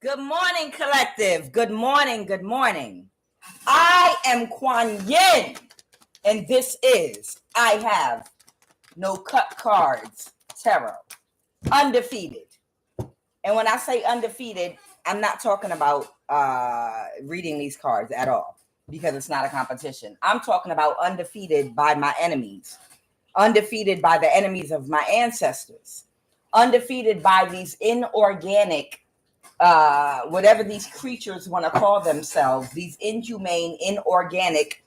Good morning, collective. Good morning. Good morning. I am QUAN Yin, and this is I Have No Cut Cards Tarot. Undefeated. And when I say undefeated, I'm not talking about reading these cards at all, because it's not a competition. I'm talking about undefeated by my enemies, undefeated by the enemies of my ancestors, undefeated by these inorganic whatever these creatures want to call themselves, these inhumane, inorganic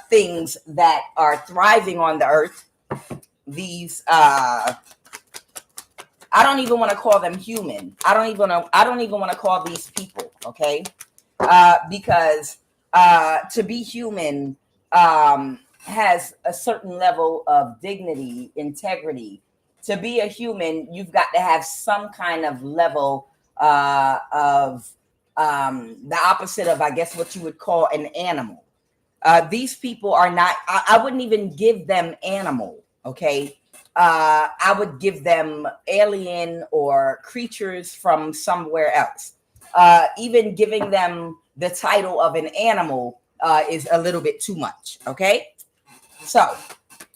things that are thriving on the earth. These I don't even want to call them human. I don't even want to call these people, okay? Because to be human has a certain level of dignity, integrity. To be a human, you've got to have some kind of level of the opposite of, I guess, what you would call an animal. These people are not, I wouldn't even give them animal, okay? I would give them alien or creatures from somewhere else. Even giving them the title of an animal is a little bit too much, okay? So,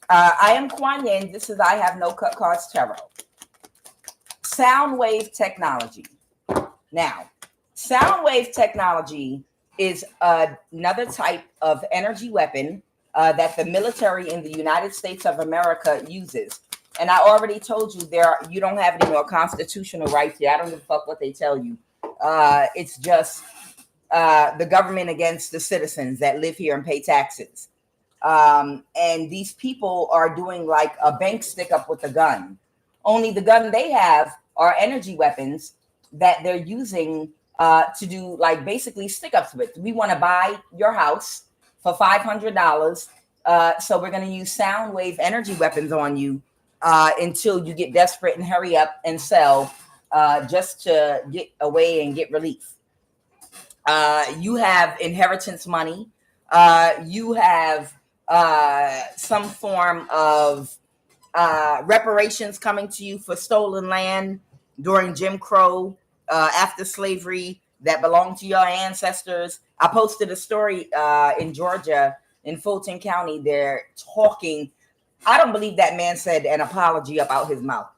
I am QUAN Yin. This is I Have No Cut Cards Tarot. Soundwave technology. Now, soundwave technology is another type of energy weapon that the military in the United States of America uses. And I already told you you don't have any more constitutional rights here. I don't give a fuck what they tell you. It's just the government against the citizens that live here and pay taxes. And these people are doing like a bank stick up with a gun. Only the gun they have are energy weapons that they're using to do like basically stick ups with. We want to buy your house for $500. So we're going to use Soundwave energy weapons on you until you get desperate and hurry up and sell just to get away and get relief. You have inheritance money. You have some form of reparations coming to you for stolen land during Jim Crow, after slavery, that belonged to your ancestors. I posted a story in Georgia, in Fulton County. They're talking. I don't believe that man said an apology about his mouth.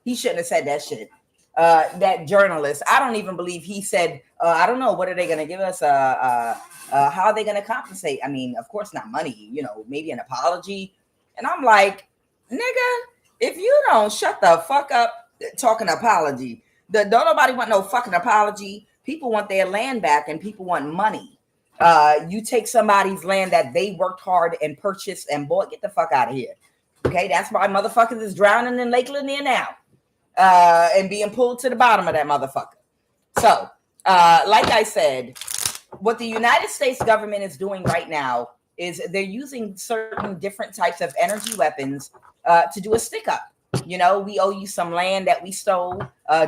He shouldn't have said that shit. That journalist, I don't even believe he said, I don't know, what are they going to give us? How are they going to compensate? I mean, of course not money, maybe an apology. And I'm like, nigga, if you don't shut the fuck up talking apology, don't nobody want no fucking apology. People want their land back and people want money. You take somebody's land that they worked hard and purchased and bought, get the fuck out of here. Okay, that's why motherfuckers is drowning in Lake Lanier now. And being pulled to the bottom of that motherfucker. So, like I said, what the United States government is doing right now is they're using certain different types of energy weapons to do a stick up. We owe you some land that we stole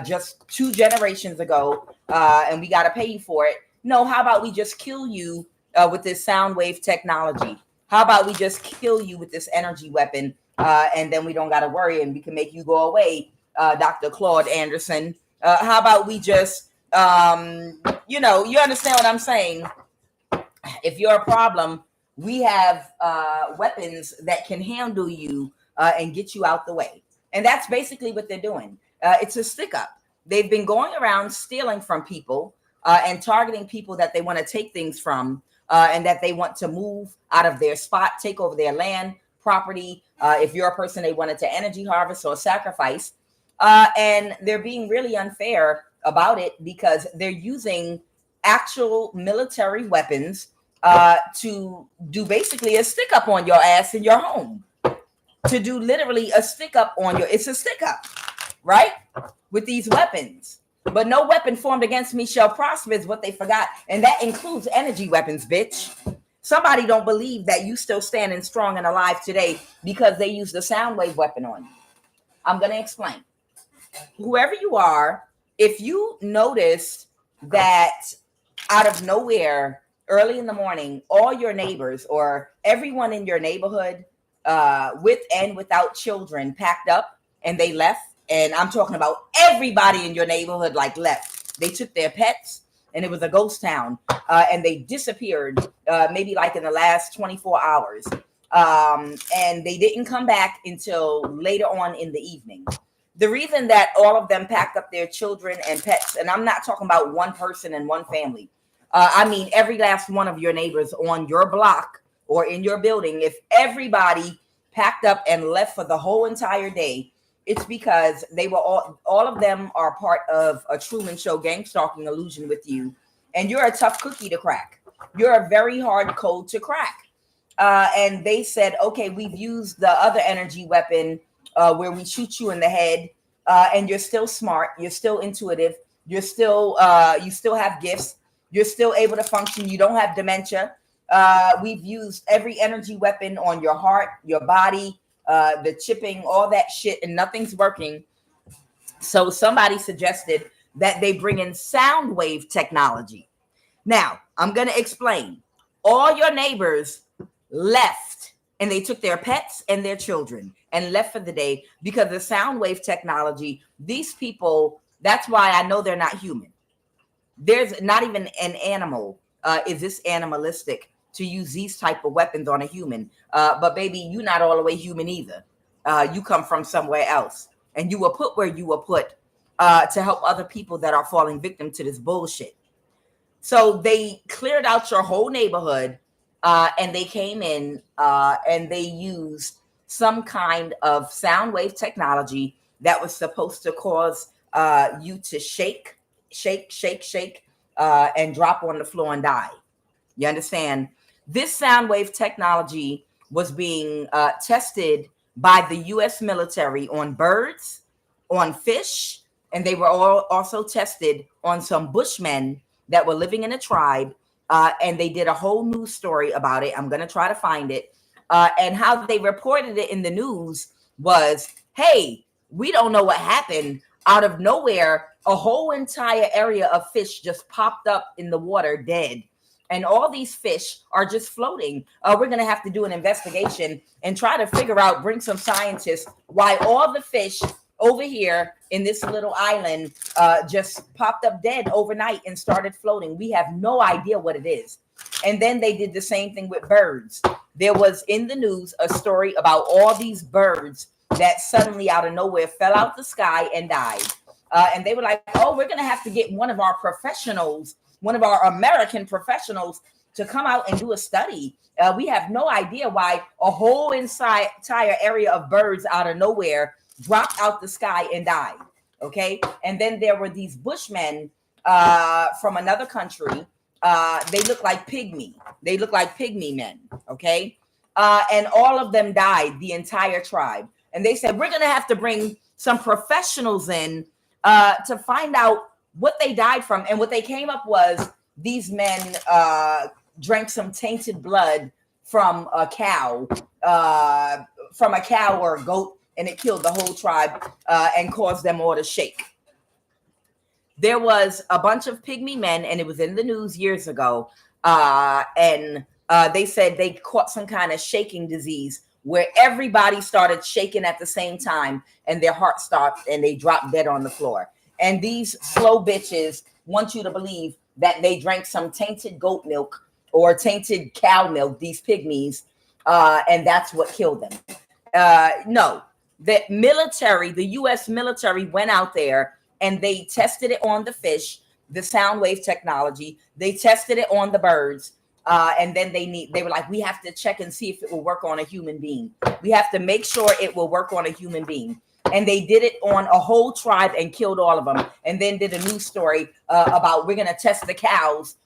just 2 generations ago, and we got to pay you for it. No, how about we just kill you with this Soundwave technology? How about we just kill you with this energy weapon, and then we don't got to worry, and we can make you go away, Dr. Claude Anderson. How about we just, you understand what I'm saying? If you're a problem, we have weapons that can handle you and get you out the way. And that's basically what they're doing. It's a stick up. They've been going around stealing from people and targeting people that they want to take things from and that they want to move out of their spot, take over their land, property. If you're a person they wanted to energy harvest or sacrifice. And they're being really unfair about it because they're using actual military weapons to do basically a stick up on your ass in your home. To do literally a stick up on it's a stick up, right? With these weapons. But no weapon formed against me shall prosper is what they forgot. And that includes energy weapons, bitch. Somebody don't believe that you still standing strong and alive today because they used the Soundwave weapon on you. I'm going to explain. Whoever you are, if you notice that out of nowhere, early in the morning, all your neighbors or everyone in your neighborhood with and without children packed up and they left, and I'm talking about everybody in your neighborhood left. They took their pets and it was a ghost town and they disappeared maybe in the last 24 hours. And they didn't come back until later on in the evening. The reason that all of them packed up their children and pets, and I'm not talking about one person and one family. I mean, every last one of your neighbors on your block or in your building, if everybody packed up and left for the whole entire day, it's because they were all of them are part of a Truman Show gangstalking illusion with you. And you're a tough cookie to crack. You're a very hard code to crack. And they said, okay, we've used the other energy weapon where we shoot you in the head, and you're still smart, you're still intuitive, you still have gifts, you're still able to function, you don't have dementia. We've used every energy weapon on your heart, your body, the chipping, all that shit, and nothing's working. So somebody suggested that they bring in Soundwave technology. Now, I'm going to explain. All your neighbors left and they took their pets and their children and left for the day because the Soundwave technology, these people, that's why I know they're not human. There's not even an animal is this animalistic to use these type of weapons on a human. But baby, you're not all the way human either. You come from somewhere else and you were put where you were put to help other people that are falling victim to this bullshit. So they cleared out your whole neighborhood and they came in and they used some kind of Soundwave technology that was supposed to cause you to shake, and drop on the floor and die. You understand? This sound wave technology was being tested by the U.S. military on birds, on fish, and they were all also tested on some Bushmen that were living in a tribe. And they did a whole news story about it. I'm going to try to find it. And how they reported it in the news was, hey, we don't know what happened. Out of nowhere, a whole entire area of fish just popped up in the water dead. And all these fish are just floating. We're going to have to do an investigation and try to figure out, bring some scientists, why all the fish over here in this little island just popped up dead overnight and started floating. We have no idea what it is. And then they did the same thing with birds. There was in the news a story about all these birds that suddenly out of nowhere fell out the sky and died. And they were like, oh, we're going to have to get one of our professionals, one of our American professionals, to come out and do a study. We have no idea why a whole entire area of birds out of nowhere dropped out the sky and died. Okay. And then there were these Bushmen from another country. They look like pygmy. They look like pygmy men. Okay. And all of them died, the entire tribe. And they said, we're going to have to bring some professionals in to find out what they died from. And what they came up was these men drank some tainted blood from a cow or a goat, and it killed the whole tribe and caused them all to shake. There was a bunch of pygmy men, and it was in the news years ago. And they said they caught some kind of shaking disease where everybody started shaking at the same time, and their heart stopped and they dropped dead on the floor. And these slow bitches want you to believe that they drank some tainted goat milk or tainted cow milk, these pygmies, and that's what killed them. No, the military, the U.S. military went out there and they tested it on the fish, the sound wave technology. They tested it on the birds. And then they were like, we have to check and see if it will work on a human being. We have to make sure it will work on a human being. And they did it on a whole tribe and killed all of them. And then did a news story about we're going to test the cows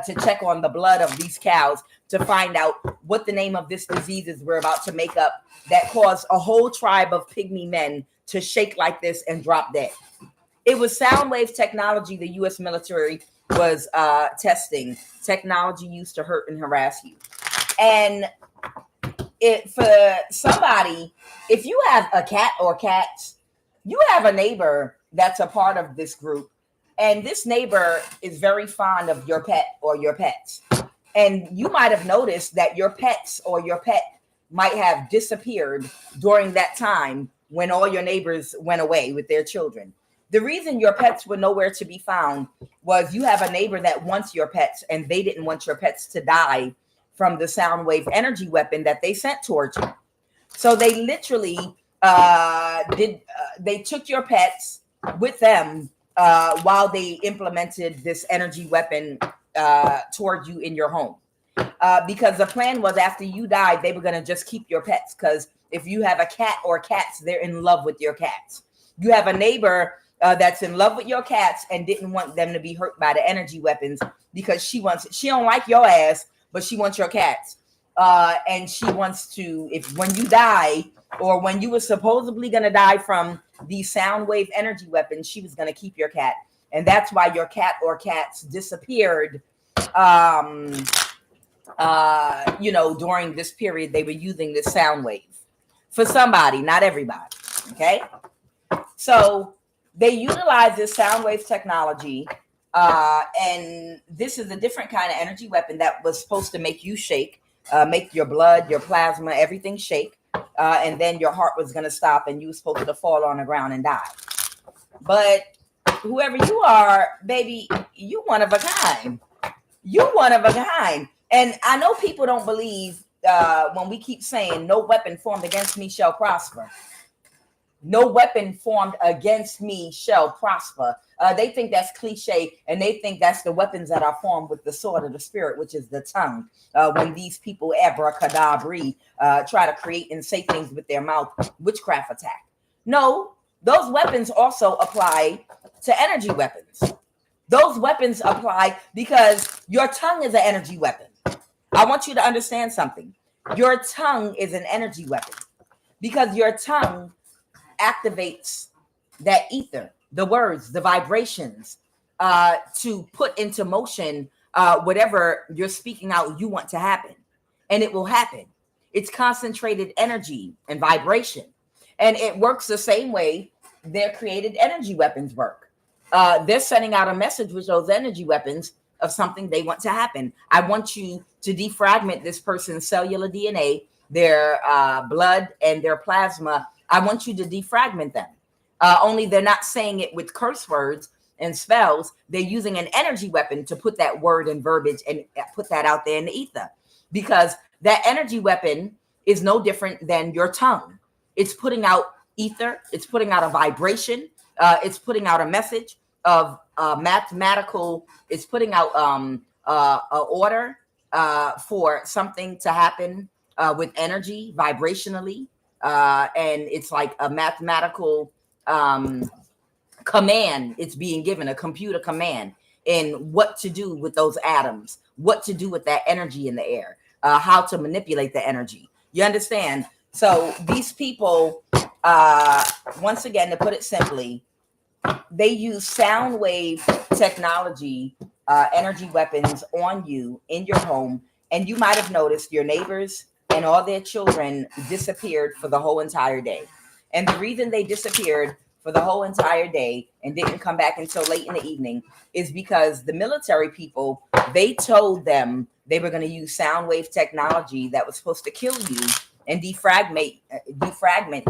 to check on the blood of these cows to find out what the name of this disease is we're about to make up that caused a whole tribe of pygmy men to shake like this and drop dead. It was sound wave technology the U.S. military was testing, technology used to hurt and harass you. And for somebody, if you have a cat or cats, you have a neighbor that's a part of this group, and this neighbor is very fond of your pet or your pets. And you might have noticed that your pets or your pet might have disappeared during that time when all your neighbors went away with their children. The reason your pets were nowhere to be found was you have a neighbor that wants your pets, and they didn't want your pets to die from the sound wave energy weapon that they sent towards you. So they literally they took your pets with them while they implemented this energy weapon toward you in your home. Because the plan was after you died, they were going to just keep your pets. Because if you have a cat or cats, they're in love with your cats. You have a neighbor that's in love with your cats and didn't want them to be hurt by the energy weapons because she don't like your ass, but she wants your cats. And she wants to, when you die or when you were supposedly going to die from the sound wave energy weapons, she was going to keep your cat. And that's why your cat or cats disappeared. During this period, they were using this sound wave for somebody, not everybody. Okay. So they utilize this sound wave technology. And this is a different kind of energy weapon that was supposed to make you shake, make your blood, your plasma, everything shake. And then your heart was going to stop and you were supposed to fall on the ground and die. But whoever you are, baby, you one of a kind. You one of a kind. And I know people don't believe when we keep saying no weapon formed against me shall prosper. No weapon formed against me shall prosper. They think that's cliche, and they think that's the weapons that are formed with the sword of the spirit, which is the tongue. When these people abracadabra try to create and say things with their mouth, witchcraft attack. No, those weapons also apply to energy weapons. Those weapons apply because your tongue is an energy weapon. I want you to understand something. Your tongue is an energy weapon because your tongue activates that ether, the words, the vibrations, to put into motion whatever you're speaking out you want to happen. And it will happen. It's concentrated energy and vibration. And it works the same way their created energy weapons work. They're sending out a message with those energy weapons of something they want to happen. I want you to defragment this person's cellular DNA, their blood, and their plasma. I want you to defragment them. Only they're not saying it with curse words and spells. They're using an energy weapon to put that word and verbiage and put that out there in the ether. Because that energy weapon is no different than your tongue. It's putting out ether. It's putting out a vibration. It's putting out a message of mathematical. It's putting out a order for something to happen with energy vibrationally. And it's like a mathematical command. It's being given, a computer command in what to do with those atoms, what to do with that energy in the air, how to manipulate the energy. You understand? So these people, once again, to put it simply, they use sound wave technology, energy weapons on you in your home. And you might have noticed your neighbors and all their children disappeared for the whole entire day. And the reason they disappeared for the whole entire day and didn't come back until late in the evening is because the military people, they told them they were going to use sound wave technology that was supposed to kill you and defragment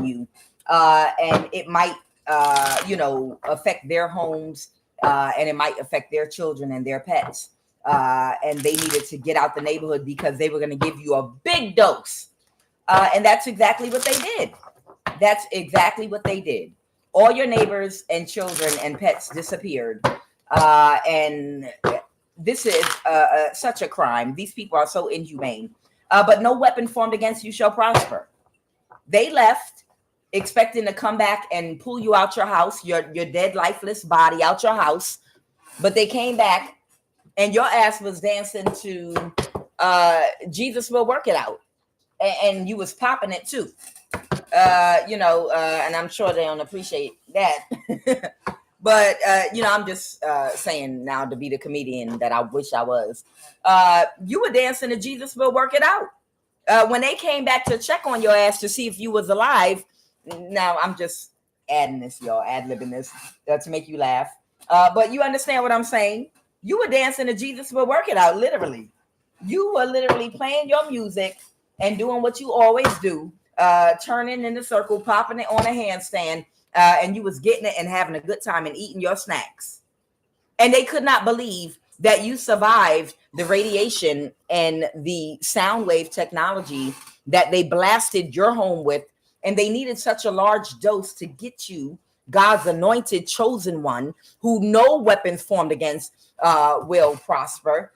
you. And it might, affect their homes, and it might affect their children and their pets. And they needed to get out the neighborhood because they were going to give you a big dose. And that's exactly what they did. That's exactly what they did. All your neighbors and children and pets disappeared. And this is such a crime. These people are so inhumane. But no weapon formed against you shall prosper. They left expecting to come back and pull you out your house, your dead, lifeless body out your house. But they came back and your ass was dancing to Jesus Will Work It Out. And you was popping it too. And I'm sure they don't appreciate that. But, I'm just saying now to be the comedian that I wish I was. You were dancing to Jesus Will Work It Out. When they came back to check on your ass to see if you was alive, now I'm just adding this, y'all, ad-libbing this to make you laugh. But you understand what I'm saying? You were dancing to Jesus Will Work It Out, literally. You were literally playing your music and doing what you always do, turning in the circle, popping it on a handstand, and you was getting it and having a good time and eating your snacks. And they could not believe that you survived the radiation and the sound wave technology that they blasted your home with. And they needed such a large dose to get you, God's anointed chosen one, who no weapons formed against will prosper.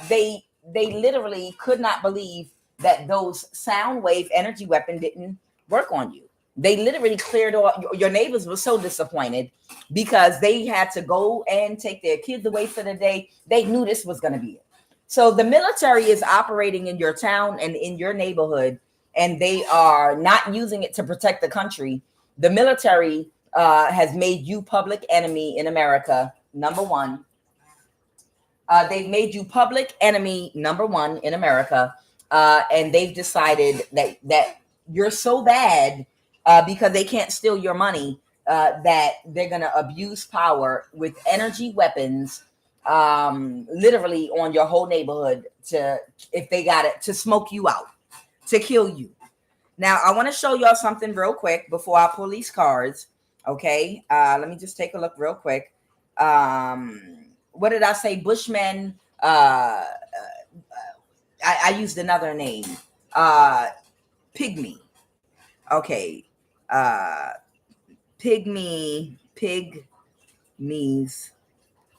They literally could not believe that those sound wave energy weapon didn't work on you. They literally cleared all. Your neighbors were so disappointed because they had to go and take their kids away for the day. They knew this was going to be it. So the military is operating in your town and in your neighborhood, and they are not using it to protect the country. The military has made you public enemy in America, number one. They've made you public enemy, number one, in America. And they've decided that you're so bad because they can't steal your money, that they're going to abuse power with energy weapons, literally on your whole neighborhood if they got it, to smoke you out, to kill you. Now, I want to show y'all something real quick before I pull these cards. Okay. Let me just take a look real quick. What did I say? Bushmen. I used another name. Pygmy. Okay. Pygmies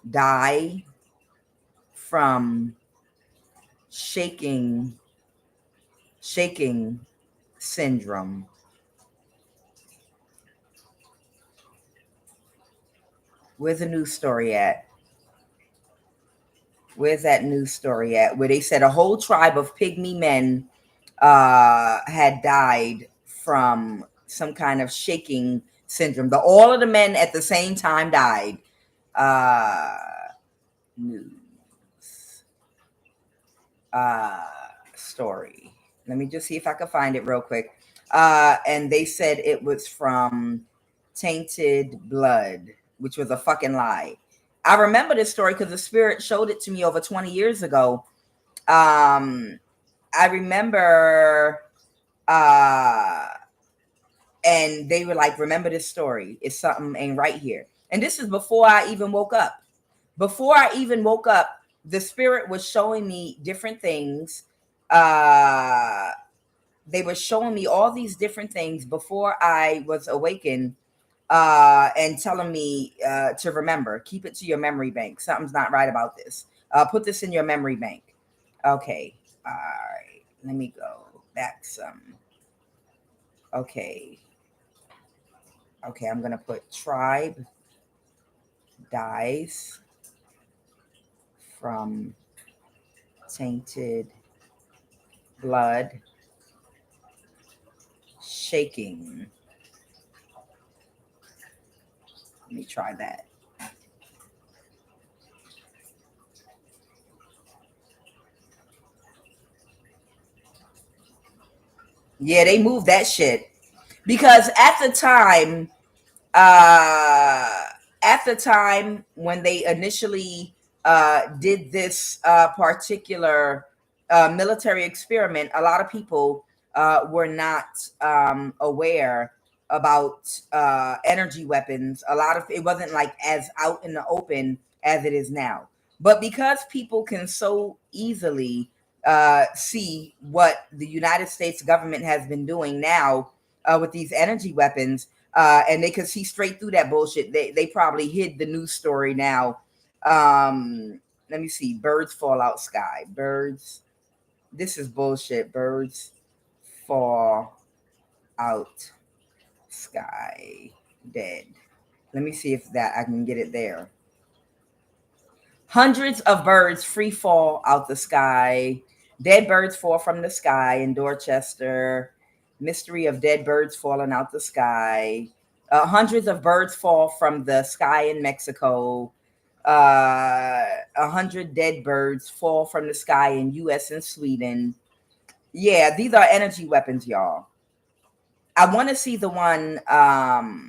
die from shaking syndrome. Where's the news story at? Where's that news story at? Where they said a whole tribe of pygmy men had died from some kind of shaking syndrome. All of the men at the same time died. News story. Let me just see if I can find it real quick. And they said it was from tainted blood, which was a fucking lie. I remember this story because the spirit showed it to me over 20 years ago. I remember, and they were like, remember this story. It's something ain't right here. And this is before I even woke up. Before I even woke up, the spirit was showing me different things. They were showing me all these different things before I was awakened, and telling me to remember, keep it to your memory bank. Something's not right about this. Put this in your memory bank. Okay. All right. Let me go back some. Okay. Okay. I'm going to put tribe dies from tainted blood shaking. Let me try that. Yeah, they moved that shit because at the time when they initially did this particular military experiment, a lot of people were not aware about energy weapons. A lot of it wasn't like as out in the open as it is now. But because people can so easily see what the United States government has been doing now with these energy weapons, and they could see straight through that bullshit. They probably hid the news story now. Let me see. Birds fall out sky. Birds. This is bullshit. Birds fall out sky. Dead. Let me see if that I can get it there. Hundreds of birds free fall out the sky. Dead birds fall from the sky in Dorchester. Mystery of dead birds falling out the sky. Hundreds of birds fall from the sky in Mexico. 100 dead birds fall from the sky in U.S. and Sweden. Yeah, these are energy weapons, y'all. I want to see the one. I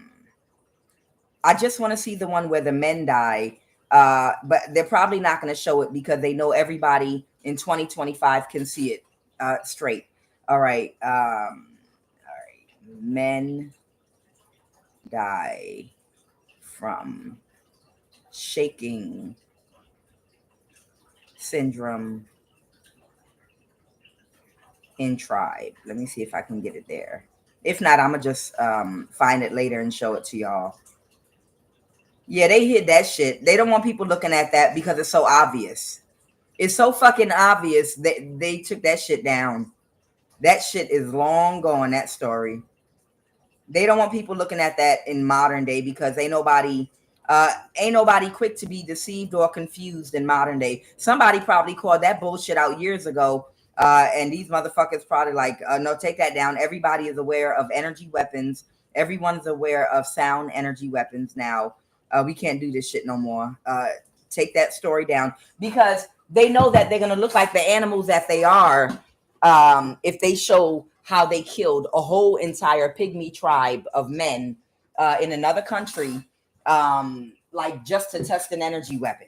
just want to see the one where the men die. But they're probably not going to show it because they know everybody in 2025 can see it straight. All right. Men die from shaking syndrome in tribe. Let me see if I can get it there. If not, I'm gonna just find it later and show it to y'all. Yeah, they hid that shit. They don't want people looking at that because it's so obvious. It's so fucking obvious that they took that shit down. That shit is long gone, that story. They don't want people looking at that in modern day because ain't nobody quick to be deceived or confused in modern day. Somebody probably called that bullshit out years ago. And these motherfuckers probably like, no, take that down. Everybody is aware of energy weapons. Everyone's aware of sound energy weapons now. We can't do this shit no more. Take that story down because they know that they're going to look like the animals that they are if they show how they killed a whole entire pygmy tribe of men in another country, like just to test an energy weapon.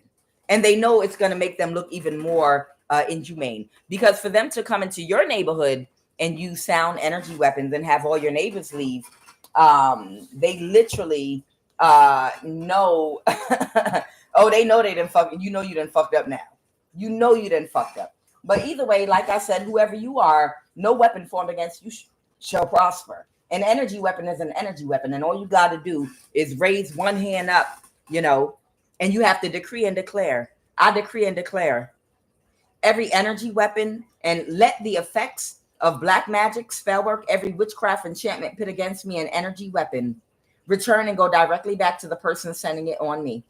And they know it's going to make them look even more inhumane because for them to come into your neighborhood and use sound energy weapons and have all your neighbors leave, they literally know. Oh, they know they done fucked. You know you done fucked up now. You know you done fucked up. But either way, like I said, whoever you are, no weapon formed against you shall prosper. An energy weapon is an energy weapon, and all you got to do is raise one hand up, and you have to decree and declare. I decree and declare every energy weapon and let the effects of black magic, spell work, every witchcraft enchantment put against me an energy weapon return and go directly back to the person sending it on me,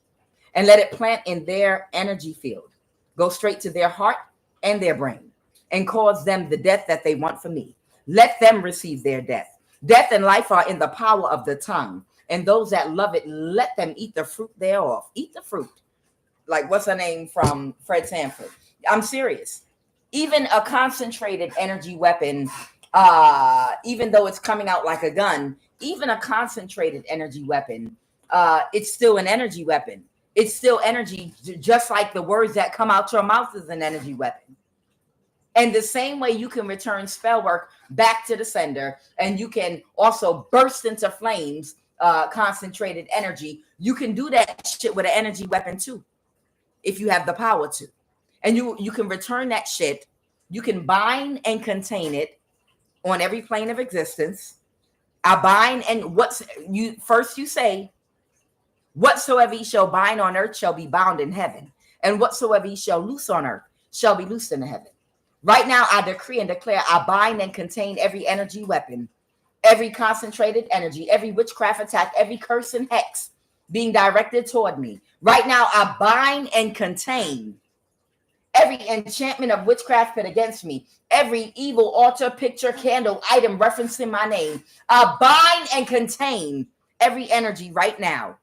and let it plant in their energy field. go straight to their heart and their brain and cause them the death that they want for me. Let them receive their death. Death and life are in the power of the tongue. And those that love it, let them eat the fruit thereof. Eat the fruit. Like, what's her name from Fred Sanford? I'm serious. Even a concentrated energy weapon, even though it's coming out like a gun, even a concentrated energy weapon, it's still an energy weapon. It's still energy, just like the words that come out your mouth is an energy weapon. And the same way you can return spell work back to the sender, and you can also burst into flames, concentrated energy. You can do that shit with an energy weapon too, if you have the power to. And you can return that shit. You can bind and contain it on every plane of existence. I bind, and you say, whatsoever ye shall bind on earth shall be bound in heaven, and whatsoever ye shall loose on earth shall be loosed in heaven. Right now, I decree and declare, I bind and contain every energy weapon, every concentrated energy, every witchcraft attack, every curse and hex being directed toward me. Right now, I bind and contain every enchantment of witchcraft put against me, every evil altar, picture, candle, item referencing my name. I bind and contain every energy right now.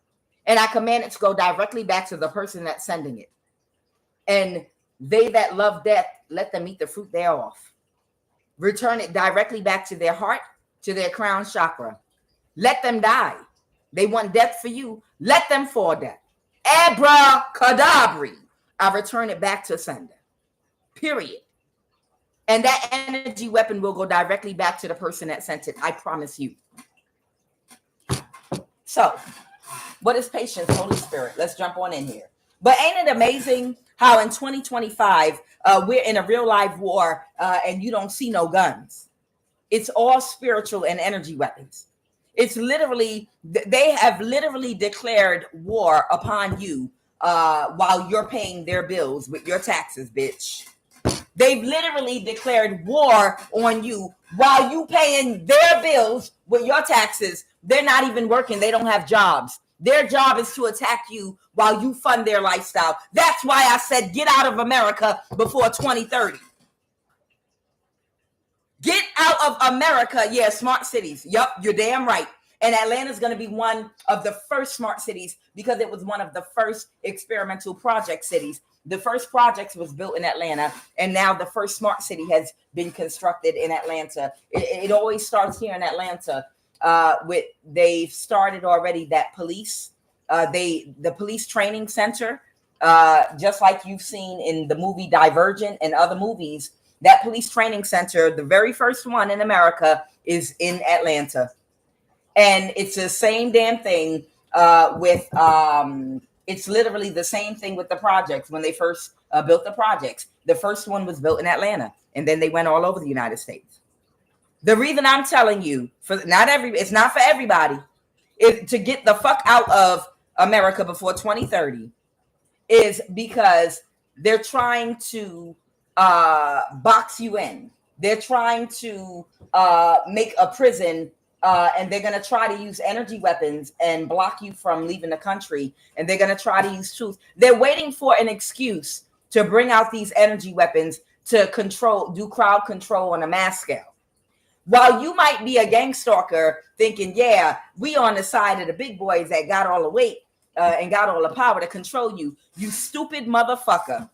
And I command it to go directly back to the person that's sending it. And they that love death, let them eat the fruit thereof. Return it directly back to their heart, to their crown chakra. Let them die. They want death for you. Let them fall death. Abracadabra. I return it back to sender. Period. And that energy weapon will go directly back to the person that sent it. I promise you. So, what is patience, Holy Spirit? Let's jump on in here. But ain't it amazing how in 2025, we're in a real life war and you don't see no guns. It's all spiritual and energy weapons. It's literally, they have literally declared war upon you while you're paying their bills with your taxes, bitch. They've literally declared war on you while you paying their bills with your taxes. They're not even working. They don't have jobs. Their job is to attack you while you fund their lifestyle. That's why I said get out of America before 2030. Get out of America. Yeah, smart cities. Yup, you're damn right. And Atlanta is going to be one of the first smart cities because it was one of the first experimental project cities. The first project was built in Atlanta, and now the first smart city has been constructed in Atlanta. It always starts here in Atlanta. They've started already that police, the police training center, just like you've seen in the movie Divergent and other movies. That police training center, the very first one in America, is in Atlanta. And it's the same damn thing it's literally the same thing with the projects. When they first built the projects, the first one was built in Atlanta, and then they went all over the United States. The reason I'm telling you, it's not for everybody, is to get the fuck out of America before 2030, is because they're trying to box you in. They're trying to make a prison, and they're going to try to use energy weapons and block you from leaving the country. And they're going to try to use truth. They're waiting for an excuse to bring out these energy weapons to do crowd control on a mass scale. While you might be a gangstalker thinking, yeah, we on the side of the big boys that got all the weight and got all the power to control you, you stupid motherfucker.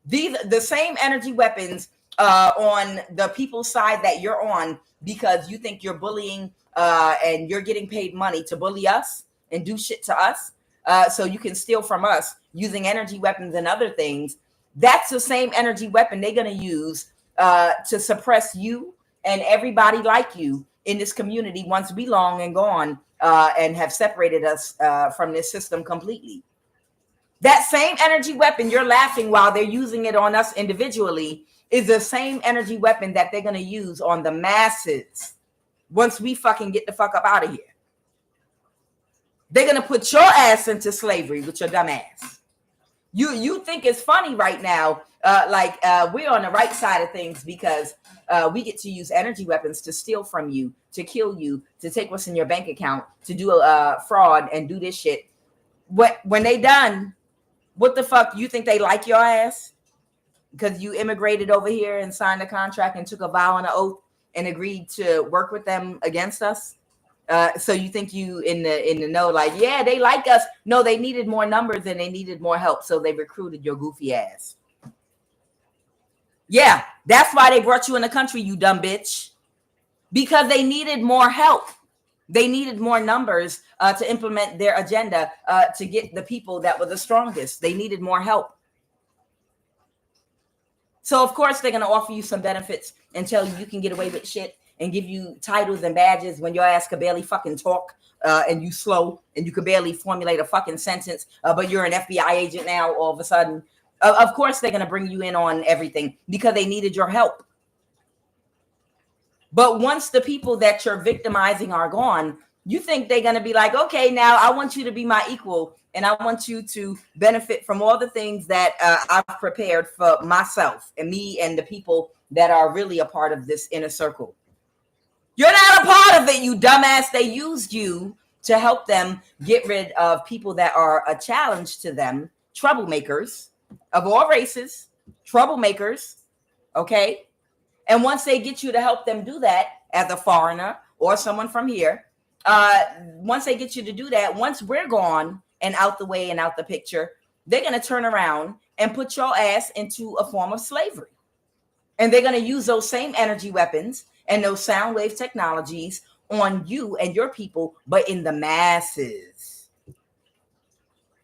The same energy weapons on the people's side that you're on because you think you're bullying and you're getting paid money to bully us and do shit to us so you can steal from us using energy weapons and other things. That's the same energy weapon they're going to use to suppress you and everybody like you in this community once we long and gone and have separated us from this system completely. That same energy weapon you're laughing while they're using it on us individually is the same energy weapon that they're going to use on the masses once we fucking get the fuck up out of here. They're going to put your ass into slavery with your dumb ass. You think it's funny right now, we're on the right side of things because we get to use energy weapons to steal from you, to kill you, to take what's in your bank account, to do a fraud and do this shit. When they done, what the fuck, you think they like your ass? because you immigrated over here and signed a contract and took a vow and an oath and agreed to work with them against us. So you think you in the know, like, yeah, they like us. No, they needed more numbers and they needed more help. So they recruited your goofy ass. Yeah, that's why they brought you in the country, you dumb bitch. Because they needed more help. They needed more numbers to implement their agenda, to get the people that were the strongest. They needed more help. So, of course, they're going to offer you some benefits and tell you can get away with shit and give you titles and badges when your ass could barely fucking talk, and you slow and you could barely formulate a fucking sentence, but you're an FBI agent now all of a sudden. Of course, they're going to bring you in on everything because they needed your help. But once the people that you're victimizing are gone, you think they're going to be like, okay, now I want you to be my equal and I want you to benefit from all the things that I've prepared for myself and me and the people that are really a part of this inner circle. You're not a part of it, you dumbass. They used you to help them get rid of people that are a challenge to them, troublemakers of all races, troublemakers, okay? And once they get you to help them do that as a foreigner or someone from here, once they get you to do that, once we're gone and out the way and out the picture, they're going to turn around and put your ass into a form of slavery. And they're going to use those same energy weapons and those sound wave technologies on you and your people, but in the masses.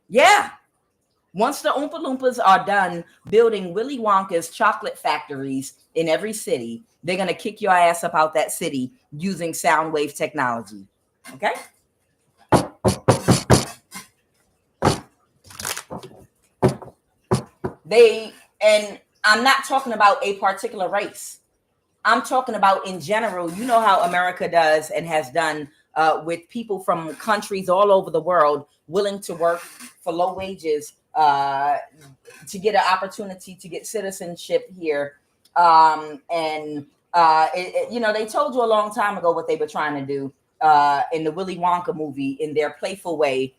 Yeah. Once the Oompa Loompas are done building Willy Wonka's chocolate factories in every city, they're going to kick your ass up out that city using sound wave technology. Okay? And I'm not talking about a particular race. I'm talking about in general. You know how America does and has done with people from countries all over the world willing to work for low wages to get an opportunity to get citizenship here. They told you a long time ago what they were trying to do in the Willy Wonka movie in their playful way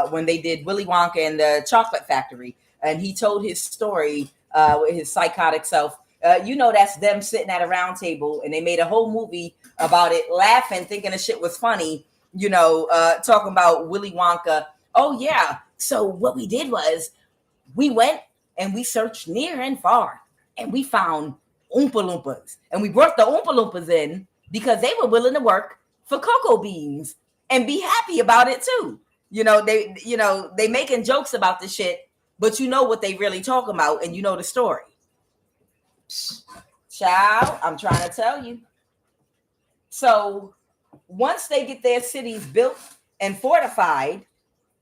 when they did Willy Wonka and the Chocolate Factory. And he told his story with his psychotic self. That's them sitting at a round table and they made a whole movie about it, laughing, thinking the shit was funny, talking about Willy Wonka. Oh, yeah. So what we did was we went and we searched near and far and we found Oompa Loompas. And we brought the Oompa Loompas in because they were willing to work for cocoa beans and be happy about it, too. They making jokes about the shit. But you know what they really talk about, and you know the story. Child, I'm trying to tell you. So once they get their cities built and fortified,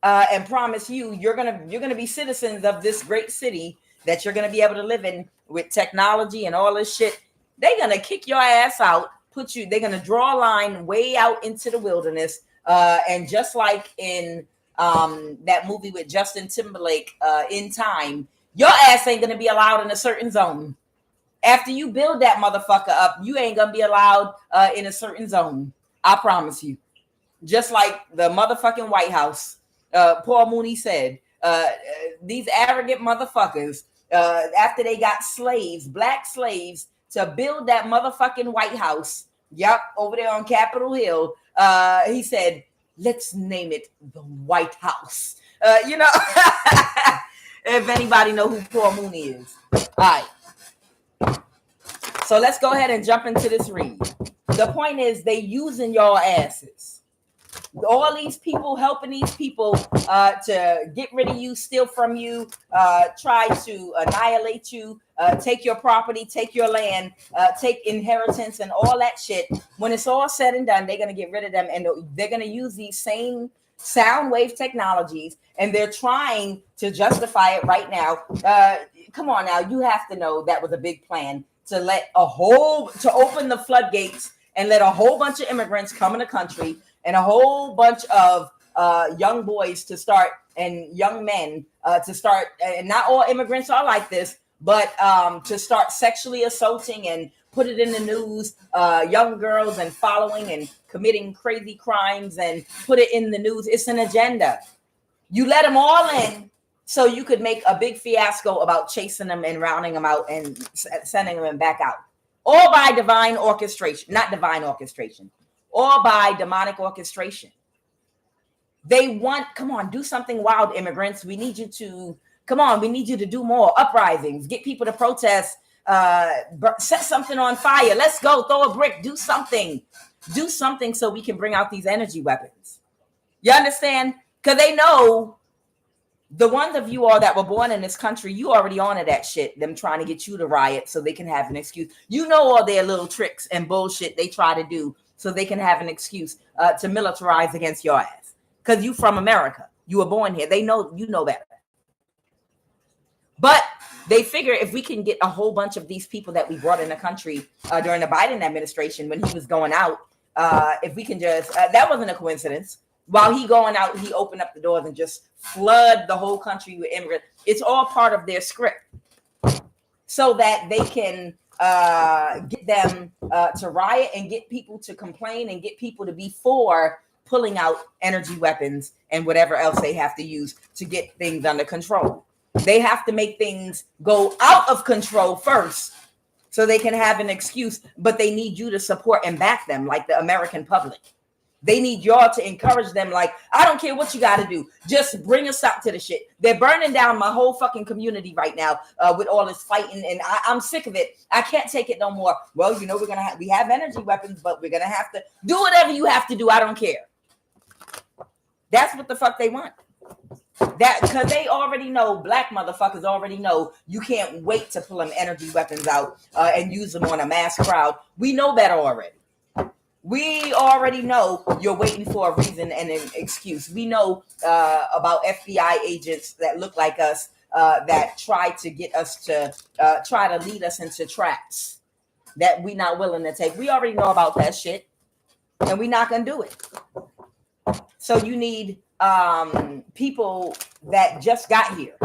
and promise you're gonna be citizens of this great city that you're gonna be able to live in with technology and all this shit, they're gonna kick your ass out, they're gonna draw a line way out into the wilderness, and just like in that movie with Justin Timberlake, In Time, your ass ain't gonna be allowed in a certain zone. After you build that motherfucker up, you ain't gonna be allowed in a certain zone. I promise you. Just like the motherfucking White House. Paul Mooney said, these arrogant motherfuckers, after they got black slaves, to build that motherfucking White House, over there on Capitol Hill, he said, let's name it the White House. If anybody know who Paul Mooney is. All right. So let's go ahead and jump into this read. The point is they using your asses. All these people helping these people to get rid of you, steal from you, try to annihilate you, take your property, take your land, take inheritance and all that shit. When it's all said and done, they're going to get rid of them and they're going to use these same sound wave technologies and they're trying to justify it right now. Come on now, you have to know that was a big plan to open the floodgates and let a whole bunch of immigrants come in the country and a whole bunch of young boys to start and young men to start. And not all immigrants are like this, but to start sexually assaulting and put it in the news, young girls and following and committing crazy crimes and put it in the news. It's an agenda. You let them all in so you could make a big fiasco about chasing them and rounding them out and sending them back out. All by divine orchestration, not divine orchestration, all by demonic orchestration. They want, come on, do something wild, immigrants. We need you to, come on, we need you to do more uprisings, get people to protest, set something on fire. Let's go, throw a brick, do something so we can bring out these energy weapons. You understand? Because they know the ones of you all that were born in this country, you already on to that shit, them trying to get you to riot so they can have an excuse. You know all their little tricks and bullshit they try to do so they can have an excuse to militarize against your ass. Because you from America. You were born here. They know, you know better. But they figure if we can get a whole bunch of these people that we brought in the country during the Biden administration when he was going out, if we can just, that wasn't a coincidence. While he going out, he opened up the doors and just flood the whole country with immigrants. It's all part of their script so that they can get them to riot and get people to complain and get people to be for pulling out energy weapons and whatever else they have to use to get things under control. They have to make things go out of control first so they can have an excuse, but they need you to support and back them like the American public. They need y'all to encourage them like, I don't care what you got to do. Just bring a stop to the shit. They're burning down my whole fucking community right now with all this fighting, and I'm sick of it. I can't take it no more. Well, you know, we have energy weapons, but we're going to have to do whatever you have to do. I don't care. That's what the fuck they want. That because they already know, black motherfuckers already know you can't wait to pull them energy weapons out and use them on a mass crowd. We know better already. We already know you're waiting for a reason and an excuse. We know about FBI agents that look like us that try to get us to try to lead us into traps that we're not willing to take. We already know about that shit, and we're not gonna do it. So you need people that just got here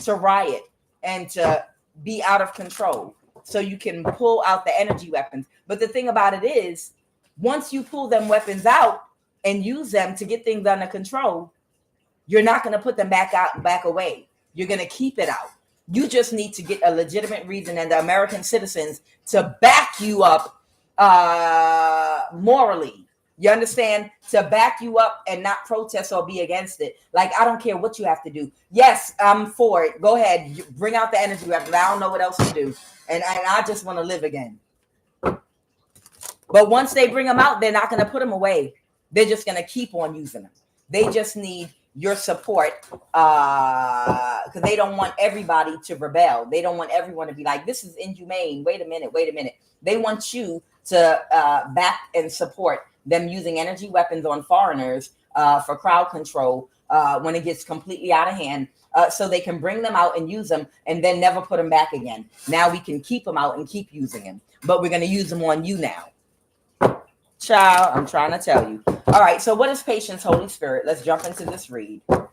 to riot and to be out of control so you can pull out the energy weapons. But the thing about it is, once you pull them weapons out and use them to get things under control, you're not going to put them back away. You're going to keep it out. You just need to get a legitimate reason and the American citizens to back you up morally. You understand? To back you up and not protest or be against it. Like, I don't care what you have to do. Yes, I'm for it. Go ahead. Bring out the energy weapons. I don't know what else to do. And I just want to live again. But once they bring them out, they're not going to put them away. They're just going to keep on using them. They just need your support because they don't want everybody to rebel. They don't want everyone to be like, this is inhumane. Wait a minute. They want you to back and support them using energy weapons on foreigners for crowd control when it gets completely out of hand so they can bring them out and use them and then never put them back again. Now we can keep them out and keep using them, but we're going to use them on you now. Child, I'm trying to tell you. All right, so what is patience, Holy Spirit? Let's jump into this read. All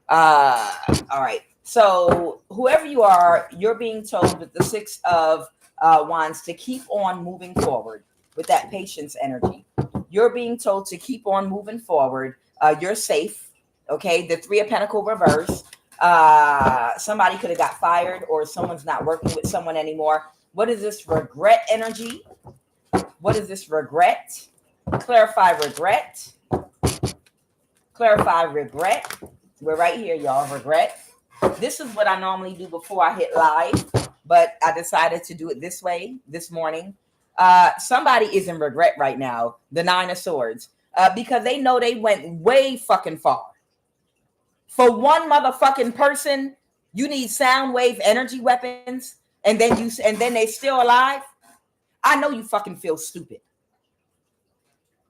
right, so whoever you are, you're being told with the Six of Wands to keep on moving forward with that patience energy. You're being told to keep on moving forward. You're safe, okay? The Three of Pentacles reverse. Somebody could have got fired or someone's not working with someone anymore. What is this regret energy? What is this regret? Clarify regret. Clarify regret. We're right here, y'all. Regret. This is what I normally do before I hit live, but I decided to do it this way this morning. Somebody is in regret right now, the Nine of Swords, because they know they went way fucking far. For one motherfucking person, you need Soundwave energy weapons, and then they still alive. I know you fucking feel stupid.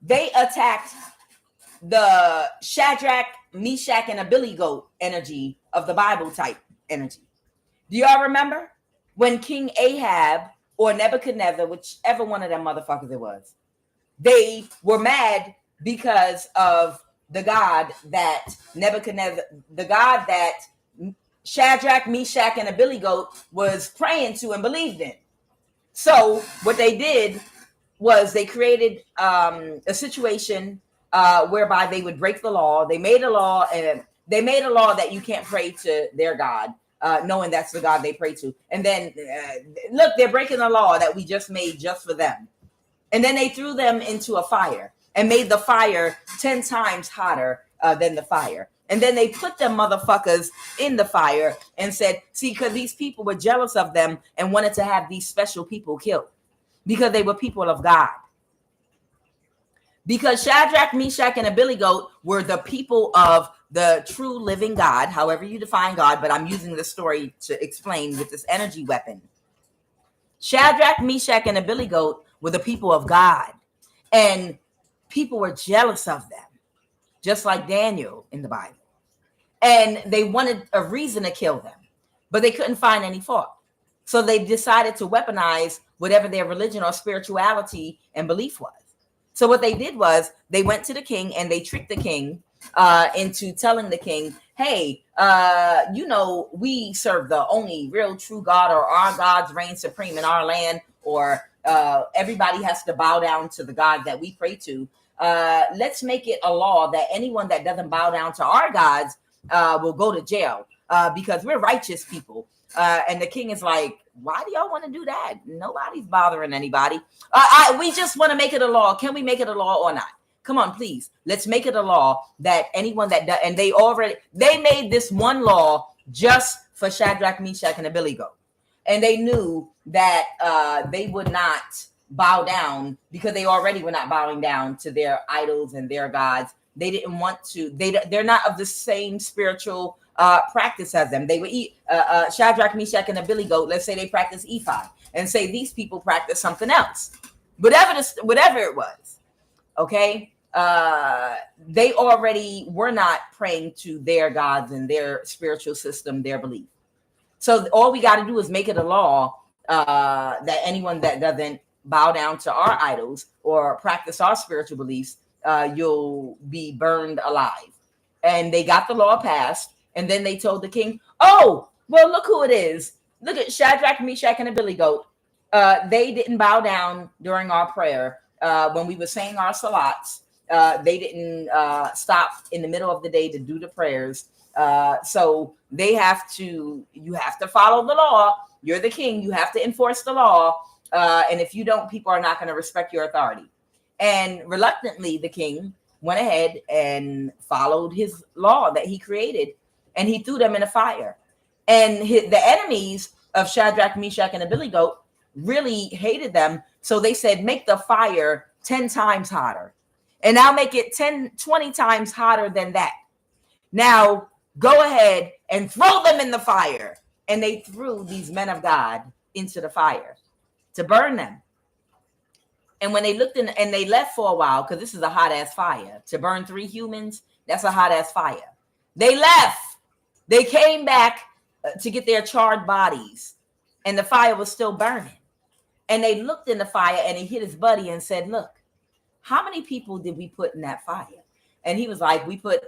They attacked the Shadrach, Meshach, and Abednego energy of the Bible type energy. Do y'all remember when King Ahab or Nebuchadnezzar, whichever one of them motherfuckers it was, they were mad because of the God that Shadrach, Meshach, and Abednego was praying to and believed in. So what they did was they created a situation whereby they would break the law. They made a law They made a law that you can't pray to their God, knowing that's the God they pray to. And then, look, they're breaking the law that we just made just for them. And then they threw them into a fire and made the fire 10 times hotter than the fire. And then they put them motherfuckers in the fire and said, see, because these people were jealous of them and wanted to have these special people killed because they were people of God. Because Shadrach, Meshach, and a Billy Goat were the people of the true living God, however you define God, but I'm using this story to explain with this energy weapon. Shadrach, Meshach, and a Billy Goat were the people of God, and people were jealous of them, just like Daniel in the Bible. And they wanted a reason to kill them, but they couldn't find any fault. So they decided to weaponize whatever their religion or spirituality and belief was. So what they did was they went to the king and they tricked the king into telling the king, hey, we serve the only real true God, or our gods reign supreme in our land, or everybody has to bow down to the God that we pray to. Let's make it a law that anyone that doesn't bow down to our gods will go to jail because we're righteous people. And the king is like, why do y'all want to do that? Nobody's bothering anybody. We just want to make it a law. Can we make it a law or not? Come on, please. Let's make it a law that anyone that does, and they made this one law just for Shadrach, Meshach, and a Billy Goat. And they knew that they would not bow down because they already were not bowing down to their idols and their gods. They didn't want to. They're not of the same spiritual practice as them. They would eat Shadrach, Meshach, and a Billy Goat. Let's say they practice ephod, and say these people practice something else, whatever it was. Okay, they already were not praying to their gods and their spiritual system, their belief. So all we got to do is make it a law that anyone that doesn't bow down to our idols or practice our spiritual beliefs, you'll be burned alive. And they got the law passed. And then they told the king, oh, well, look who it is. Look at Shadrach, Meshach, and a Billy Goat. They didn't bow down during our prayer. When we were saying our salats, they didn't stop in the middle of the day to do the prayers. So you have to follow the law. You're the king. You have to enforce the law. And if you don't, people are not going to respect your authority. And reluctantly, the king went ahead and followed his law that he created. And he threw them in a fire. And the enemies of Shadrach, Meshach, and a Billy Goat really hated them. So they said, make the fire 10 times hotter. And now make it 20 times hotter than that. Now go ahead and throw them in the fire. And they threw these men of God into the fire to burn them. And when they looked in and they left for a while, because this is a hot ass fire, to burn 3 humans, that's a hot ass fire. They left. They came back to get their charred bodies, and the fire was still burning. And they looked in the fire, and he hit his buddy and said, look, how many people did we put in that fire? And he was like, we put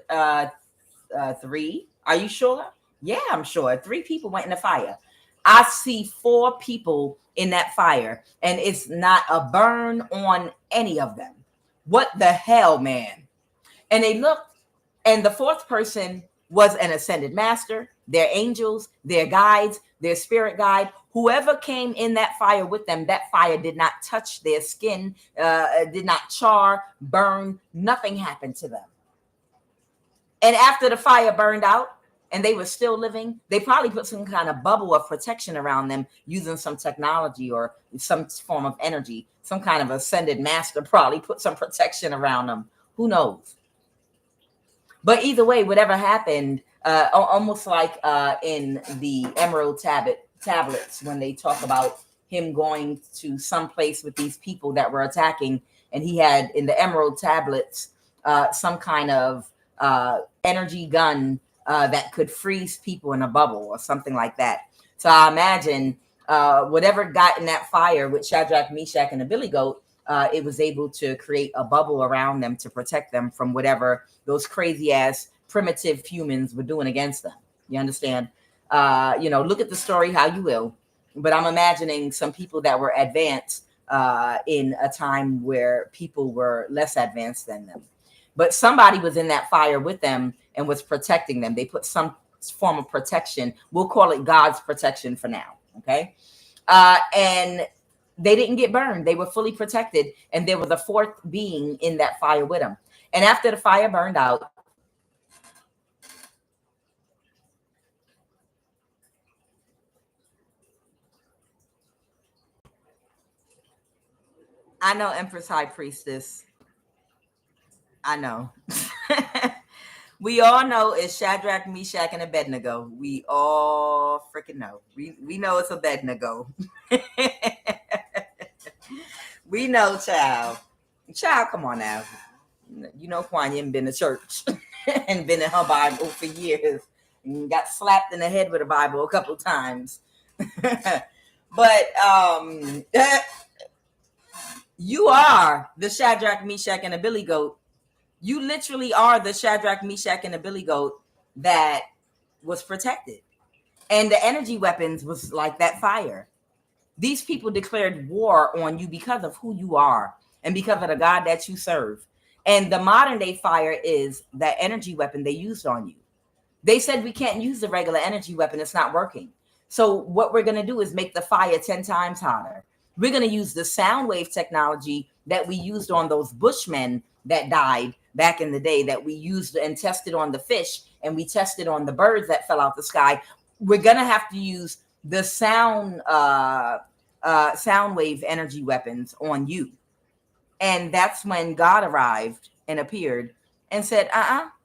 3. Are you sure? Yeah, I'm sure. 3 people went in the fire. I see 4 people in that fire, and it's not a burn on any of them. What the hell, man? And they looked, and the 4th person was an ascended master, their angels, their guides, their spirit guide. Whoever came in that fire with them, that fire did not touch their skin, did not char, burn. Nothing happened to them. And after the fire burned out and they were still living, they probably put some kind of bubble of protection around them using some technology or some form of energy. Some kind of ascended master probably put some protection around them. Who knows? But either way, whatever happened, almost like in the Emerald tablets, when they talk about him going to some place with these people that were attacking, and he had in the Emerald tablets some kind of energy gun that could freeze people in a bubble or something like that. So I imagine whatever got in that fire with Shadrach, Meshach, and the Billy Goat, it was able to create a bubble around them to protect them from whatever those crazy ass primitive humans were doing against them. You understand? Look at the story how you will, but I'm imagining some people that were advanced in a time where people were less advanced than them. But somebody was in that fire with them, and was protecting them. They put some form of protection. We'll call it God's protection for now. Okay. And they didn't get burned. They were fully protected. And there was a fourth being in that fire with them. And after the fire burned out, I know, Empress High Priestess. I know. We all know it's Shadrach, Meshach, and Abednego. We all freaking know. We know it's Abednego. We know, child. Child, come on now. You know, QUAN Yin been to church and been in her Bible for years and got slapped in the head with a Bible a couple times. But you are the Shadrach, Meshach, and the Billy Goat. You literally are the Shadrach, Meshach, and the Billy Goat that was protected. And the energy weapons was like that fire. These people declared war on you because of who you are and because of the God that you serve. And the modern day fire is that energy weapon they used on you. They said we can't use the regular energy weapon. It's not working. So what we're going to do is make the fire 10 times hotter. We're going to use the Soundwave technology that we used on those Bushmen that died back in the day, that we used and tested on the fish, and we tested on the birds that fell out the sky. We're going to have to use the Soundwave energy weapons on you. And that's when God arrived and appeared and said,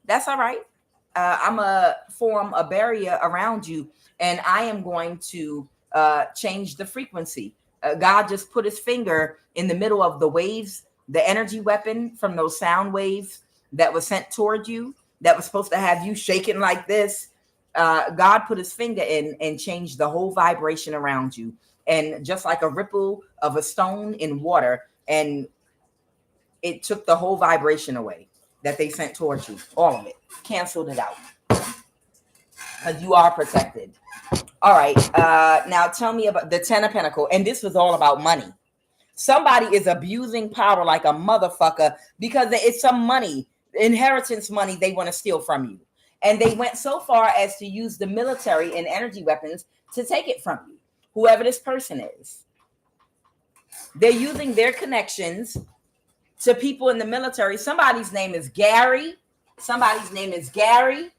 that's all right. I'm going to form a barrier around you, and I am going to change the frequency. God just put his finger in the middle of the waves, the energy weapon from those sound waves that was sent toward you, that was supposed to have you shaking like this. God put his finger in and changed the whole vibration around you. And just like a ripple of a stone in water, and it took the whole vibration away that they sent towards you. All of it. Canceled it out. Because you are protected. All right. Now tell me about the 10 of Pentacles. And this was all about money. Somebody is abusing power like a motherfucker because it's some money, inheritance money they want to steal from you. And they went so far as to use the military and energy weapons to take it from you, whoever this person is. They're using their connections to people in the military. Somebody's name is Gary. Somebody's name is Gary.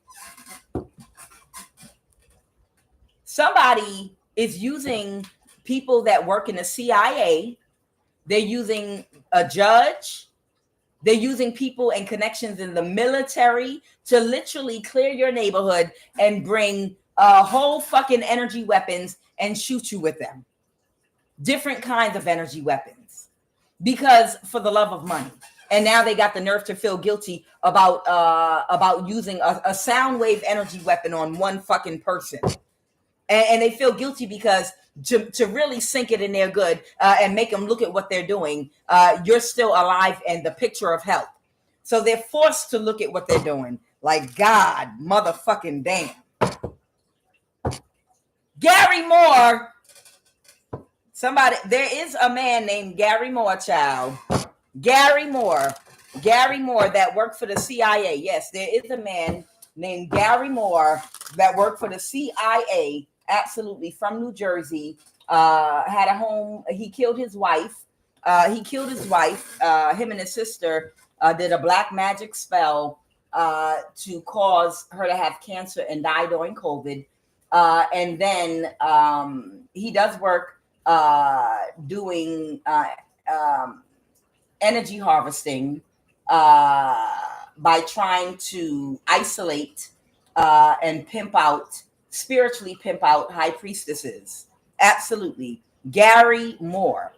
Somebody is using people that work in the CIA. They're using a judge. They're using people and connections in the military to literally clear your neighborhood and bring whole fucking energy weapons and shoot you with them. Different kinds of energy weapons. Because for the love of money. And now they got the nerve to feel guilty about using a sound wave energy weapon on one fucking person. And they feel guilty because to really sink it in their good and make them look at what they're doing, you're still alive and the picture of health. So they're forced to look at what they're doing. Like, God, motherfucking damn. Gary Moore. There is a man named Gary Moore, child. Gary Moore that worked for the CIA. Yes, there is a man named Gary Moore that worked for the CIA. Absolutely, from New Jersey, had a home. He killed his wife. Him and his sister did a black magic spell to cause her to have cancer and die during COVID. And then he does work doing energy harvesting by trying to isolate and spiritually pimp out high priestesses. Absolutely. Gary Moore.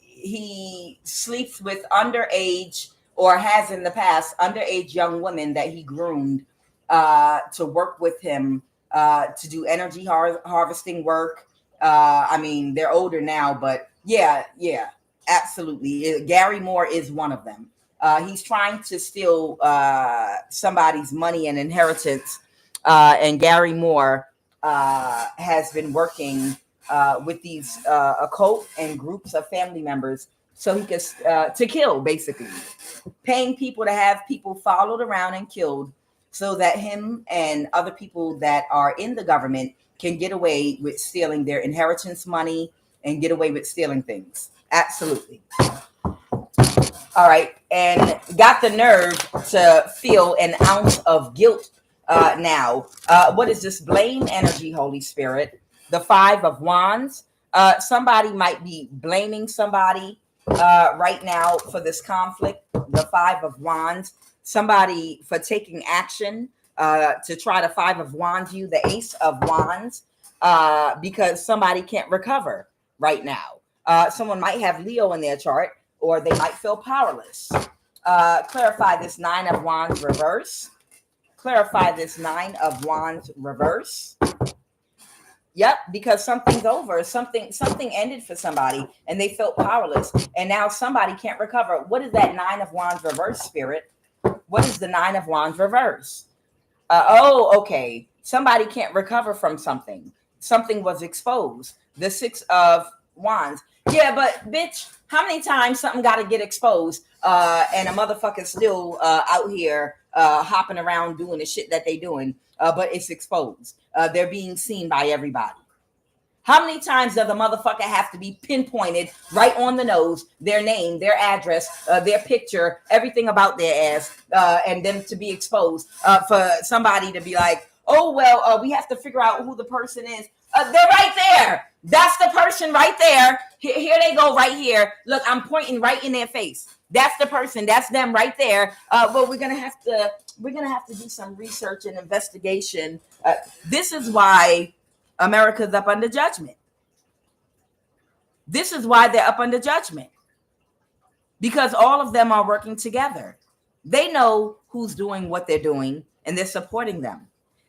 He sleeps with underage, or has in the past, underage young women that he groomed to work with him to do energy harvesting work. I mean, they're older now, but yeah, absolutely. Gary Moore is one of them. He's trying to steal somebody's money and inheritance. And Gary Moore has been working with these occult and groups of family members so he could to kill, basically paying people to have people followed around and killed so that him and other people that are in the government can get away with stealing their inheritance money and get away with stealing things. Absolutely. All right. And got the nerve to feel an ounce of guilt now. What is this? Blame energy, Holy Spirit. The 5 of Wands. Somebody might be blaming somebody right now for this conflict. The 5 of Wands. Somebody for taking action to try to 5 of Wands you. The Ace of Wands. Because somebody can't recover right now. Someone might have Leo in their chart, or they might feel powerless. Clarify this 9 of Wands reverse. Clarify this 9 of Wands reverse. Yep, because something's over. Something ended for somebody and they felt powerless. And now somebody can't recover. What is that 9 of Wands reverse, Spirit? What is the 9 of Wands reverse? Okay. Somebody can't recover from something. Something was exposed. The 6 of Wands. Yeah, but bitch, how many times something got to get exposed and a motherfucker's still out here hopping around doing the shit that they doing, but it's exposed. They're being seen by everybody. How many times does a motherfucker have to be pinpointed right on the nose, their name, their address, their picture, everything about their ass, and them to be exposed for somebody to be like, oh, well, we have to figure out who the person is. They're right there. That's the person right there. Here they go right here. Look, I'm pointing right in their face. That's the person. That's them right there. But we're gonna have to do some research and investigation. This is why America's up under judgment. This is why they're up under judgment. Because all of them are working together. They know who's doing what they're doing, and they're supporting them.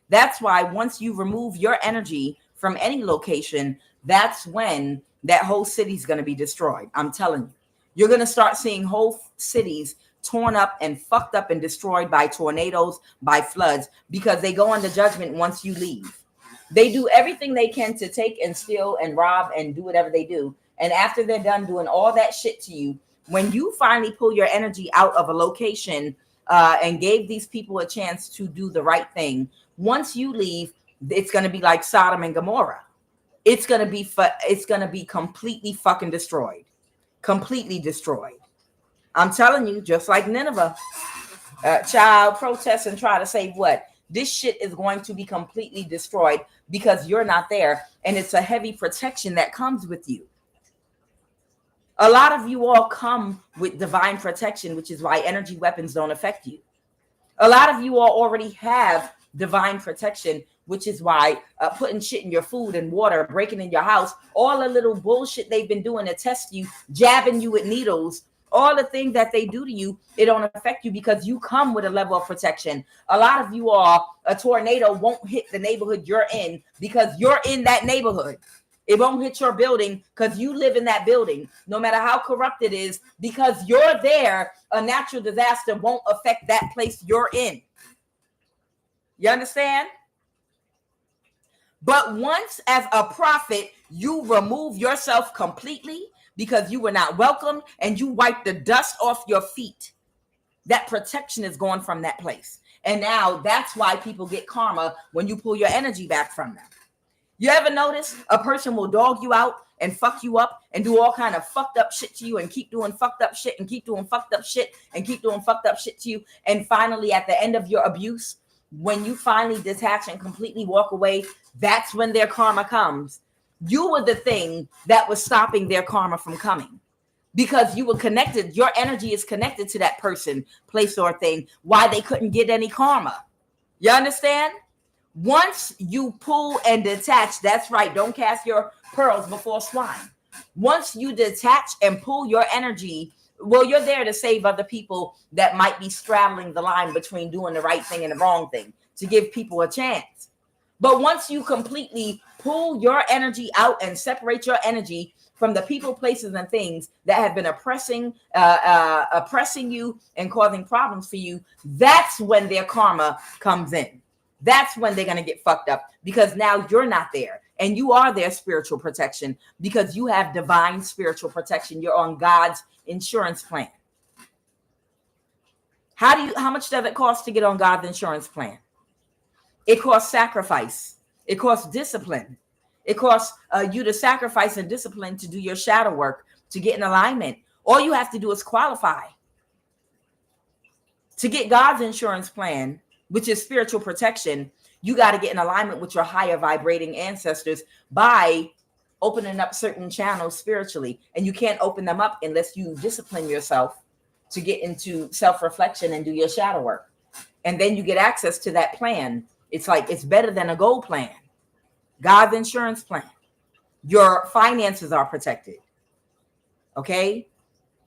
That's why once you remove your energy from any location, that's when that whole city's going to be destroyed. I'm telling you. You're going to start seeing whole cities torn up and fucked up and destroyed by tornadoes, by floods, because they go under judgment once you leave. They do everything they can to take and steal and rob and do whatever they do. And after they're done doing all that shit to you, when you finally pull your energy out of a location and gave these people a chance to do the right thing, once you leave, it's going to be like Sodom and Gomorrah. It's going to be completely fucking destroyed. Completely destroyed. I'm telling you, just like Nineveh, child protests and try to say what? This shit is going to be completely destroyed because you're not there. And it's a heavy protection that comes with you. A lot of you all come with divine protection, which is why energy weapons don't affect you. A lot of you all already have divine protection, which is why putting shit in your food and water, breaking in your house, all the little bullshit they've been doing to test you, jabbing you with needles, all the things that they do to you, it don't affect you because you come with a level of protection. A lot of you all, a tornado won't hit the neighborhood you're in because you're in that neighborhood. It won't hit your building because you live in that building, no matter how corrupt it is, because you're there. A natural disaster won't affect that place you're in. You understand? But once as a prophet, you remove yourself completely because you were not welcome and you wipe the dust off your feet. That protection is gone from that place. And now that's why people get karma when you pull your energy back from them. You ever notice a person will dog you out and fuck you up and do all kind of fucked up shit to you and keep doing fucked up shit and keep doing fucked up shit and keep doing fucked up shit to you. And finally, at the end of your abuse, when you finally detach and completely walk away, that's when their karma comes. You were the thing that was stopping their karma from coming because you were connected. Your energy is connected to that person, place, or thing. Why they couldn't get any karma. You understand? Once you pull and detach, that's right. Don't cast your pearls before swine. Once you detach and pull your energy, well, you're there to save other people that might be straddling the line between doing the right thing and the wrong thing, to give people a chance. But once you completely pull your energy out and separate your energy from the people, places, and things that have been oppressing you and causing problems for you, that's when their karma comes in. That's when they're going to get fucked up because now you're not there And you are their spiritual protection because you have divine spiritual protection. You're on God's insurance plan. How much does it cost to get on God's insurance plan? It costs sacrifice. It costs discipline. It costs you to sacrifice and discipline to do your shadow work, to get in alignment. All you have to do is qualify. To get God's insurance plan, which is spiritual protection, you got to get in alignment with your higher vibrating ancestors by opening up certain channels spiritually. And you can't open them up unless you discipline yourself to get into self-reflection and do your shadow work. And then you get access to that plan. It's like, it's better than a gold plan. God's insurance plan. Your finances are protected. Okay?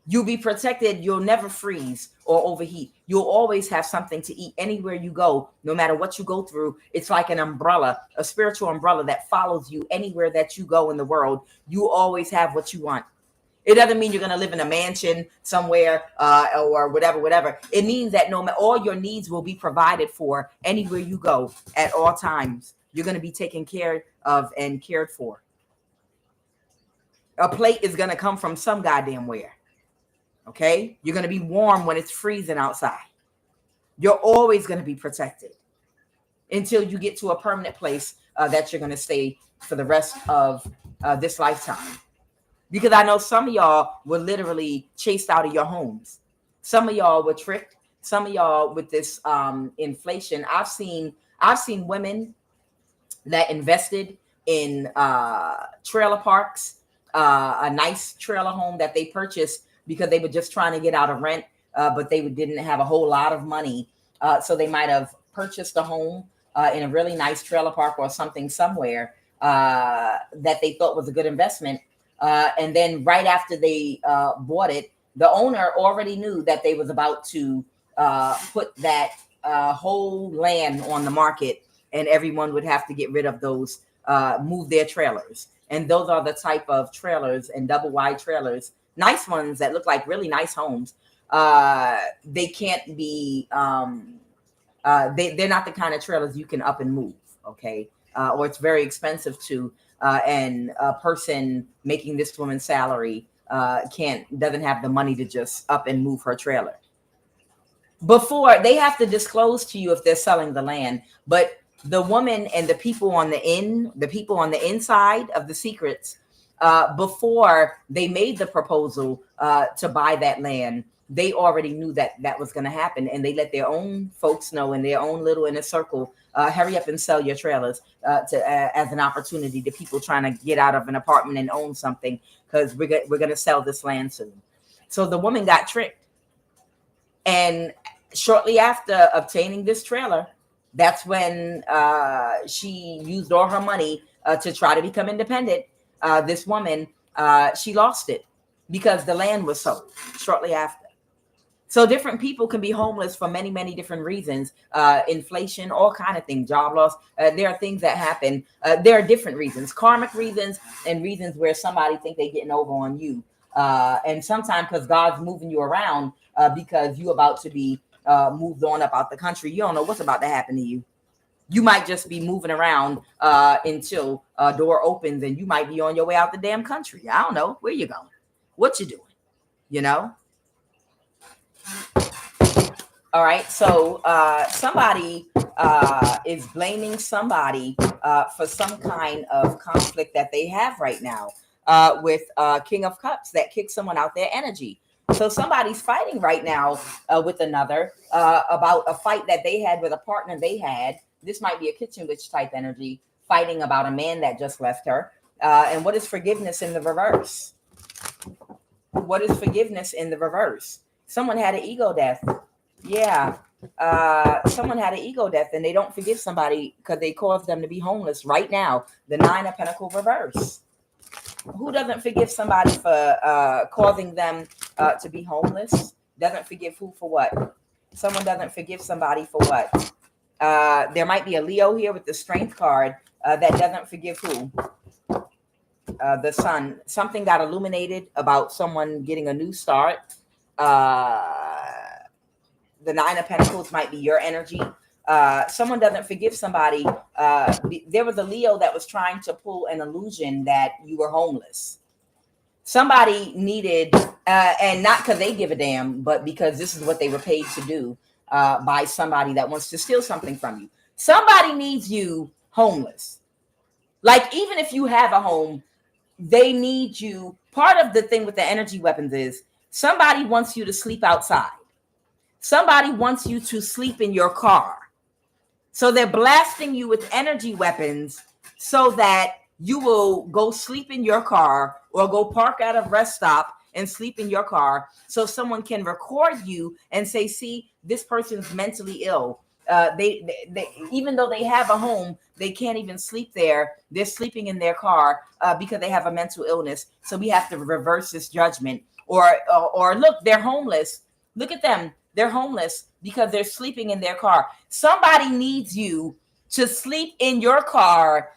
You'll be protected. You'll never freeze or overheat. You'll always have something to eat anywhere you go, no matter what you go through. It's like an umbrella, a spiritual umbrella that follows you anywhere that you go in the world. You always have what you want. It doesn't mean you're going to live in a mansion somewhere or whatever. It means that no matter, all your needs will be provided for anywhere you go at all times. You're going to be taken care of and cared for. A plate is going to come from some goddamn where. Okay? You're going to be warm when it's freezing outside. You're always going to be protected until you get to a permanent place that you're going to stay for the rest of this lifetime. Because I know some of y'all were literally chased out of your homes. Some of y'all were tricked. Some of y'all with this inflation. I've seen women that invested in trailer parks, a nice trailer home that they purchased because they were just trying to get out of rent, but they didn't have a whole lot of money. So they might have purchased a home in a really nice trailer park or something somewhere that they thought was a good investment. And then right after they bought it, the owner already knew that they was about to put that whole land on the market, and everyone would have to get rid of those, move their trailers. And those are the type of trailers and double wide trailers, nice ones that look like really nice homes. They can't be, they're not the kind of trailers you can up and move, okay? Or it's very expensive to, and a person making this woman's salary doesn't have the money to just up and move her trailer. Before, they have to disclose to you if they're selling the land, but the woman and the people on the inside of the secrets, before they made the proposal to buy that land, they already knew that that was going to happen, and they let their own folks know in their own little inner circle, hurry up and sell your trailers as an opportunity to people trying to get out of an apartment and own something, because we're going to sell this land soon. So the woman got tricked, and shortly after obtaining this trailer, that's when she used all her money to try to become independent. This woman, she lost it because the land was sold shortly after. So different people can be homeless for many, many different reasons. Inflation, all kind of things, job loss. There are things that happen. There are different reasons, karmic reasons, and reasons where somebody think they're getting over on you. And sometimes because God's moving you around because you're about to be moved on up out the country. You don't know what's about to happen to you. You might just be moving around until a door opens, and you might be on your way out the damn country. I don't know where you're going, what you're doing, you know? All right. So somebody is blaming somebody for some kind of conflict that they have right now with King of Cups that kicks someone out their energy. So somebody's fighting right now with another about a fight that they had with a partner they had. This might be a kitchen witch type energy, fighting about a man that just left her. And what is forgiveness in the reverse? What is forgiveness in the reverse? Someone had an ego death. Yeah. Someone had an ego death, and they don't forgive somebody because they caused them to be homeless right now. The 9 of Pentacles reverse. Who doesn't forgive somebody for causing them to be homeless? Doesn't forgive who for what? Someone doesn't forgive somebody for what? There might be a Leo here with the Strength card that doesn't forgive who? The Sun. Something got illuminated about someone getting a new start. The 9 of Pentacles might be your energy. Someone doesn't forgive somebody. There was a Leo that was trying to pull an illusion that you were homeless. Somebody needed, and not because they give a damn, but because this is what they were paid to do by somebody that wants to steal something from you. Somebody needs you homeless. Like, even if you have a home, they need you. Part of the thing with the energy weapons is somebody wants you to sleep outside. Somebody wants you to sleep in your car. So they're blasting you with energy weapons so that you will go sleep in your car or go park at a rest stop and sleep in your car so someone can record you and say, see, this person's mentally ill. They even though they have a home, they can't even sleep there. They're sleeping in their car because they have a mental illness. So we have to reverse this judgment. Or look, they're homeless. Look at them. They're homeless because they're sleeping in their car. Somebody needs you to sleep in your car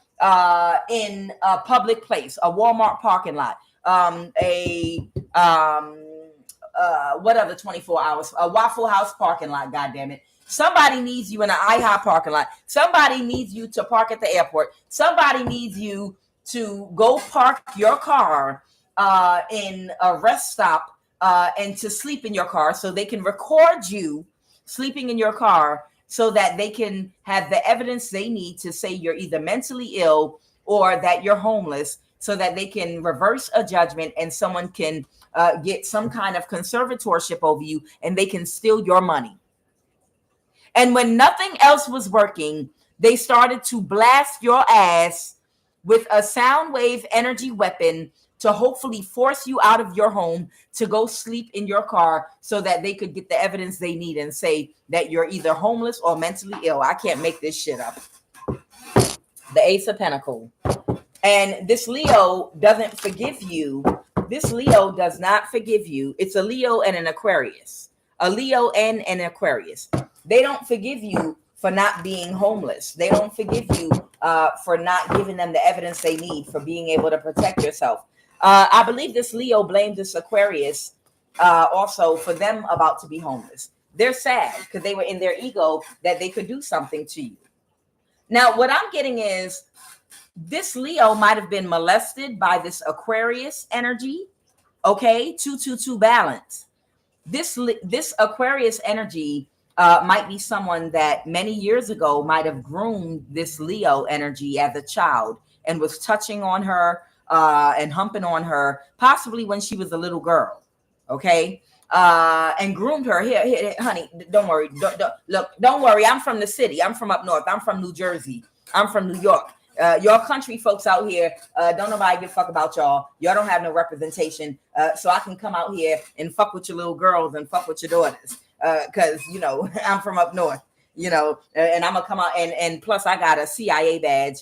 in a public place, a Walmart parking lot, what other 24 hours, a Waffle House parking lot, goddamn it. Somebody needs you in an IHOP parking lot. Somebody needs you to park at the airport. Somebody needs you to go park your car in a rest stop and to sleep in your car so they can record you sleeping in your car so that they can have the evidence they need to say you're either mentally ill or that you're homeless so that they can reverse a judgment and someone can get some kind of conservatorship over you and they can steal your money. And when nothing else was working, they started to blast your ass with a sound wave energy weapon to hopefully force you out of your home to go sleep in your car so that they could get the evidence they need and say that you're either homeless or mentally ill. I can't make this shit up. The Ace of Pentacles. And this Leo doesn't forgive you. This Leo does not forgive you. It's a Leo and an Aquarius. A Leo and an Aquarius. They don't forgive you for not being homeless. They don't forgive you for not giving them the evidence they need for being able to protect yourself. I believe this Leo blamed this Aquarius also for them about to be homeless. They're sad because they were in their ego that they could do something to you. Now, what I'm getting is this Leo might have been molested by this Aquarius energy. Okay, 2-2-2 balance. This Aquarius energy might be someone that many years ago might have groomed this Leo energy as a child and was touching on her and humping on her, possibly when she was a little girl. Okay. And groomed her. Here, honey, don't worry. Don't worry. I'm from the city. I'm from up north. I'm from New Jersey. I'm from New York. Y'all country folks out here, don't nobody give a fuck about y'all. Y'all don't have no representation. So I can come out here and fuck with your little girls and fuck with your daughters. Cause you know, I'm from up north, you know, and I'm gonna come out and plus I got a CIA badge.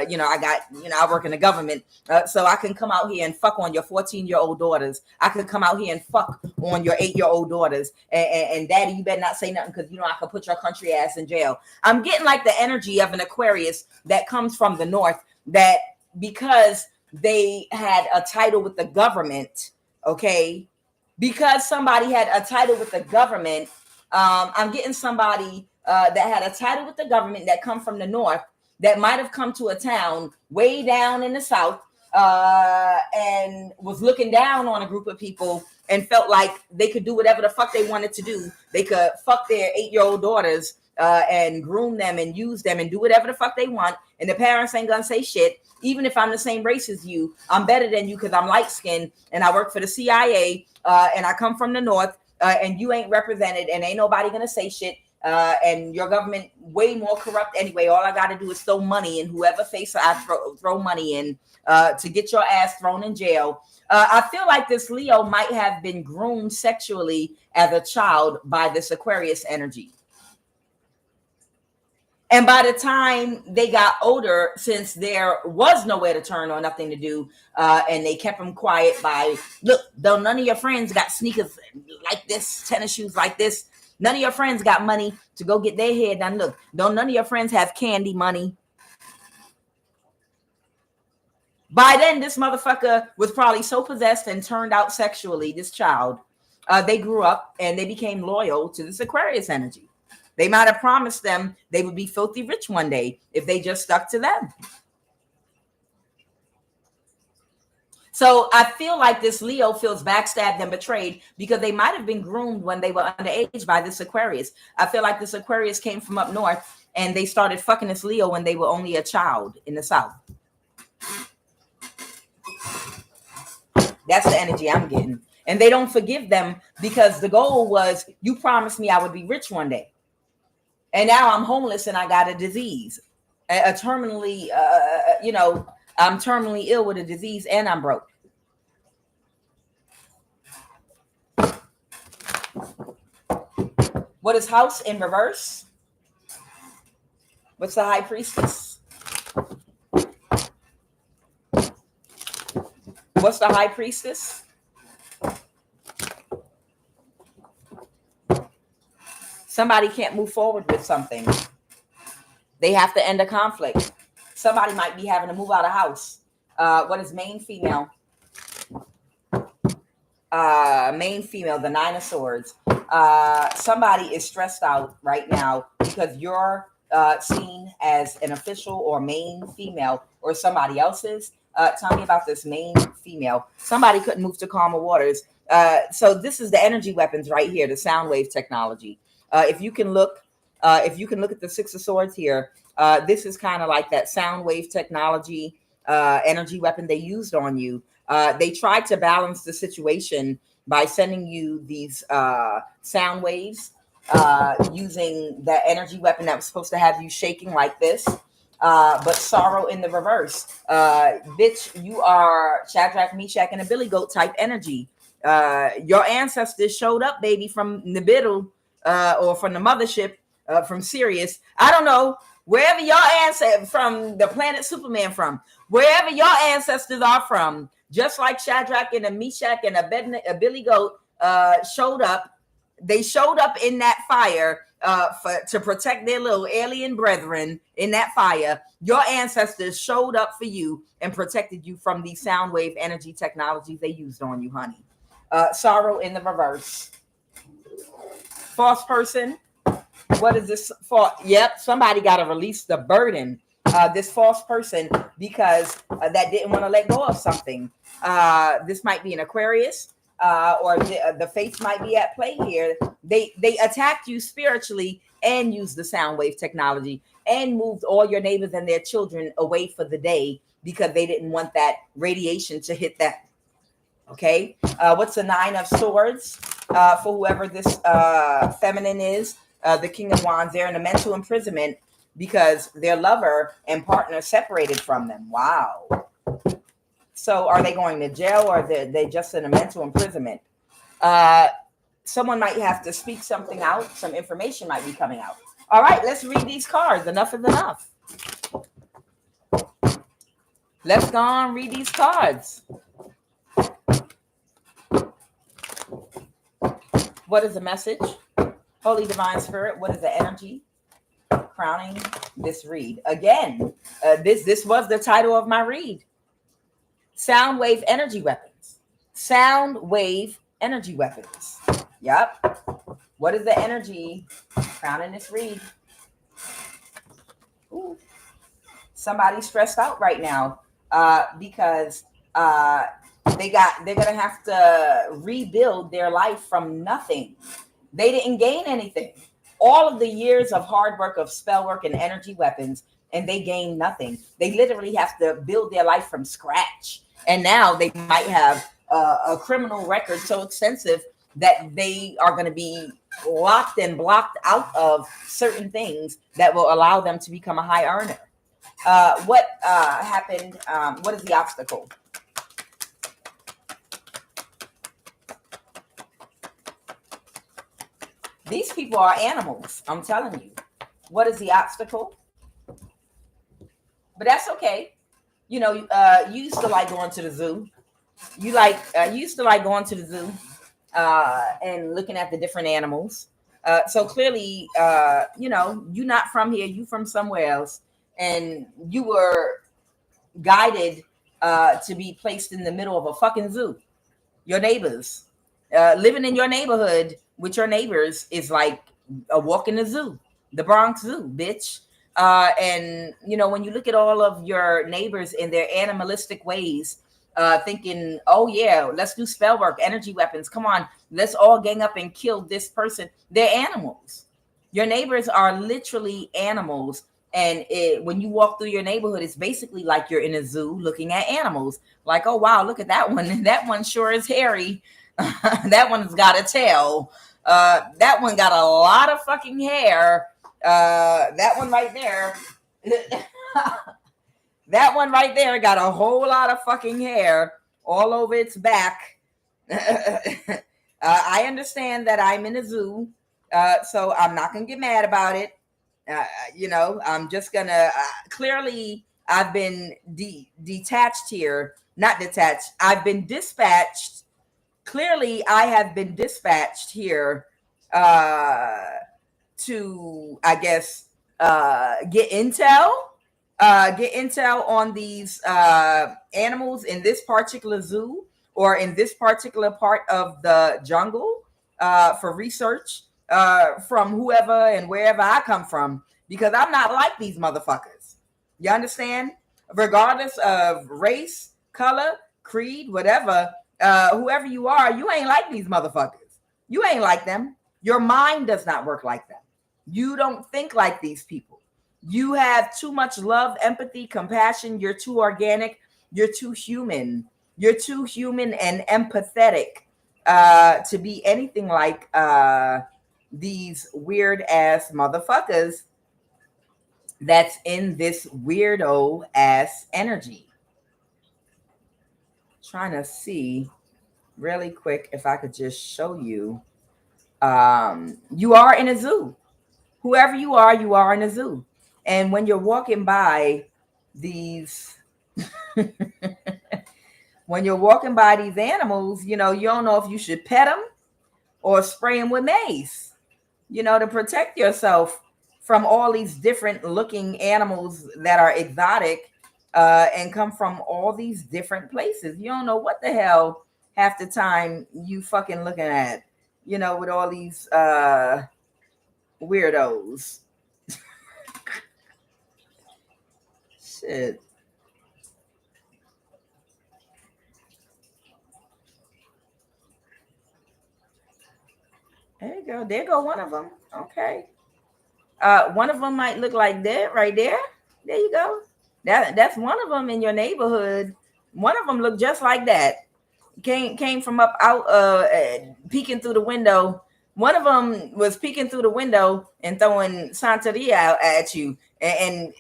You know, I work in the government. So I can come out here and fuck on your 14-year-old daughters. I could come out here and fuck on your 8-year-old daughters. And daddy, you better not say nothing because you know I could put your country ass in jail. I'm getting like the energy of an Aquarius that comes from the north, that because they had a title with the government, okay. Because somebody had a title with the government, I'm getting somebody that had a title with the government that come from the north that might have come to a town way down in the south and was looking down on a group of people and felt like they could do whatever the fuck they wanted to do. They could fuck their 8-year-old daughters and groom them and use them and do whatever the fuck they want. And the parents ain't gonna say shit. Even if I'm the same race as you, I'm better than you because I'm light skinned and I work for the CIA and I come from the north and you ain't represented and ain't nobody gonna say shit. And your government way more corrupt anyway. All I got to do is throw money in whoever face I throw money in to get your ass thrown in jail. I feel like this Leo might have been groomed sexually as a child by this Aquarius energy. And by the time they got older, since there was nowhere to turn or nothing to do, and they kept them quiet by, look, though none of your friends got sneakers like this, tennis shoes like this, none of your friends got money to go get their hair done. Look, don't none of your friends have candy money. By then, this motherfucker was probably so possessed and turned out sexually, this child. They grew up and they became loyal to this Aquarius energy. They might have promised them they would be filthy rich one day if they just stuck to them. So I feel like this Leo feels backstabbed and betrayed because they might have been groomed when they were underage by this Aquarius. I feel like this Aquarius came from up north and they started fucking this Leo when they were only a child in the South. That's the energy I'm getting. And they don't forgive them because the goal was, you promised me I would be rich one day. And now I'm homeless and I got a disease, a terminally, I'm terminally ill with a disease and I'm broke. What is house in reverse? What's the high priestess? What's the high priestess? Somebody can't move forward with something. They have to end a conflict. Somebody might be having to move out of house. What is main female? Main female, the Nine of Swords. Somebody is stressed out right now because you're seen as an official or main female or somebody else's. Tell me about this main female. Somebody couldn't move to calmer waters. So this is the energy weapons right here, the Soundwave technology. If you can look at the Six of Swords here, this is kind of like that Soundwave technology energy weapon they used on you. They tried to balance the situation by sending you these sound waves using the energy weapon that was supposed to have you shaking like this. But sorrow in the reverse. Bitch, you are Shadrach, Meshach, and a Billy Goat type energy. Your ancestors showed up, baby, from the middle or from the mothership from Sirius. I don't know. Wherever your ancestors from the planet Superman from, wherever your ancestors are from, just like Shadrach and a Meshach and a Billy Goat showed up. They showed up in that fire to protect their little alien brethren in that fire. Your ancestors showed up for you and protected you from the sound wave energy technologies they used on you, honey. Sorrow in the reverse. False person. What is this for? Yep, somebody got to release the burden. This false person because that didn't want to let go of something. This might be an Aquarius. Or the faith might be at play here. They attacked you spiritually and used the sound wave technology and moved all your neighbors and their children away for the day because they didn't want that radiation to hit them. Okay. What's the Nine of Swords for whoever this feminine is? The King of Wands. They're in a mental imprisonment because their lover and partner separated from them. Wow. So are they going to jail or are they just in a mental imprisonment? Someone might have to speak something out. Some information might be coming out. All right, let's read these cards. Enough is enough. Let's go on and read these cards. What is the message? Holy Divine Spirit, what is the energy crowning this read? Again, this was the title of my read. Sound wave energy weapons. Sound wave energy weapons. Yep. What is the energy crowning this read? Ooh. Somebody's stressed out right now because they're gonna have to rebuild their life from nothing. They didn't gain anything. All of the years of hard work, of spell work and energy weapons, and they gain nothing. They literally have to build their life from scratch. And now they might have a criminal record so extensive that they are going to be locked and blocked out of certain things that will allow them to become a high earner. What happened? What is the obstacle? These people are animals, I'm telling you. What is the obstacle? But that's okay. You know, you used to like going to the zoo. You used to like going to the zoo and looking at the different animals. So clearly, you're not from here. You from somewhere else. And you were guided to be placed in the middle of a fucking zoo. Your neighbors. Living in your neighborhood with your neighbors is like a walk in the zoo. The Bronx Zoo, bitch. And you know, when you look at all of your neighbors in their animalistic ways, thinking, oh yeah, let's do spell work, energy weapons. Come on, let's all gang up and kill this person. They're animals. Your neighbors are literally animals. And when you walk through your neighborhood, it's basically like you're in a zoo looking at animals. Like, oh wow, look at that one. That one sure is hairy. That one's got a tail. That one got a lot of fucking hair. That one right there. That one right there got a whole lot of fucking hair all over its back. I understand that I'm in a zoo, so I'm not gonna get mad about it. You know, I'm just gonna clearly I've been detached here, not detached. I've been dispatched. Clearly, I have been dispatched here to, I guess, get intel. Get intel on these animals in this particular zoo or in this particular part of the jungle for research from whoever and wherever I come from, because I'm not like these motherfuckers. You understand? Regardless of race, color, creed, whatever, whoever you are, you ain't like these motherfuckers. You ain't like them. Your mind does not work like them. You don't think like these people. You have too much love, empathy, compassion. You're too organic. You're too human. You're too human and empathetic to be anything like these weird ass motherfuckers that's in this weirdo ass energy. Trying to see really quick if I could just show you. You are in a zoo. Whoever you are in a zoo. And when you're walking by these when you're walking by these animals, you know, you don't know if you should pet them or spray them with mace, you know, to protect yourself from all these different looking animals that are exotic and come from all these different places. You don't know what the hell half the time you fucking looking at, you know, with all these weirdos. Shit. There you go. There go one of them. Okay. One of them might look like that right there. There you go. That's one of them in your neighborhood. One of them looked just like that. Came from up out peeking through the window. One of them was peeking through the window and throwing Santeria out at you and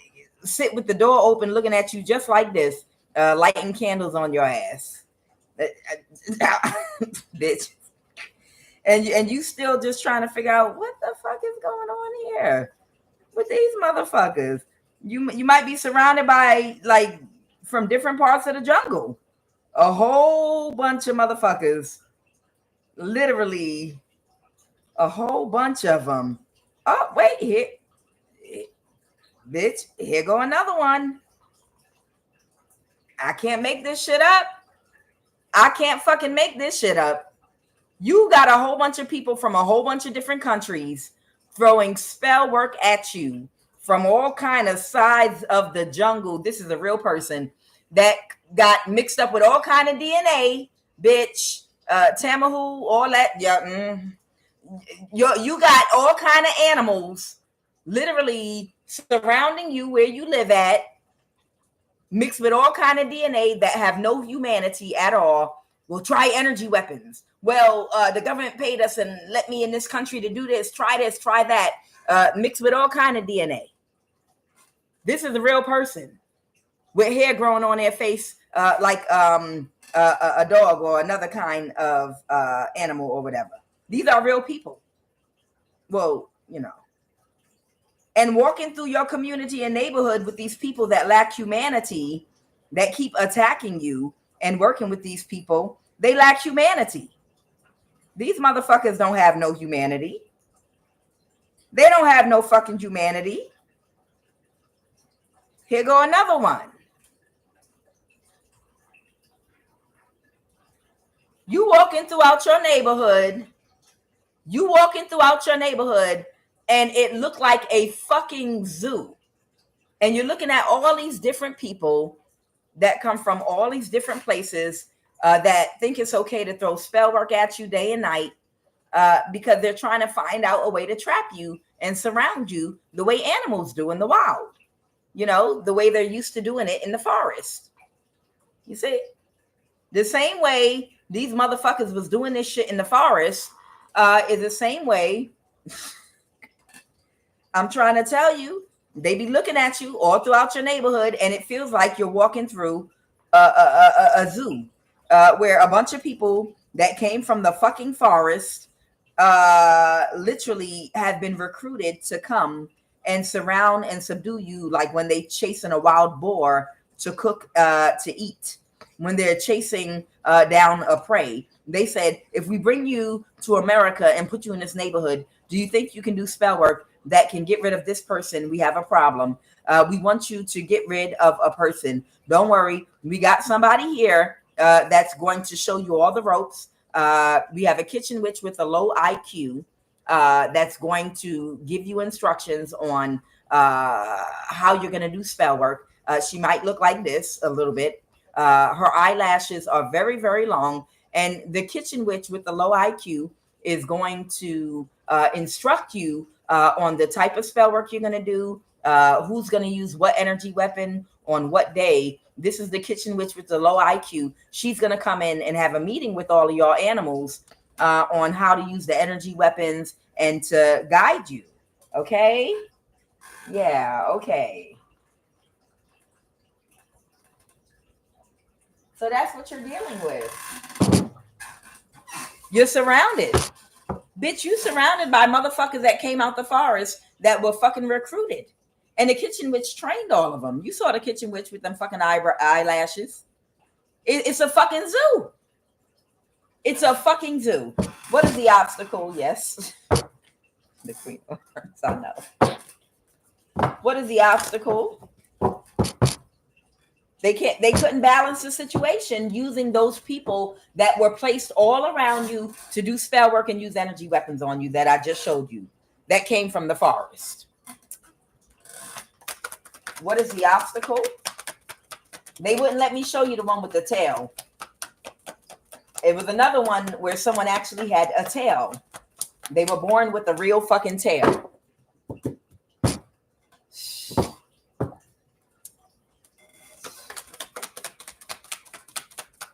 sit with the door open looking at you just like this, lighting candles on your ass. Bitch. And you still just trying to figure out what the fuck is going on here with these motherfuckers. You might be surrounded by, like, from different parts of the jungle, a whole bunch of motherfuckers, literally a whole bunch of them. Oh wait, here, bitch, here go another one. I can't make this shit up. I can't fucking make this shit up. You got a whole bunch of people from a whole bunch of different countries throwing spell work at you from all kind of sides of the jungle. This is a real person that got mixed up with all kind of DNA, bitch. Tamahu, all that. Yeah, you got all kind of animals literally surrounding you where you live at, mixed with all kind of DNA that have no humanity at all. Will try energy weapons. Well, the government paid us and let me in this country to do this, try that, mixed with all kind of DNA. This is a real person with hair growing on their face, like a dog or another kind of animal or whatever. These are real people. Well, you know. And walking through your community and neighborhood with these people that lack humanity, that keep attacking you, and working with these people, they lack humanity. These motherfuckers don't have no humanity. They don't have no fucking humanity. Here go another one. You walking throughout your neighborhood and it looked like a fucking zoo. And you're looking at all these different people that come from all these different places that think it's okay to throw spell work at you day and night because they're trying to find out a way to trap you and surround you the way animals do in the wild. You know, the way they're used to doing it in the forest. You see? The same way these motherfuckers was doing this shit in the forest is the same way I'm trying to tell you. They be looking at you all throughout your neighborhood, and it feels like you're walking through a zoo where a bunch of people that came from the fucking forest literally have been recruited to come and surround and subdue you, like when they chasing a wild boar to cook to eat, when they're chasing down a prey. They said, if we bring you to America and put you in this neighborhood, do you think you can do spell work that can get rid of this person? We have a problem. We want you to get rid of a person. Don't worry. We got somebody here that's going to show you all the ropes. We have a kitchen witch with a low IQ that's going to give you instructions on how you're going to do spell work. She might look like this a little bit. Her eyelashes are very, very long. And the kitchen witch with the low IQ is going to instruct you on the type of spell work you're going to do, who's going to use what energy weapon on what day. This is the kitchen witch with the low IQ. She's going to come in and have a meeting with all of y'all animals on how to use the energy weapons and to guide you. Okay? Yeah, okay. So that's what you're dealing with. You're surrounded. Bitch, you surrounded by motherfuckers that came out the forest that were fucking recruited. And the kitchen witch trained all of them. You saw the kitchen witch with them fucking eyelashes. It's a fucking zoo. It's a fucking zoo. What is the obstacle? Yes. The queen of hearts, I know. What is the obstacle? They couldn't balance the situation using those people that were placed all around you to do spell work and use energy weapons on you that I just showed you. That came from the forest. What is the obstacle? They wouldn't let me show you the one with the tail. It was another one where someone actually had a tail. They were born with a real fucking tail.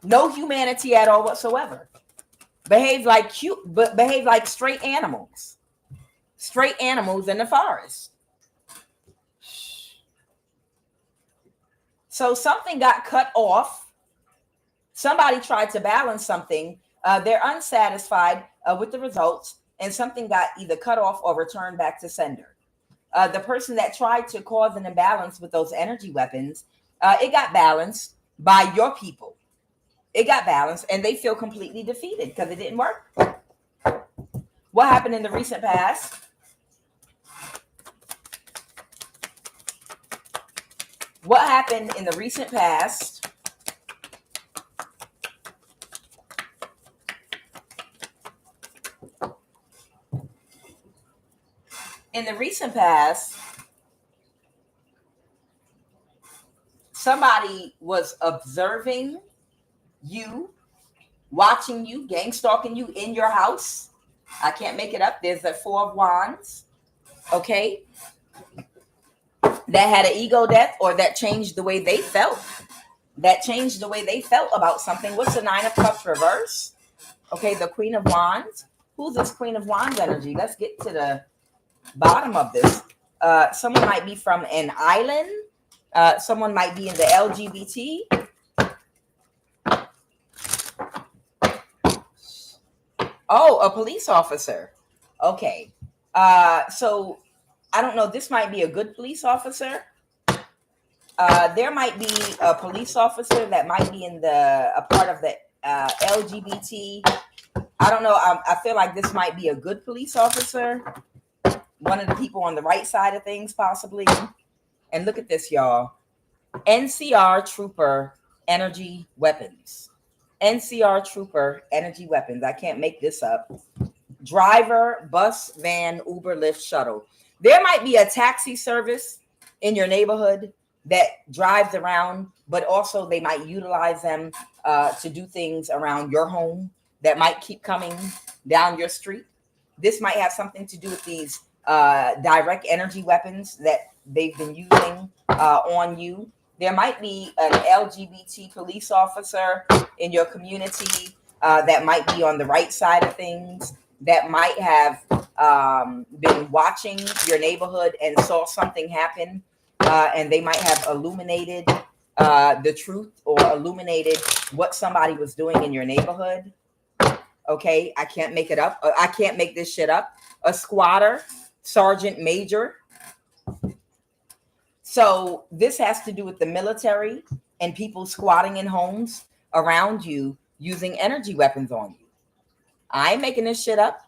No humanity at all whatsoever. Behave like cute, but behave like straight animals. Straight animals in the forest. So something got cut off. Somebody tried to balance something. They're unsatisfied with the results, and something got either cut off or returned back to sender. The person that tried to cause an imbalance with those energy weapons, it got balanced by your people. It got balanced, and they feel completely defeated because it didn't work. What happened in the recent past? What happened in the recent past? In the recent past, somebody was observing you, watching you, gangstalking you in your house. I can't make it up. There's the Four of Wands. Okay. That had an ego death, or that changed the way they felt. That changed the way they felt about something. What's the Nine of Cups reverse? Okay, the Queen of Wands. Who's this Queen of Wands energy? Let's get to the bottom of this. Someone might be from an island. Someone might be in the LGBT. Oh, a police officer. Okay. So I don't know. This might be a good police officer. There might be a police officer that might be in a part of the LGBT. I don't know. I feel like this might be a good police officer. One of the people on the right side of things, possibly. And look at this, y'all. NCR Trooper Energy Weapons. NCR Trooper Energy Weapons. I can't make this up. driver, bus, van, Uber, Lyft, shuttle. There might be a taxi service in your neighborhood that drives around, but also they might utilize them to do things around your home that might keep coming down your street. This might have something to do with these direct energy weapons that they've been using on you. There might be an LGBT police officer in your community that might be on the right side of things, that might have been watching your neighborhood and saw something happen, and they might have illuminated the truth or illuminated what somebody was doing in your neighborhood. Okay, I can't make it up. I can't make this shit up. A squatter, sergeant major. So this has to do with the military and people squatting in homes around you using energy weapons on you. I ain't making this shit up.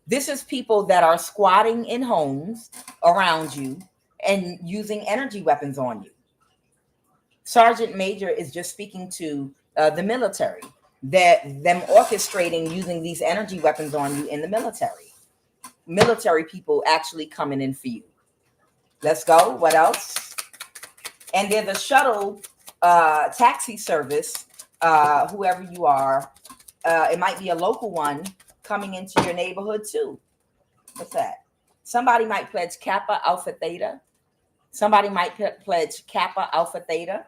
This is people that are squatting in homes around you and using energy weapons on you. Sergeant major is just speaking to the military, that them orchestrating using these energy weapons on you in the military. Military people actually coming in for you. Let's go. What else? And there's a shuttle taxi service, whoever you are. It might be a local one coming into your neighborhood too. What's that? Somebody might pledge Kappa Alpha Theta. Somebody might pledge Kappa Alpha Theta.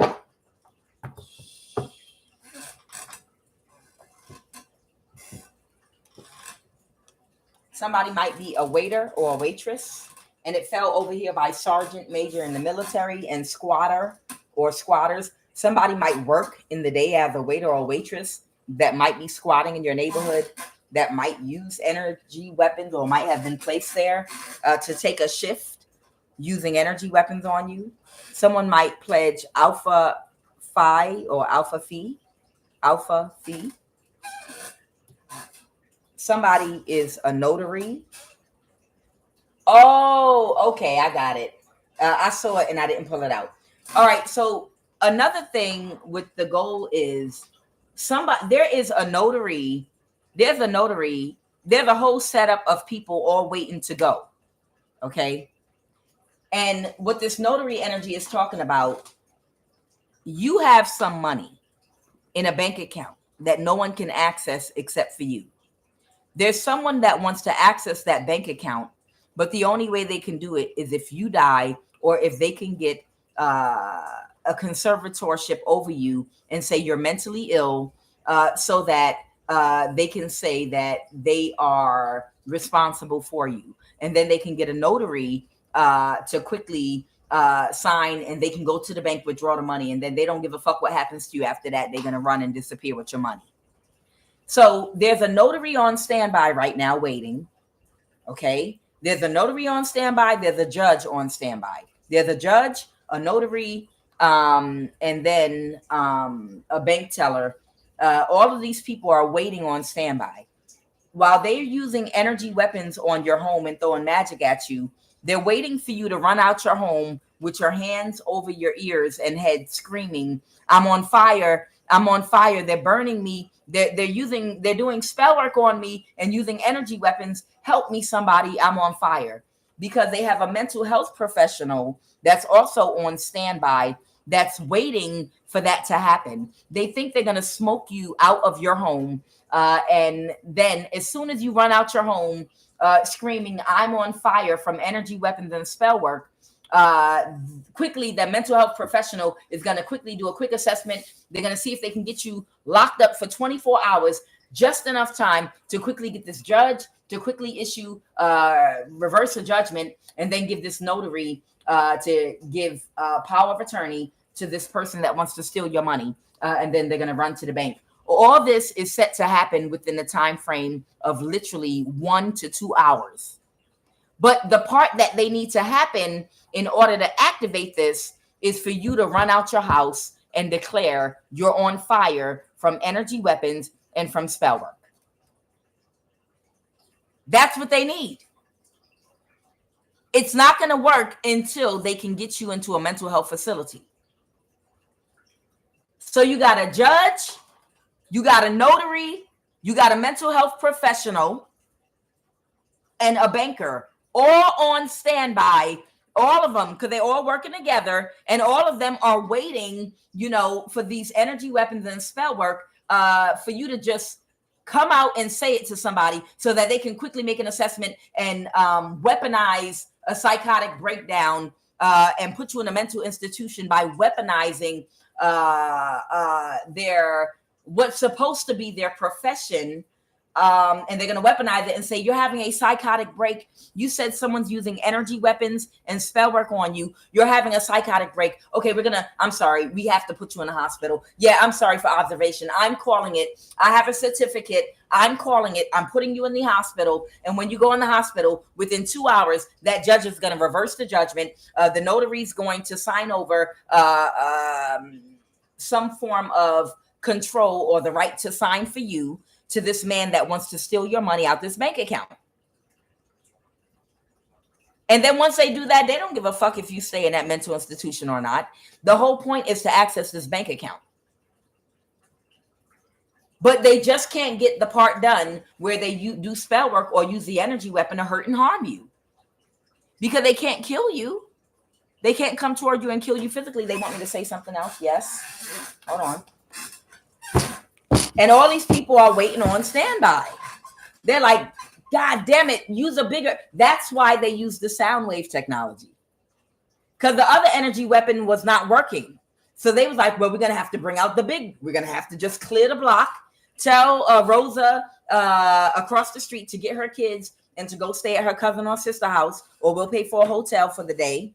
Somebody might be a waiter or a waitress, and it fell over here by sergeant major in the military and squatter or squatters. Somebody might work in the day as a waiter or waitress that might be squatting in your neighborhood, that might use energy weapons or might have been placed there to take a shift using energy weapons on you. Someone might pledge Alpha Phi or Alpha Phi. Alpha Phi. Somebody is a notary. Oh, okay, I got it. I saw it and I didn't pull it out. All right, so another thing with the goal is there is a notary. There's a notary. There's a whole setup of people all waiting to go. Okay. And what this notary energy is talking about, you have some money in a bank account that no one can access except for you. There's someone that wants to access that bank account, but the only way they can do it is if you die or if they can get a conservatorship over you and say you're mentally ill, so that they can say that they are responsible for you. And then they can get a notary to quickly sign, and they can go to the bank, withdraw the money, and then they don't give a fuck what happens to you after that. They're going to run and disappear with your money. So there's a notary on standby right now waiting. Okay. There's a notary on standby. There's a judge on standby. There's a judge, a notary, and then a bank teller. All of these people are waiting on standby. While they're using energy weapons on your home and throwing magic at you, they're waiting for you to run out your home with your hands over your ears and head screaming, "I'm on fire. I'm on fire. They're burning me. They're doing spell work on me and using energy weapons. Help me, somebody. I'm on fire." Because they have a mental health professional that's also on standby that's waiting for that to happen. They think they're going to smoke you out of your home. And then as soon as you run out your home screaming, "I'm on fire" from energy weapons and spell work, quickly the mental health professional is going to quickly do a quick assessment. They're going to see if they can get you locked up for 24 hours, just enough time to quickly get this judge to quickly issue reverse a judgment, and then give this notary to give power of attorney to this person that wants to steal your money, and then they're going to run to the bank. All this is set to happen within the time frame of literally 1 to 2 hours. But the part that they need to happen in order to activate this is for you to run out your house and declare you're on fire from energy weapons and from spell work. That's what they need. It's not going to work until they can get you into a mental health facility. So you got a judge, you got a notary, You got a mental health professional and a banker all on standby, all of them, because they're all working together, and all of them are waiting, for these energy weapons and spell work for you to just come out and say it to somebody so that they can quickly make an assessment and weaponize a psychotic breakdown and put you in a mental institution by weaponizing their what's supposed to be their profession. And they're going to weaponize it and say, you're having a psychotic break. You said someone's using energy weapons and spell work on you. You're having a psychotic break. Okay, I'm sorry. We have to put you in the hospital. Yeah, I'm sorry for observation. I'm calling it. I have a certificate. I'm calling it. I'm putting you in the hospital. And when you go in the hospital, within 2 hours, that judge is going to reverse the judgment. The notary is going to sign over some form of control or the right to sign for you to this man that wants to steal your money out this bank account. And then once they do that, they don't give a fuck if you stay in that mental institution or not. The whole point is to access this bank account. But they just can't get the part done where they do spell work or use the energy weapon to hurt and harm you. Because they can't kill you. They can't come toward you and kill you physically. They want me to say something else. Yes. Hold on. And all these people are waiting on standby. They're like, God damn it, use a bigger. That's why they use the Soundwave technology. Because the other energy weapon was not working. So they was like, well, we're going to have to bring out we're going to have to just clear the block. Tell Rosa across the street to get her kids and to go stay at her cousin or sister house, or we'll pay for a hotel for the day.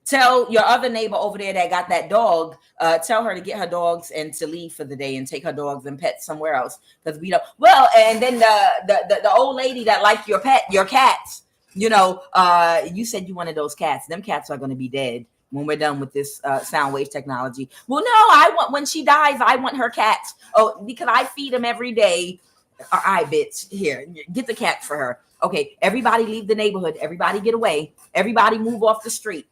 Tell your other neighbor over there that got that dog, tell her to get her dogs and to leave for the day and take her dogs and pets somewhere else. Because we don't. Well, and then the old lady that liked your cats, you said you wanted those cats. Them cats are going to be dead when we're done with this Soundwave technology. Well, no, when she dies, I want her cats. Oh, because I feed them every day. All right, bitch, here, get the cat for her. Okay, everybody leave the neighborhood. Everybody get away. Everybody move off the street.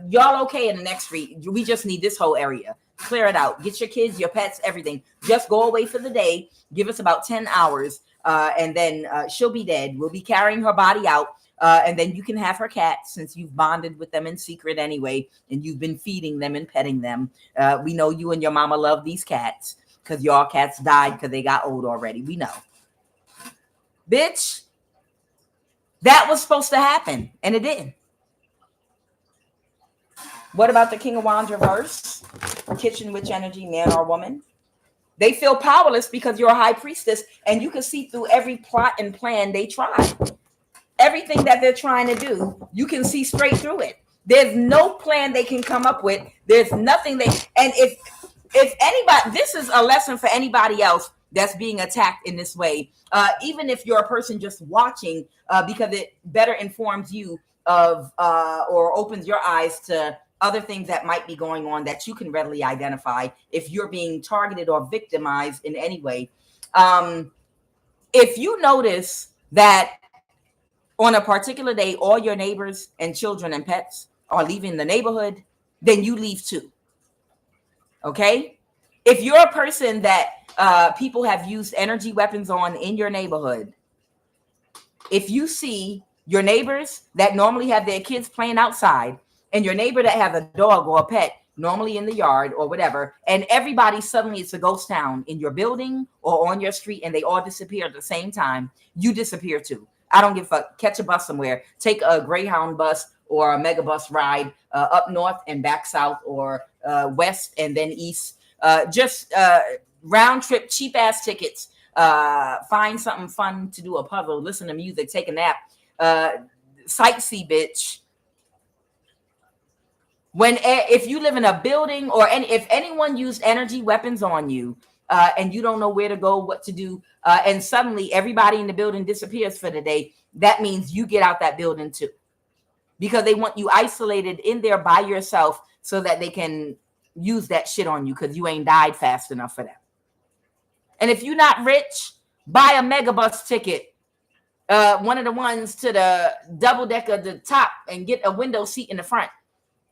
Y'all okay in the next street? We just need this whole area. Clear it out. Get your kids, your pets, everything. Just go away for the day. Give us about 10 hours. And then she'll be dead. We'll be carrying her body out. And then you can have her cats since you've bonded with them in secret anyway. And you've been feeding them and petting them. We know you and your mama love these cats because y'all cats died because they got old already. We know. Bitch, that was supposed to happen. And it didn't. What about the King of Wands reverse? Kitchen witch energy, man or woman. They feel powerless because you're a high priestess and you can see through every plot and plan they try. Everything that they're trying to do, you can see straight through it. There's no plan they can come up with. There's nothing and if anybody, this is a lesson for anybody else that's being attacked in this way. Even if you're a person just watching, because it better informs you of or opens your eyes to other things that might be going on that you can readily identify if you're being targeted or victimized in any way. If you notice that on a particular day, all your neighbors and children and pets are leaving the neighborhood, then you leave too. Okay? If you're a person that people have used energy weapons on in your neighborhood, if you see your neighbors that normally have their kids playing outside and your neighbor that has a dog or a pet normally in the yard or whatever, and everybody suddenly it's a ghost town in your building or on your street and they all disappear at the same time, you disappear too. I don't give a fuck. Catch a bus somewhere. Take a Greyhound bus or a mega bus ride up north and back south or west and then east. Just round trip, cheap ass tickets. Find something fun to do, a puzzle, listen to music, take a nap. Sightsee, bitch. If you live in a building if anyone used energy weapons on you and you don't know where to go, what to do, and suddenly everybody in the building disappears for the day, that means you get out that building too, because they want you isolated in there by yourself so that they can use that shit on you because you ain't died fast enough for them. And if you're not rich, buy a megabus ticket. One of the ones to the double deck at the top and get a window seat in the front.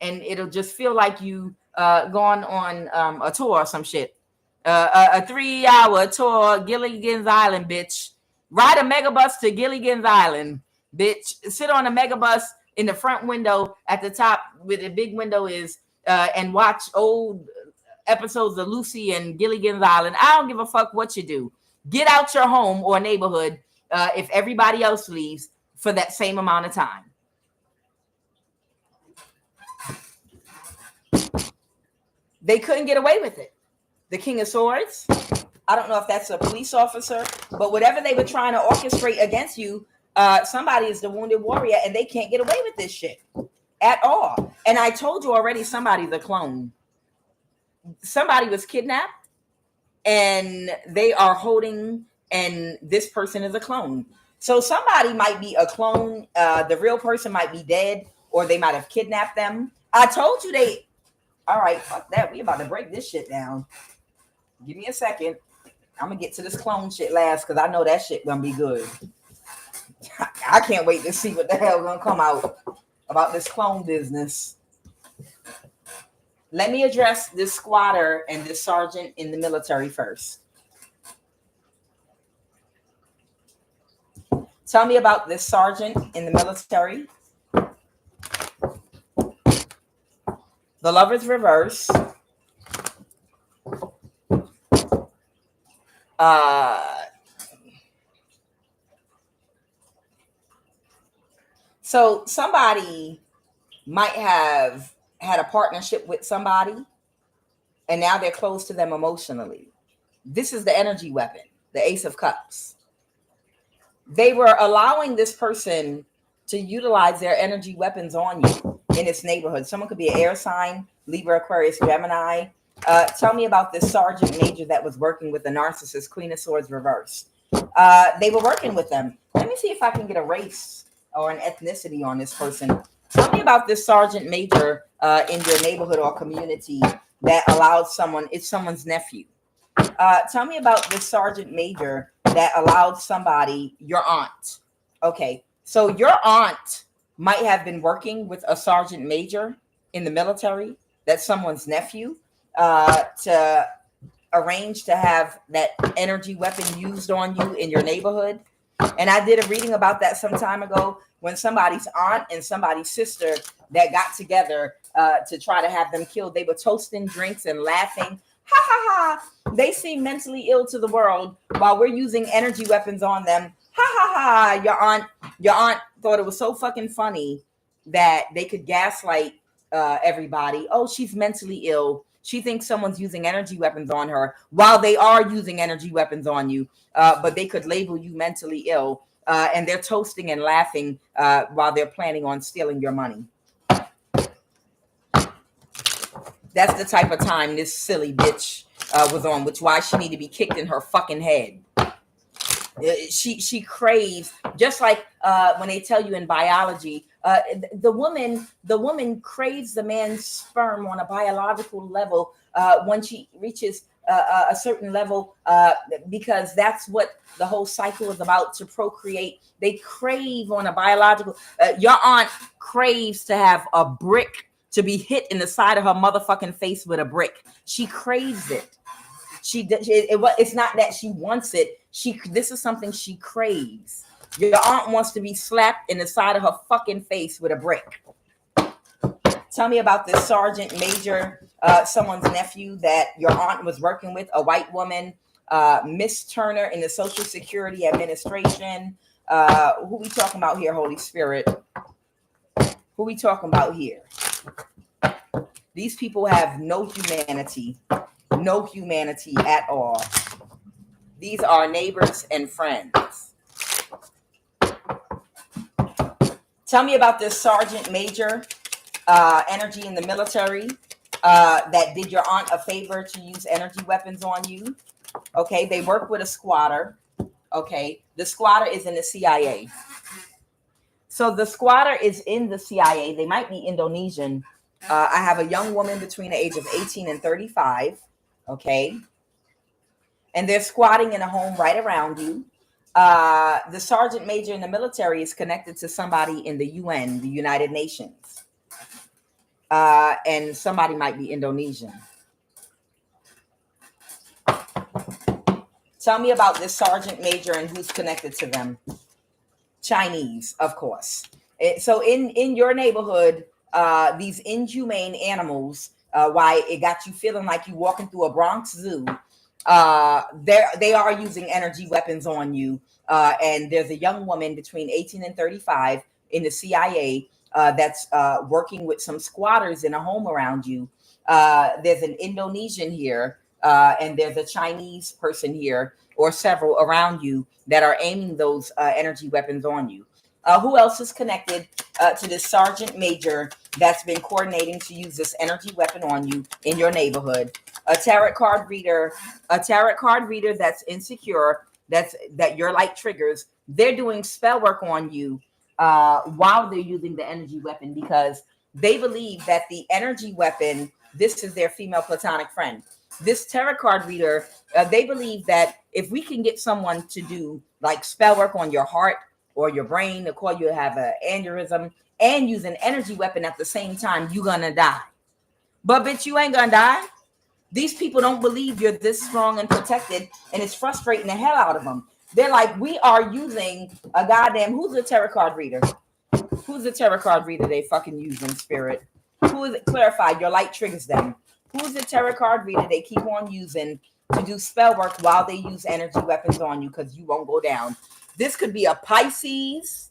And it'll just feel like you gone on a tour or some shit. A 3-hour tour, Gilligan's Island, bitch. Ride a megabus to Gilligan's Island, bitch. Sit on a megabus in the front window at the top where the big window is, and watch old episodes of Lucy and Gilligan's Island. I don't give a fuck what you do. Get out your home or neighborhood if everybody else leaves for that same amount of time. They couldn't get away with it. The King of Swords, I don't know if that's a police officer, but whatever they were trying to orchestrate against you, somebody is the wounded warrior and they can't get away with this shit at all. And I told you already, somebody's a clone. Somebody was kidnapped and they are holding, and this person is a clone. So somebody might be a clone. The real person might be dead, or they might have kidnapped them. I told you they, all right, fuck that. We about to break this shit down. Give me a second. I'm gonna get to this clone shit last because I know that shit gonna be good. I can't wait to see what the hell gonna come out about this clone business. Let me address this squatter and this sergeant in the military first. Tell me about this sergeant in the military. The Lover's Reverse. So somebody might have had a partnership with somebody and now they're close to them emotionally. This is the energy weapon, the Ace of Cups. They were allowing this person to utilize their energy weapons on you in its neighborhood. Someone could be an air sign, Libra, Aquarius, Gemini. Tell me about this sergeant major that was working with the narcissist, Queen of Swords reverse. They were working with them. Let me see if I can get a race or an ethnicity on this person. Tell me about this sergeant major in your neighborhood or community that allowed someone, it's someone's nephew. Tell me about this sergeant major that allowed somebody, your aunt. Okay, so your aunt might have been working with a sergeant major in the military, that's someone's nephew, to arrange to have that energy weapon used on you in your neighborhood. And I did a reading about that some time ago when somebody's aunt and somebody's sister that got together to try to have them killed. They were toasting drinks and laughing. Ha ha ha. They seem mentally ill to the world while we're using energy weapons on them. Ha ha ha. Your aunt thought it was so fucking funny that they could gaslight everybody. Oh, she's mentally ill. She thinks someone's using energy weapons on her while they are using energy weapons on you. But they could label you mentally ill. And they're toasting and laughing while they're planning on stealing your money. That's the type of time this silly bitch was on, which why she need to be kicked in her fucking head. She craves, just like when they tell you in biology, the woman craves the man's sperm on a biological level when she reaches a certain level, because that's what the whole cycle is about, to procreate. They crave on a biological. Your aunt craves to have a brick to be hit in the side of her motherfucking face with a brick. She craves it. It's not that she wants it. This is something she craves. Your aunt wants to be slapped in the side of her fucking face with a brick. Tell me about this sergeant major, someone's nephew that your aunt was working with, a white woman, Miss Turner in the Social Security Administration. Who we talking about here, Holy Spirit? Who we talking about here? These people have no humanity at all. These are neighbors and friends. Tell me about this sergeant major energy in the military that did your aunt a favor to use energy weapons on you. Okay, they work with a squatter. Okay, the squatter is in the CIA. So the squatter is in the CIA. They might be Indonesian. I have a young woman between the age of 18 and 35. Okay. And they're squatting in a home right around you. The sergeant major in the military is connected to somebody in the UN, the United Nations. And somebody might be Indonesian. Tell me about this sergeant major and who's connected to them. Chinese, of course. So in your neighborhood, these inhumane animals, why it got you feeling like you walking through a Bronx zoo, they are using energy weapons on you. And there's a young woman between 18 and 35 in the CIA that's working with some squatters in a home around you. There's an Indonesian here, and there's a Chinese person here, or several around you that are aiming those energy weapons on you. Who else is connected to this sergeant major that's been coordinating to use this energy weapon on you in your neighborhood? A tarot card reader that's insecure, that your light triggers. They're doing spell work on you while they're using the energy weapon, because they believe that the energy weapon, this is their female platonic friend. This tarot card reader, they believe that if we can get someone to do like spell work on your heart or your brain to call you to have an aneurysm and use an energy weapon at the same time, you're gonna die. But bitch, you ain't gonna die. These people don't believe you're this strong and protected, and it's frustrating the hell out of them. They're like, we are using a goddamn, who's a tarot card reader? Who's the tarot card reader they fucking use in spirit? Who is it? Clarify, your light triggers them. Who's the tarot card reader they keep on using to do spell work while they use energy weapons on you, because you won't go down? This could be a Pisces,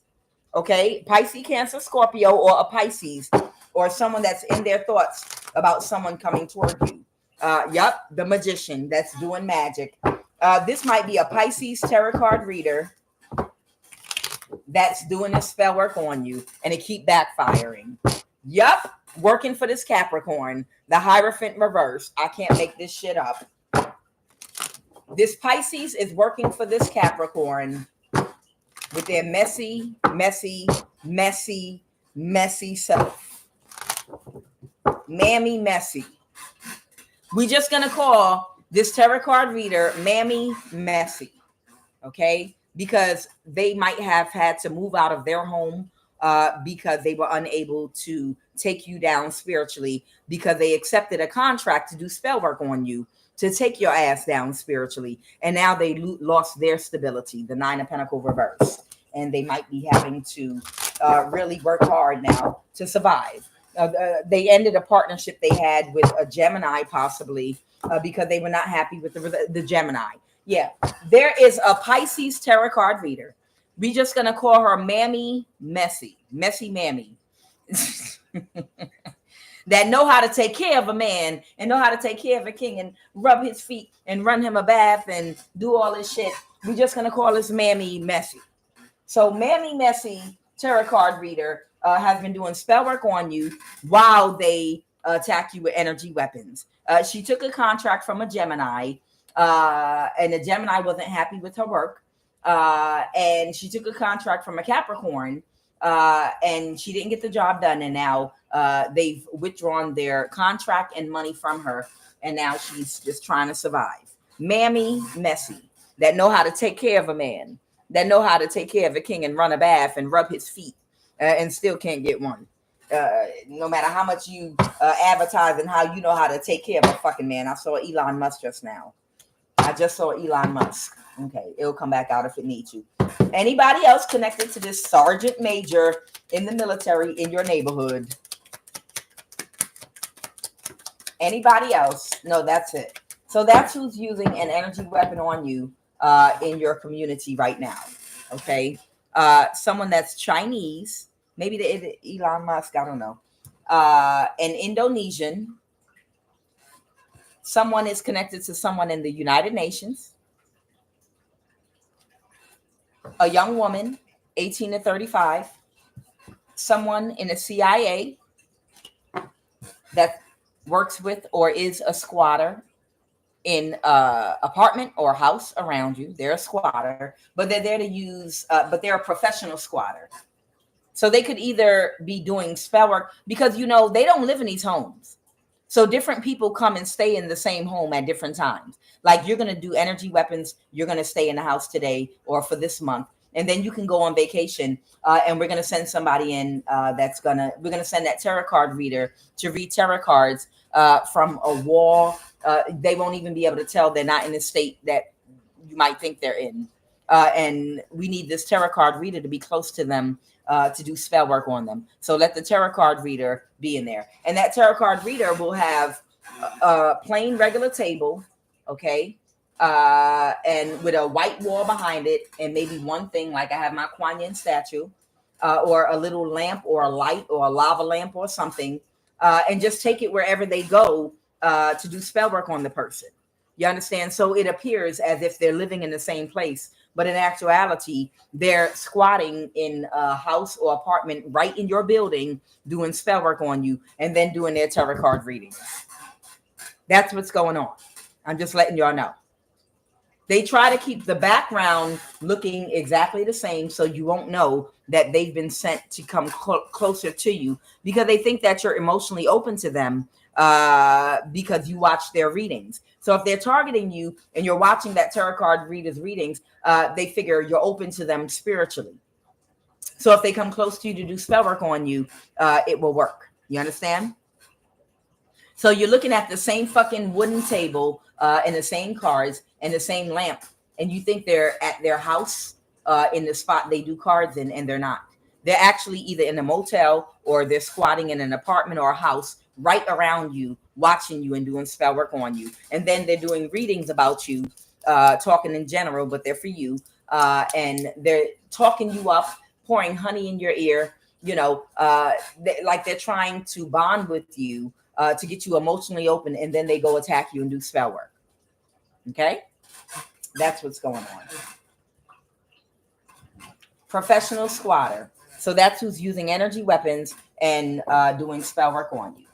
okay? Pisces, Cancer, Scorpio, or a Pisces, or someone that's in their thoughts about someone coming toward you. Yep, the magician that's doing magic. This might be a Pisces tarot card reader that's doing this spell work on you, and it keep backfiring. Yep, working for this Capricorn, the Hierophant reverse. I can't make this shit up. This Pisces is working for this Capricorn with their messy, messy, messy, messy self. Mammy messy. We're just going to call this tarot card reader Mammy Messy, okay? Because they might have had to move out of their home because they were unable to take you down spiritually, because they accepted a contract to do spell work on you to take your ass down spiritually. And now they lost their stability, the Nine of Pentacles reverse. And they might be having to really work hard now to survive. They ended a partnership they had with a Gemini, possibly because they were not happy with the Gemini. Yeah, there is a Pisces tarot card reader. We're just going to call her Mammy Messy. Messy Mammy. That know how to take care of a man and know how to take care of a king and rub his feet and run him a bath and do all this shit. We're just going to call this Mammy Messy. So Mammy Messy tarot card reader has been doing spell work on you while they attack you with energy weapons. She took a contract from a Gemini, and the Gemini wasn't happy with her work. And she took a contract from a Capricorn, and she didn't get the job done. And now they've withdrawn their contract and money from her. And now she's just trying to survive. Mammy Messy, that know how to take care of a man, that know how to take care of a king and run a bath and rub his feet, and still can't get one. No matter how much you advertise and how you know how to take care of a fucking man. I saw Elon Musk just now. I just saw Elon Musk. Okay, it'll come back out if it needs to. Anybody else connected to this sergeant major in the military in your neighborhood? Anybody else? No, that's it. So that's who's using an energy weapon on you in your community right now. Okay, someone that's Chinese, maybe the Elon Musk, I don't know. An Indonesian. Someone is connected to someone in the United Nations. A young woman, 18 to 35. Someone in the CIA that works with or is a squatter in apartment or house around you. They're a squatter, but they're there to use, but they're a professional squatter. So they could either be doing spell work, because, you know, they don't live in these homes. So different people come and stay in the same home at different times. Like, you're going to do energy weapons. You're going to stay in the house today or for this month. And then you can go on vacation. And we're going to send somebody in we're going to send that tarot card reader to read tarot cards from a wall. They won't even be able to tell they're not in the state that you might think they're in. And we need this tarot card reader to be close to them to do spell work on them. So let the tarot card reader be in there. And that tarot card reader will have a plain regular table, okay? And with a white wall behind it, and maybe one thing, like I have my Kuan Yin statue, or a little lamp or a light or a lava lamp or something, and just take it wherever they go to do spell work on the person. You understand? So it appears as if they're living in the same place, but in actuality, they're squatting in a house or apartment right in your building, doing spell work on you, and then doing their tarot card readings. That's what's going on. I'm just letting y'all know. They try to keep the background looking exactly the same so you won't know that they've been sent to come closer to you, because they think that you're emotionally open to them because you watch their readings. So if they're targeting you and you're watching that tarot card reader's readings, they figure you're open to them spiritually. So if they come close to you to do spell work on you, it will work. You understand? So you're looking at the same fucking wooden table and the same cards and the same lamp, and you think they're at their house in the spot they do cards in, and they're not. They're actually either in a motel or they're squatting in an apartment or a house right around you, watching you and doing spell work on you. And then they're doing readings about you, talking in general, but they're for you. And they're talking you up, pouring honey in your ear, you know, like they're trying to bond with you to get you emotionally open, and then they go attack you and do spell work. Okay? That's what's going on. Professional squatter. So that's who's using energy weapons and doing spell work on you.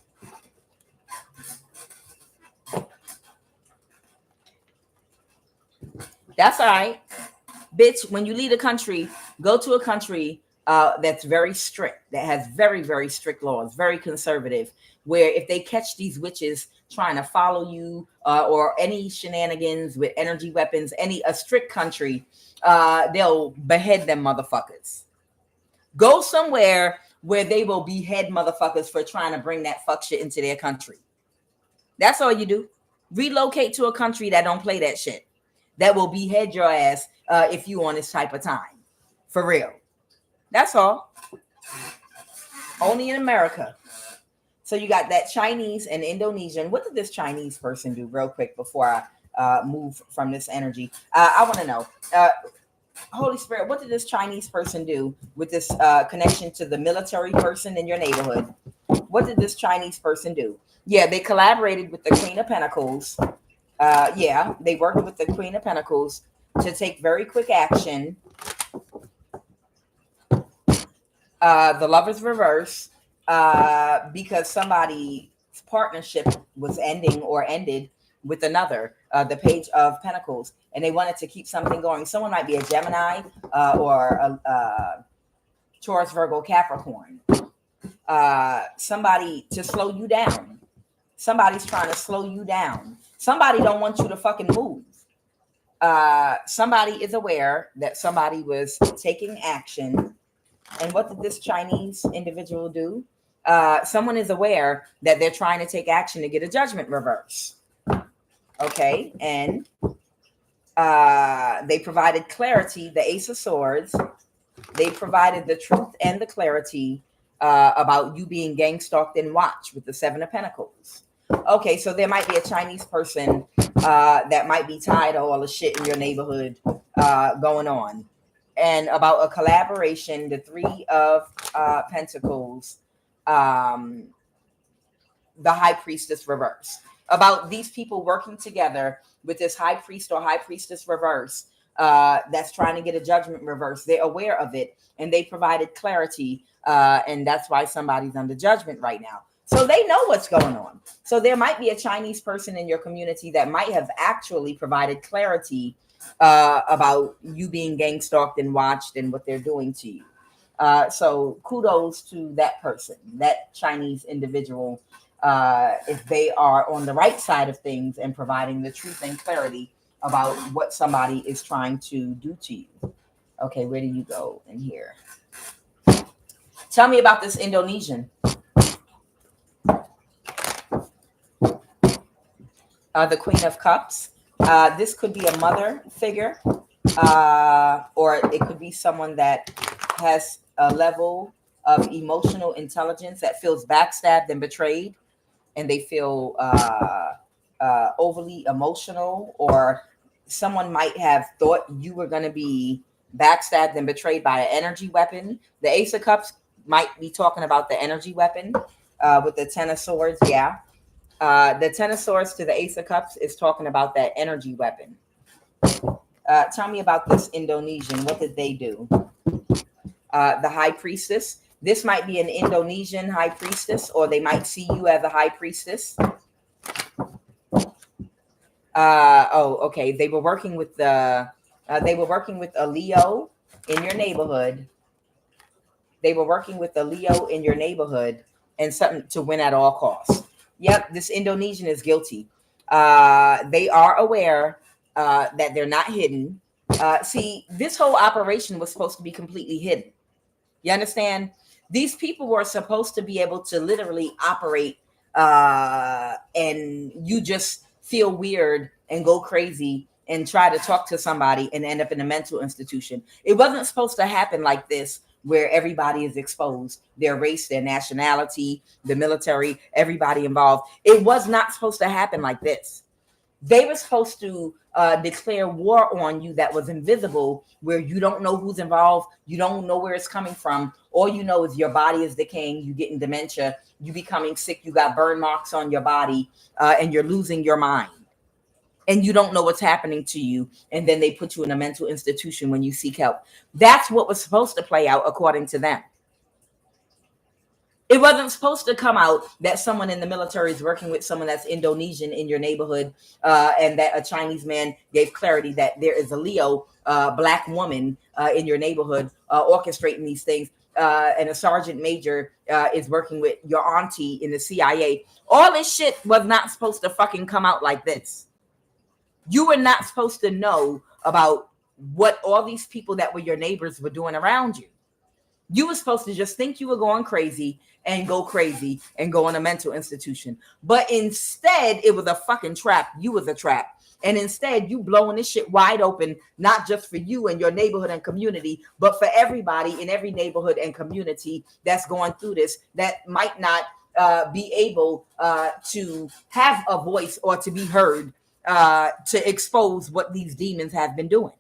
That's all right. Bitch, when you leave a country, go to a country that's very strict, that has very, very strict laws, very conservative, where if they catch these witches trying to follow you or any shenanigans with energy weapons, a strict country, they'll behead them motherfuckers. Go somewhere where they will behead motherfuckers for trying to bring that fuck shit into their country. That's all you do. Relocate to a country that don't play that shit, that will behead your ass if you on this type of time. For real. That's all. Only in America. So you got that Chinese and Indonesian. What did this Chinese person do real quick before I move from this energy? I want to know. Holy Spirit, what did this Chinese person do with this connection to the military person in your neighborhood? What did this Chinese person do? Yeah, they collaborated with the Queen of Pentacles. Yeah, they worked with the Queen of Pentacles to take very quick action. The Lover's reverse, because somebody's partnership was ending or ended with another, the Page of Pentacles, and they wanted to keep something going. Someone might be a Gemini or a Taurus, Virgo, Capricorn. Somebody to slow you down. Somebody's trying to slow you down. Somebody don't want you to fucking move. Somebody is aware that somebody was taking action. And what did this Chinese individual do? Someone is aware that they're trying to take action to get a judgment reverse. Okay, and they provided clarity, the Ace of Swords. They provided the truth and the clarity about you being gangstalked and watched with the Seven of Pentacles. Okay, so there might be a Chinese person that might be tired of all the shit in your neighborhood going on. And about a collaboration, the Three of Pentacles, the High Priestess reverse. About these people working together with this High Priest or High Priestess reverse that's trying to get a judgment reverse. They're aware of it, and they provided clarity, and that's why somebody's under judgment right now. So they know what's going on. So there might be a Chinese person in your community that might have actually provided clarity about you being gangstalked and watched and what they're doing to you. So kudos to that person, that Chinese individual, if they are on the right side of things and providing the truth and clarity about what somebody is trying to do to you. Okay, where do you go in here? Tell me about this Indonesian. The Queen of Cups. This could be a mother figure, or it could be someone that has a level of emotional intelligence that feels backstabbed and betrayed, and they feel overly emotional, or someone might have thought you were going to be backstabbed and betrayed by an energy weapon. The Ace of Cups might be talking about the energy weapon with the Ten of Swords. Yeah. The Ten of Swords to the Ace of Cups is talking about that energy weapon. Tell me about this Indonesian. What did they do? The High Priestess. This might be an Indonesian High Priestess, or they might see you as a High Priestess. Okay. They were working with a Leo in your neighborhood. They were working with a Leo in your neighborhood, and something to win at all costs. Yep, this Indonesian is guilty. They are aware that they're not hidden. See, this whole operation was supposed to be completely hidden. You understand? These people were supposed to be able to literally operate, and you just feel weird and go crazy and try to talk to somebody and end up in a mental institution. It wasn't supposed to happen like this, where everybody is exposed, their race, their nationality, the military, everybody involved. It was not supposed to happen like this. They were supposed to declare war on you that was invisible, where you don't know who's involved. You don't know where it's coming from. All you know is your body is decaying. You getting dementia. You becoming sick. You got burn marks on your body, and you're losing your mind. And you don't know what's happening to you. And then they put you in a mental institution when you seek help. That's what was supposed to play out according to them. It wasn't supposed to come out that someone in the military is working with someone that's Indonesian in your neighborhood, and that a Chinese man gave clarity that there is a Leo black woman in your neighborhood orchestrating these things, and a sergeant major is working with your auntie in the CIA. All this shit was not supposed to fucking come out like this. You were not supposed to know about what all these people that were your neighbors were doing around you. You were supposed to just think you were going crazy and go crazy and go in a mental institution. But instead, it was a fucking trap. You was a trap. And instead, you blowing this shit wide open, not just for you and your neighborhood and community, but for everybody in every neighborhood and community that's going through this, that might not be able to have a voice or to be heard, to expose what these demons have been doing.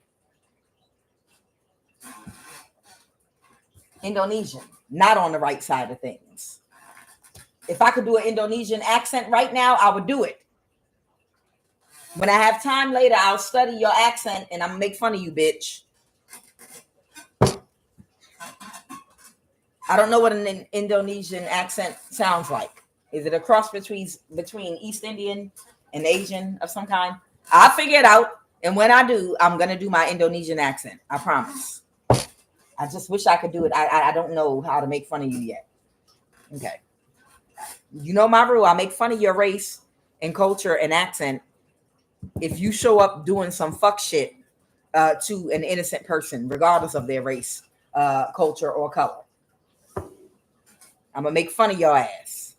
Indonesian, not on the right side of things. If I could do an Indonesian accent right now, I would do it. When I have time later, I'll study your accent and I'm gonna make fun of you, bitch. I don't know what an Indonesian accent sounds like. Is it a cross between East Indian and Asian of some kind? I'll figure it out. And when I do, I'm gonna do my Indonesian accent. I promise. I just wish I could do it. I don't know how to make fun of you yet. Okay. You know my rule. I make fun of your race and culture and accent if you show up doing some fuck shit to an innocent person, regardless of their race, culture, or color. I'm going to make fun of your ass.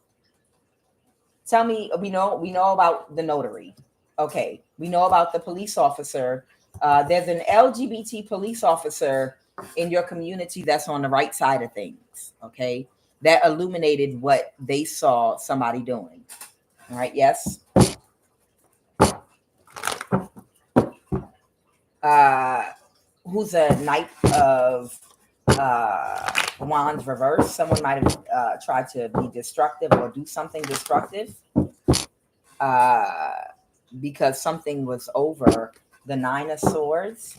Tell me, we know about the notary. Okay. We know about the police officer. There's an LGBT police officer in your community that's on the right side of things, okay, that illuminated what they saw somebody doing. All right, yes. Who's a Knight of Wands reverse? Someone might have tried to be destructive or do something destructive because something was over. The Nine of Swords.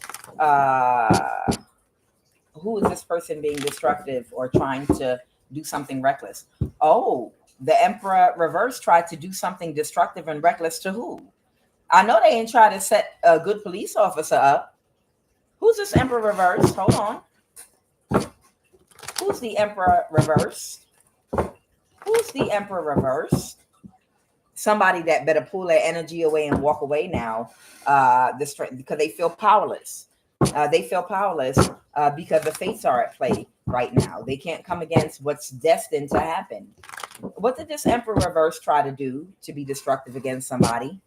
Who is this person being destructive or trying to do something reckless? Oh, the Emperor reverse tried to do something destructive and reckless to who? I know they ain't try to set a good police officer up. Who's this Emperor reverse? Hold on. Who's the Emperor reverse? Who's the Emperor reverse? Somebody that better pull their energy away and walk away now, because they feel powerless. They feel powerless because the fates are at play right now. They can't come against what's destined to happen. What did this Emperor reverse try to do to be destructive against somebody?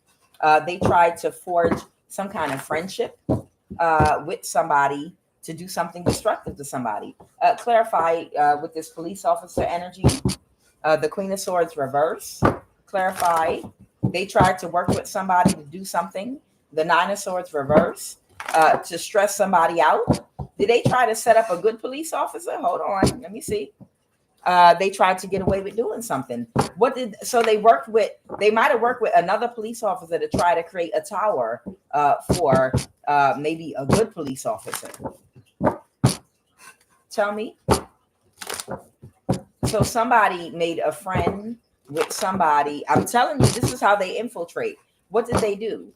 They tried to forge some kind of friendship with somebody to do something destructive to somebody. Clarify with this police officer energy, the Queen of Swords reverse. Clarify. They tried to work with somebody to do something. The Nine of Swords reverse, to stress somebody out. Did they try to set up a good police officer? Hold on, let me see. They tried to get away with doing something. So they might have worked with another police officer to try to create a tower for maybe a good police officer. Tell me. So somebody made a friend with somebody. I'm telling you, this is how they infiltrate. What did they do?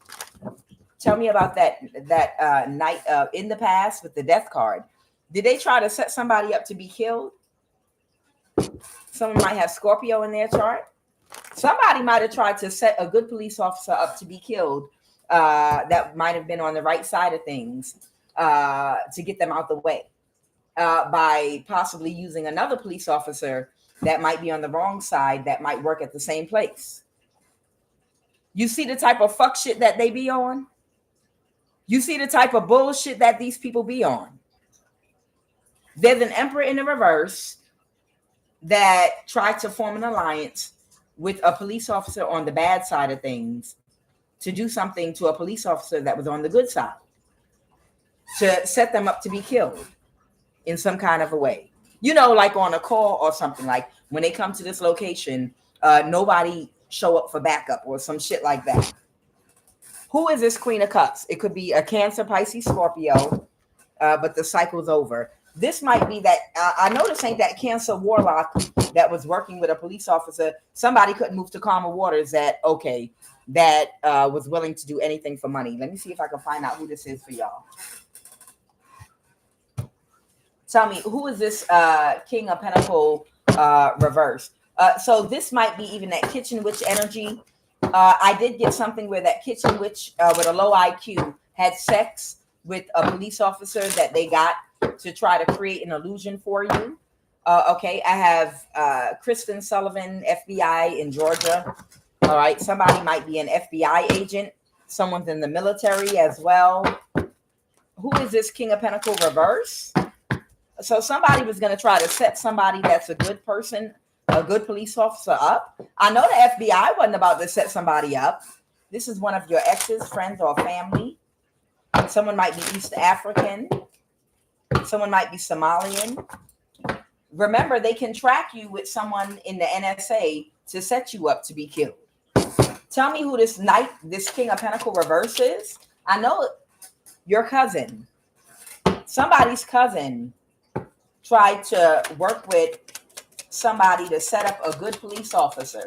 Tell me about that night in the past with the death card. Did they try to set somebody up to be killed? Someone might have Scorpio in their chart. Somebody might have tried to set a good police officer up to be killed that might have been on the right side of things to get them out the way by possibly using another police officer that might be on the wrong side that might work at the same place. You see the type of fuck shit that they be on? You see the type of bullshit that these people be on? There's an Emperor in the reverse that tried to form an alliance with a police officer on the bad side of things to do something to a police officer that was on the good side, to set them up to be killed in some kind of a way. You know, like on a call or something, like when they come to this location, nobody show up for backup or some shit like that. Who is this Queen of Cups? It could be a Cancer, Pisces, Scorpio, but the cycle's over. This might be that, I know this ain't that Cancer warlock that was working with a police officer. Somebody couldn't move to calmer waters that was willing to do anything for money. Let me see if I can find out who this is for y'all. Tell me, who is this King of Pentacle reverse? So this might be even that kitchen witch energy. I did get something where that kitchen witch with a low IQ had sex with a police officer that they got to try to create an illusion for you. Okay, I have Kristen Sullivan, FBI in Georgia. All right, somebody might be an FBI agent. Someone's in the military as well. Who is this King of Pentacle reverse? So somebody was going to try to set somebody that's a good person, a good police officer up. I know the FBI wasn't about to set somebody up. This is one of your exes, friends, or family. Someone might be East African. Someone might be Somalian. Remember, they can track you with someone in the NSA to set you up to be killed. Tell me who this King of Pentacle reverse is. I know your cousin. Somebody's cousin tried to work with somebody to set up a good police officer.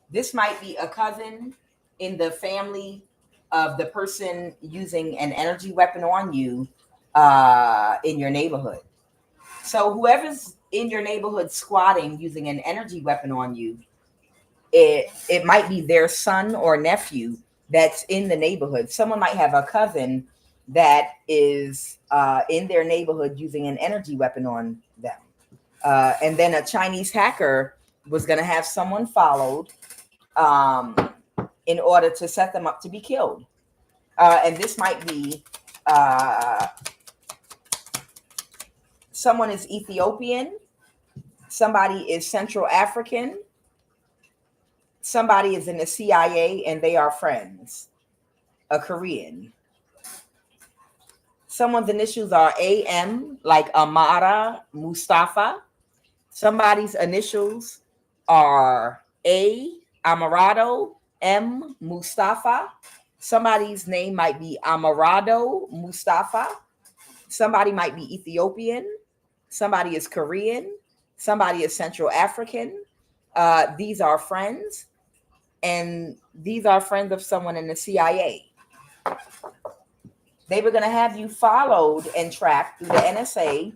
This might be a cousin in the family of the person using an energy weapon on you in your neighborhood. So whoever's in your neighborhood squatting using an energy weapon on you, it might be their son or nephew that's in the neighborhood. Someone might have a cousin that is in their neighborhood using an energy weapon on them. And then a Chinese hacker was going to have someone followed in order to set them up to be killed. And this might be someone is Ethiopian, somebody is Central African, somebody is in the CIA and they are friends, a Korean. Someone's initials are AM, like Amara Mustafa. Somebody's initials are A, Amarado, M, Mustafa. Somebody's name might be Amarado Mustafa. Somebody might be Ethiopian. Somebody is Korean. Somebody is Central African. These are friends. And these are friends of someone in the CIA. They were going to have you followed and tracked through the NSA,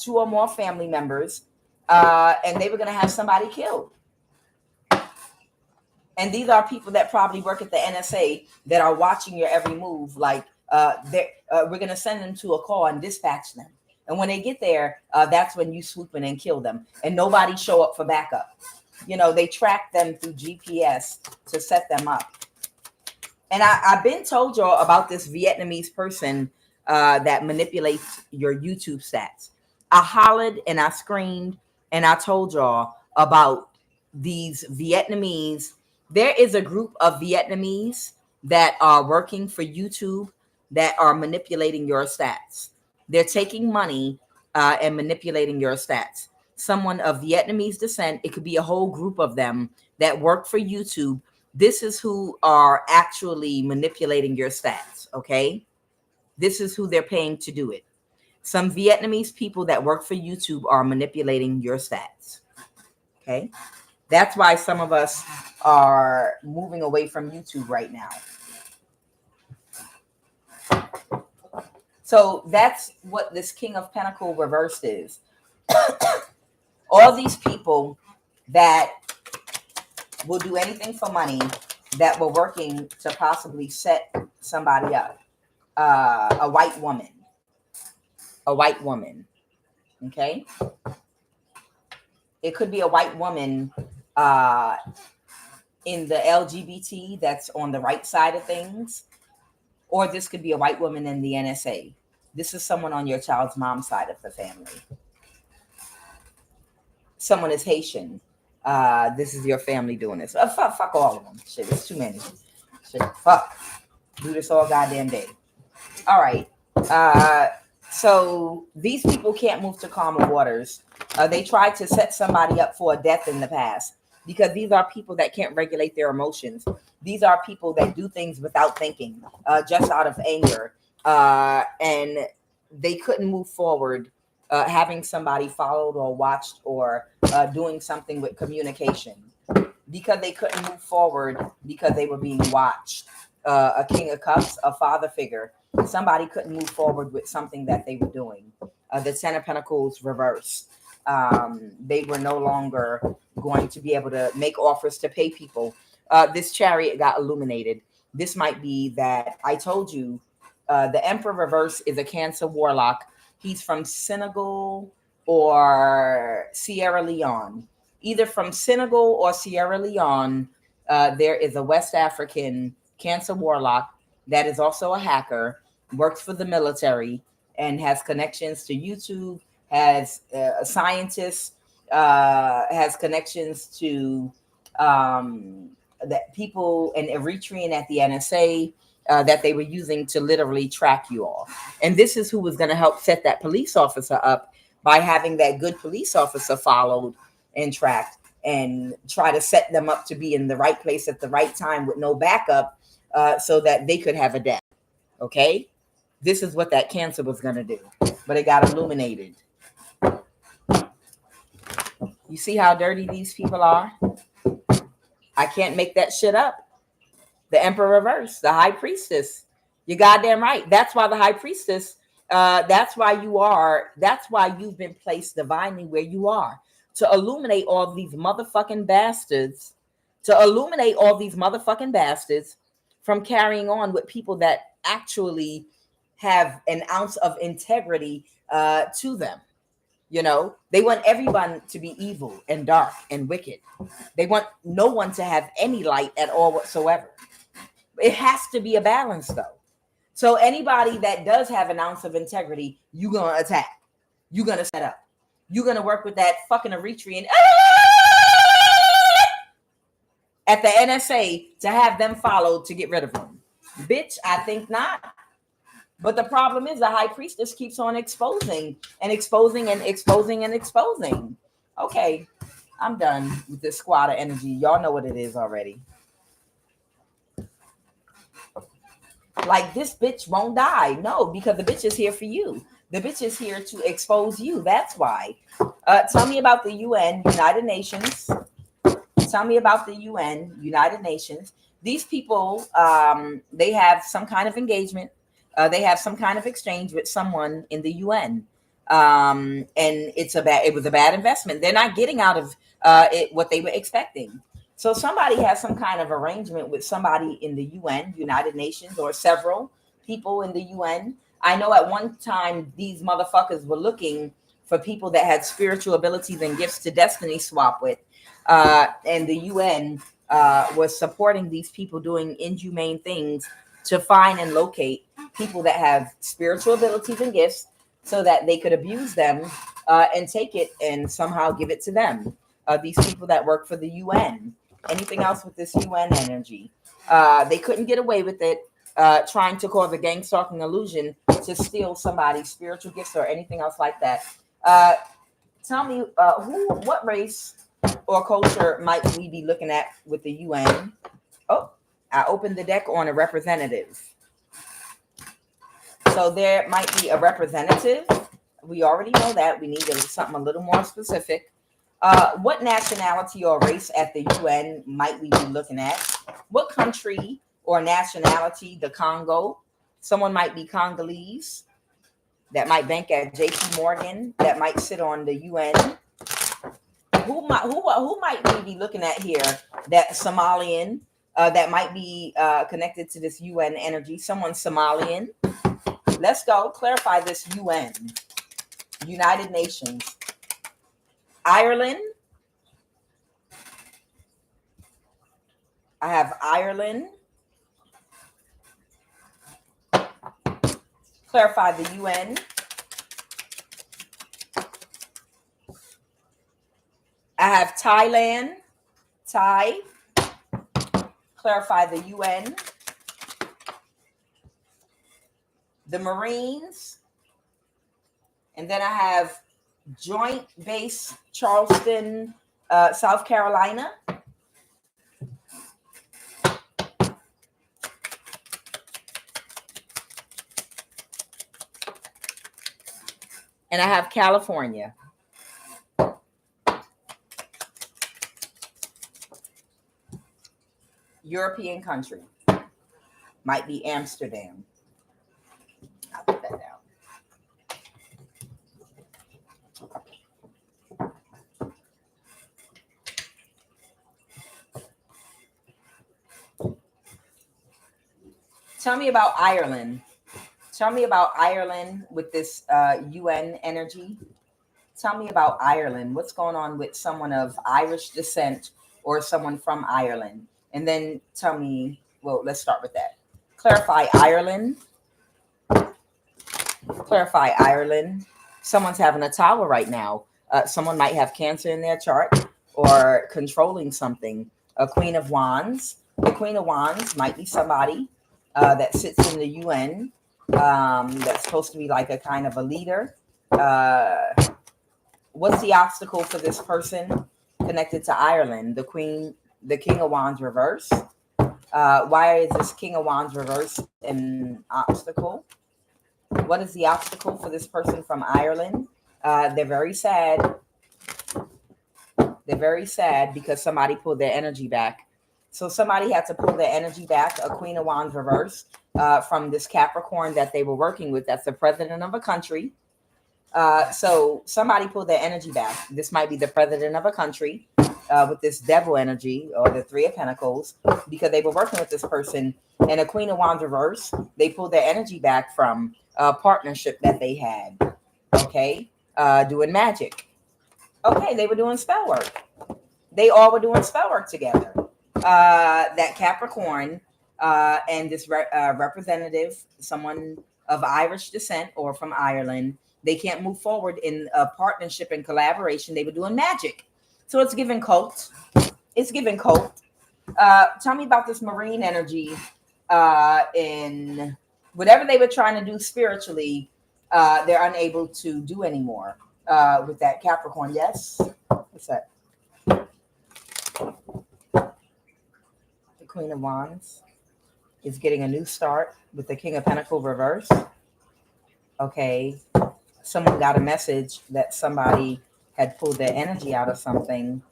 2 or more family members, and they were going to have somebody killed. And these are people that probably work at the NSA that are watching your every move. Like we're going to send them to a call and dispatch them. And when they get there, that's when you swoop in and kill them. And nobody show up for backup. You know, they track them through GPS to set them up. And I've been told y'all about this Vietnamese person that manipulates your YouTube stats. I hollered and I screamed and I told y'all about these Vietnamese. There is a group of Vietnamese that are working for YouTube that are manipulating your stats. They're taking money and manipulating your stats. Someone of Vietnamese descent, it could be a whole group of them that work for YouTube. This is who are actually manipulating your stats, okay? This is who they're paying to do it. Some Vietnamese people that work for YouTube are manipulating your stats, okay? That's why some of us are moving away from YouTube right now. So that's what this King of Pentacles reversed is. All these people that will do anything for money, that were working to possibly set somebody up. A white woman. A white woman. Okay? It could be a white woman in the LGBT that's on the right side of things. Or this could be a white woman in the NSA. This is someone on your child's mom's side of the family. Someone is Haitian. This is your family doing this. Fuck all of them. Shit, it's too many. Shit, fuck. Do this all goddamn day. All right. So these people can't move to calmer waters. They tried to set somebody up for a death in the past because these are people that can't regulate their emotions. These are people that do things without thinking, just out of anger. And they couldn't move forward having somebody followed or watched or doing something with communication because they couldn't move forward because they were being watched. A King of Cups, a father figure. Somebody couldn't move forward with something that they were doing. The Ten of Pentacles reversed. They were no longer going to be able to make offers to pay people. This Chariot got illuminated. This might be that I told you the Emperor reverse is a Cancer warlock. He's from Senegal or Sierra Leone. Either from Senegal or Sierra Leone, there is a West African Cancer warlock that is also a hacker, works for the military, and has connections to YouTube, has a scientist, has connections to that people in Eritrean at the NSA that they were using to literally track you all. And this is who was going to help set that police officer up by having that good police officer followed and tracked and try to set them up to be in the right place at the right time with no backup so that they could have a death. Okay? This is what that Cancer was going to do. But it got illuminated. You see how dirty these people are? I can't make that shit up. The Emperor reverse, the High Priestess. You're goddamn right. That's why the High Priestess, that's why you've been placed divinely where you are. To illuminate all these motherfucking bastards. To illuminate all these motherfucking bastards from carrying on with people that actually have an ounce of integrity to them. You know, they want everyone to be evil and dark and wicked. They want no one to have any light at all whatsoever. It has to be a balance, though. So anybody that does have an ounce of integrity, you're going to attack. You're going to set up. You're going to work with that fucking Eritrean at the NSA to have them followed to get rid of them. Bitch, I think not. But the problem is the High Priestess keeps on exposing and exposing and exposing and exposing. Okay, I'm done with this squatter energy. Y'all know what it is already. Like, this bitch won't die. No, because the bitch is here for you. The bitch is here to expose you. That's why. Tell me about the UN, United Nations. Tell me about the UN, United Nations. These people, they have some kind of engagement. They have some kind of exchange with someone in the UN. And it was a bad investment. They're not getting out of it what they were expecting. So somebody has some kind of arrangement with somebody in the UN, United Nations, or several people in the UN. I know at one time these motherfuckers were looking for people that had spiritual abilities and gifts to destiny swap with. and the UN was supporting these people doing inhumane things to find and locate people that have spiritual abilities and gifts so that they could abuse them and take it and somehow give it to them. These people that work for the UN. Anything else with this UN energy? They couldn't get away with it, trying to cause a gangstalking illusion to steal somebody's spiritual gifts or anything else like that. Tell me, what race or culture might we be looking at with the UN? Oh, I opened the deck on a representative. So there might be a representative. We already know that. We need something a little more specific. What nationality or race at the UN might we be looking at? What country or nationality? The Congo. Someone might be Congolese. That might bank at JP Morgan. That might sit on the UN. Who might we be looking at here? That Somalian. That might be connected to this UN energy. Someone Somalian. Let's go clarify this UN. United Nations. Ireland. I have Ireland. Clarify the UN. I have Thailand. Thai. Clarify the UN. The Marines. And then I have Joint Base Charleston, South Carolina. And I have California. European country. Might be Amsterdam. I'll put that down. Tell me about Ireland. Tell me about Ireland with this UN energy. Tell me about Ireland. What's going on with someone of Irish descent or someone from Ireland? And then tell me, well, let's start with that. Clarify Ireland. Clarify Ireland. Someone's having a tower right now. Someone might have Cancer in their chart or controlling something. A Queen of Wands. The Queen of Wands might be somebody that sits in the UN. That's supposed to be like a kind of a leader. What's the obstacle for this person connected to Ireland? The King of Wands reverse. Why is this King of Wands reverse an obstacle? What is the obstacle for this person from Ireland? They're very sad. They're very sad because somebody pulled their energy back. So somebody had to pull their energy back, a Queen of Wands reverse, from this Capricorn that they were working with. That's the president of a country. So somebody pulled their energy back. This might be the president of a country with this devil energy or the Three of Pentacles because they were working with this person. And a Queen of Wands reverse, they pulled their energy back from a partnership that they had. Okay. Doing magic. Okay. They were doing spell work. They all were doing spell work together. That Capricorn and this representative, someone of Irish descent or from Ireland, they can't move forward in a partnership and collaboration. They were doing magic. So it's giving cult. It's giving cult. Tell me about this marine energy in whatever they were trying to do spiritually. They're unable to do anymore with that Capricorn. Yes. What's that? Queen of Wands is getting a new start with the King of Pentacles reverse. Okay. Someone got a message that somebody had pulled their energy out of something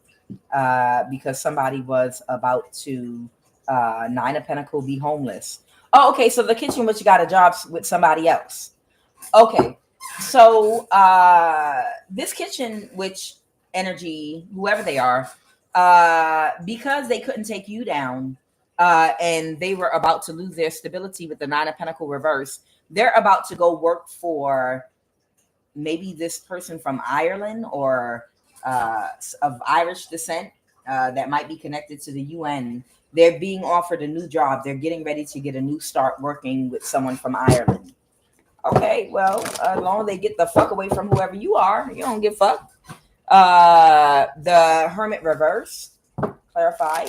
because somebody was about to Nine of Pentacles be homeless. Oh, okay. So the kitchen, which got a job with somebody else. Okay. So this kitchen, which energy, whoever they are, because they couldn't take you down, and they were about to lose their stability with the Nine of Pentacles reverse. They're about to go work for maybe this person from Ireland or of Irish descent. that might be connected to the UN. They're being offered a new job. They're getting ready to get a new start working with someone from Ireland. Okay, well, as long as they get the fuck away from whoever you are, you don't give a fuck. The Hermit reverse, clarify.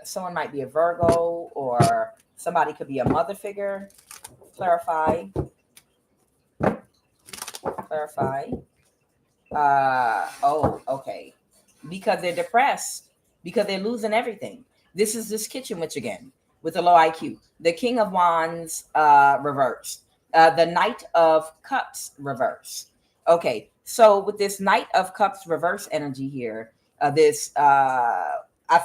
Someone might be a Virgo, or somebody could be a mother figure. Clarify. Oh, okay. Because they're depressed, because they're losing everything. This is this kitchen witch again with a low IQ. The King of Wands reverse. The Knight of Cups reverse. Okay, so with this Knight of Cups reverse energy here, I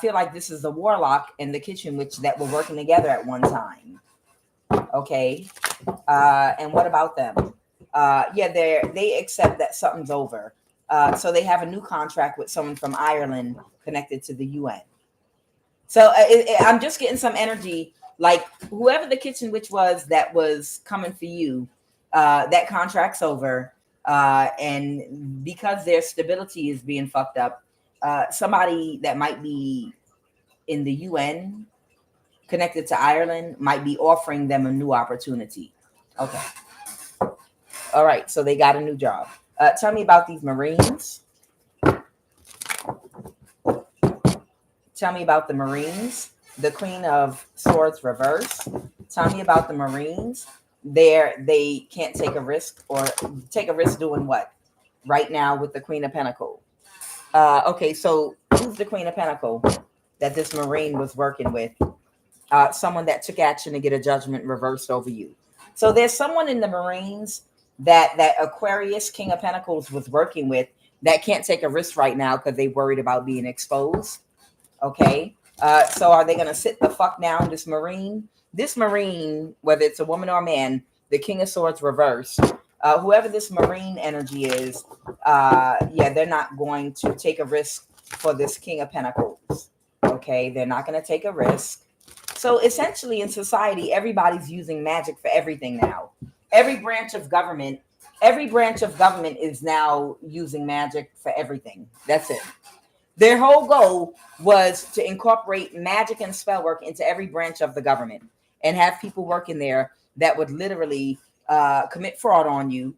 feel like this is the warlock and the kitchen witch that were working together at one time. Okay, and what about them? Yeah, they accept that something's over. So they have a new contract with someone from Ireland connected to the UN. So I'm just getting some energy, like whoever the kitchen witch was that was coming for you, that contract's over. And because their stability is being fucked up, somebody that might be in the UN connected to Ireland might be offering them a new opportunity. Okay. All right. So they got a new job. Tell me about these Marines. Tell me about the Marines. The Queen of Swords reverse. Tell me about the Marines. They can't take a risk, or take a risk doing what? Right now with the Queen of Pentacles. Okay, so who's the Queen of Pentacles that this Marine was working with? Someone that took action to get a judgment reversed over you. So there's someone in the Marines that Aquarius King of Pentacles was working with that can't take a risk right now because they're worried about being exposed. Okay. So are they going to sit the fuck down, this Marine? This Marine, whether it's a woman or a man, the King of Swords reverse, whoever this Marine energy is, yeah, they're not going to take a risk for this King of Pentacles. Okay. They're not going to take a risk. So essentially in society, everybody's using magic for everything now. Every branch of government is now using magic for everything. That's it. Their whole goal was to incorporate magic and spell work into every branch of the government and have people working there that would literally commit fraud on you,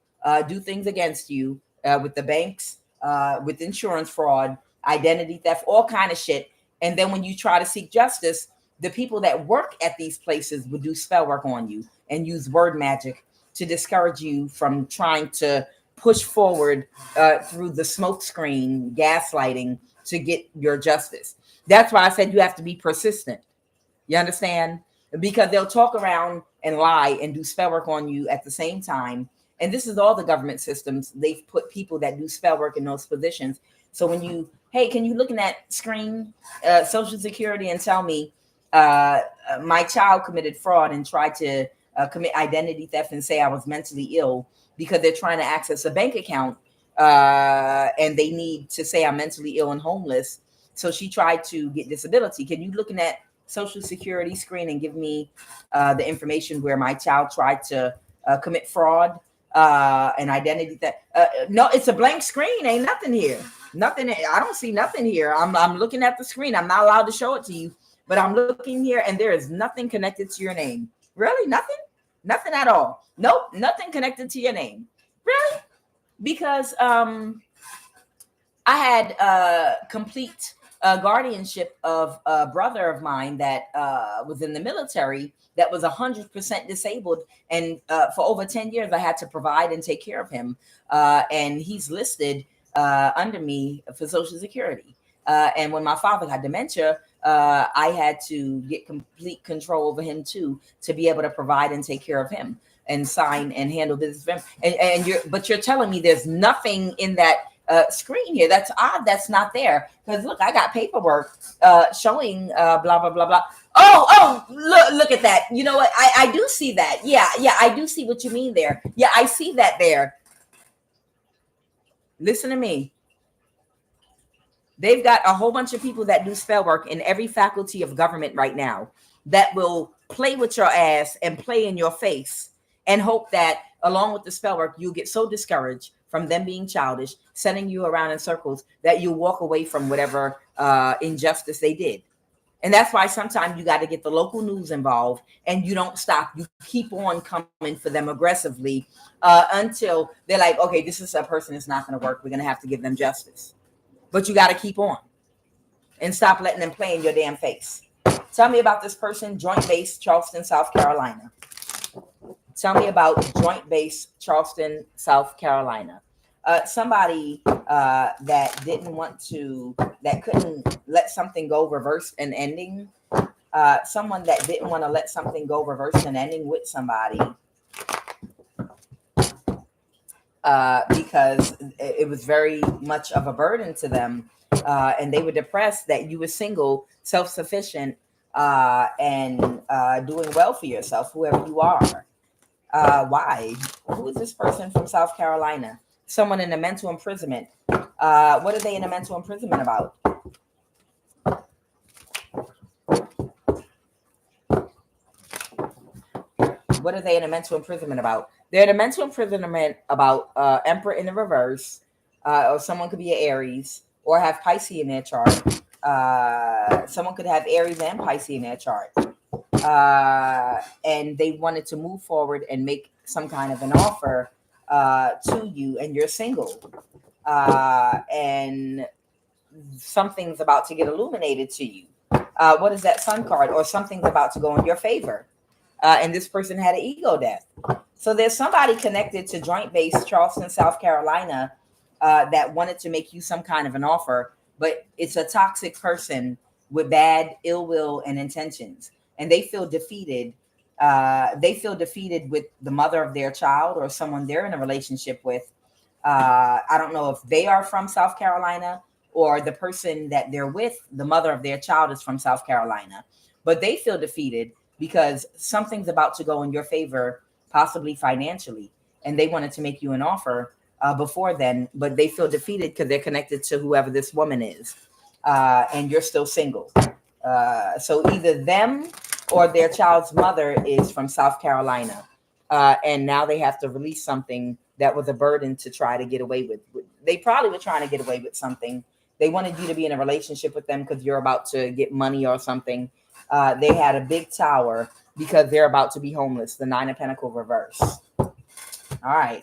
do things against you with the banks, with insurance fraud, identity theft, all kind of shit. And then when you try to seek justice, the people that work at these places would do spell work on you and use word magic to discourage you from trying to push forward through the smoke screen, gaslighting to get your justice. That's why I said you have to be persistent. You understand? Because they'll talk around and lie and do spell work on you at the same time. And this is all the government systems. They've put people that do spell work in those positions. So when you, hey, can you look in that screen, Social Security, and tell me my child committed fraud and tried to commit identity theft and say I was mentally ill because they're trying to access a bank account and they need to say I'm mentally ill and homeless. So she tried to get disability. Can you look in that Social Security screen and give me the information where my child tried to commit fraud and identity theft? No, it's a blank screen. Ain't nothing here. Nothing. I don't see nothing here. I'm looking at the screen. I'm not allowed to show it to you, but I'm looking here and there is nothing connected to your name. Really? Nothing? Nothing at all. Nope. Nothing connected to your name. Really? Because I had complete guardianship of a brother of mine that was in the military that was 100% disabled. And for over 10 years, I had to provide and take care of him. And he's listed under me for Social Security. And when my father had dementia, I had to get complete control over him too, to be able to provide and take care of him and sign and handle business for him. But you're telling me there's nothing in that screen here. That's odd. That's not there. Because look, I got paperwork showing blah, blah, blah, blah. Oh, look at that. You know what? I do see that. Yeah, I do see what you mean there. Yeah, I see that there. Listen to me. They've got a whole bunch of people that do spell work in every faculty of government right now that will play with your ass and play in your face and hope that along with the spell work, you'll get so discouraged from them being childish, sending you around in circles, that you walk away from whatever injustice they did. And that's why sometimes you got to get the local news involved, and you don't stop. You keep on coming for them aggressively until they're like, okay, this is a person that's not going to work. We're going to have to give them justice. But you got to keep on and stop letting them play in your damn face. Tell me about this person, Joint Base, Charleston, South Carolina. Tell me about Joint Base, Charleston, South Carolina. Somebody that didn't want to, that couldn't let something go reverse an ending. Someone that didn't want to let something go reverse an ending with somebody because it was very much of a burden to them. And they were depressed that you were single, self-sufficient, and doing well for yourself, whoever you are. Why? Who is this person from South Carolina? Someone in a mental imprisonment. What are they in a mental imprisonment about? What are they in a mental imprisonment about? They're in a mental imprisonment about Emperor in the reverse, or someone could be an Aries or have Pisces in their chart. Someone could have Aries and Pisces in their chart. And they wanted to move forward and make some kind of an offer to you, and you're single. And something's about to get illuminated to you. What is that Sun card? Or something's about to go in your favor. And this person had an ego death. So there's somebody connected to Joint Base, Charleston, South Carolina, that wanted to make you some kind of an offer, but it's a toxic person with bad ill will and intentions. And they feel defeated. They feel defeated with the mother of their child or someone they're in a relationship with. I don't know if they are from South Carolina or the person that they're with, the mother of their child, is from South Carolina. But they feel defeated because something's about to go in your favor, possibly financially. And they wanted to make you an offer before then, but they feel defeated because they're connected to whoever this woman is. And you're still single. So either them or their child's mother is from South Carolina. And now they have to release something that was a burden to try to get away with. They probably were trying to get away with something. They wanted you to be in a relationship with them because you're about to get money or something. They had a big tower because they're about to be homeless. The 9 of Pentacles reverse. All right.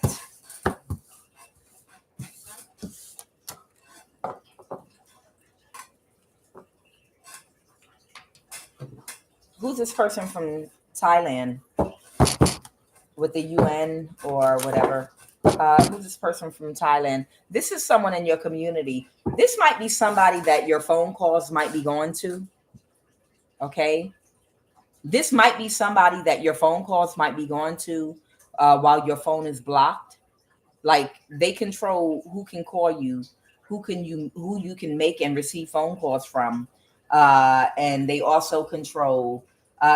Who's this person from Thailand with the UN or whatever? Who's this person from Thailand? This is someone in your community. This might be somebody that your phone calls might be going to. Okay. This might be somebody that your phone calls might be going to while your phone is blocked. Like they control who can call you, who you can make and receive phone calls from. And they also control.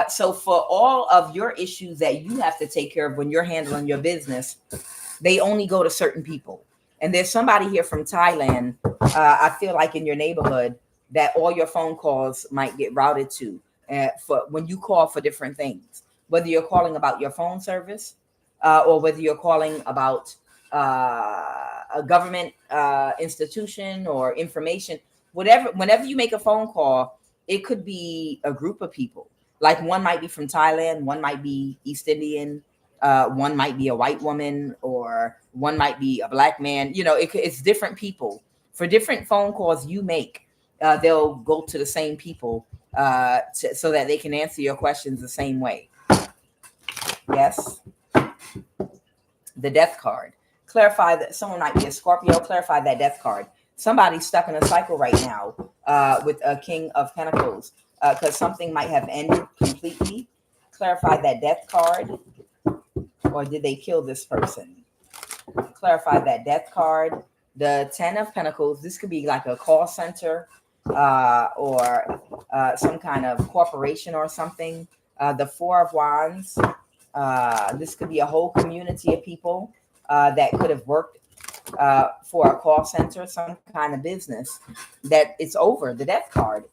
So for all of your issues that you have to take care of when you're handling your business, they only go to certain people. And there's somebody here from Thailand, I feel like in your neighborhood, that all your phone calls might get routed to for when you call for different things, whether you're calling about your phone service or whether you're calling about a government institution or information, whatever. Whenever you make a phone call, it could be a group of people. Like one might be from Thailand, one might be East Indian, one might be a white woman, or one might be a black man. You know, it's different people. For different phone calls you make, they'll go to the same people so that they can answer your questions the same way. Yes. The death card. Clarify that someone might be a Scorpio. Clarify that death card. Somebody's stuck in a cycle right now with a King of Pentacles because something might have ended completely. Clarify that death card. Or did they kill this person? Clarify that death card. The 10 of Pentacles. This could be like a call center or some kind of corporation or something. The 4 of Wands. This could be a whole community of people that could have worked for a call center, some kind of business that it's over. The death card,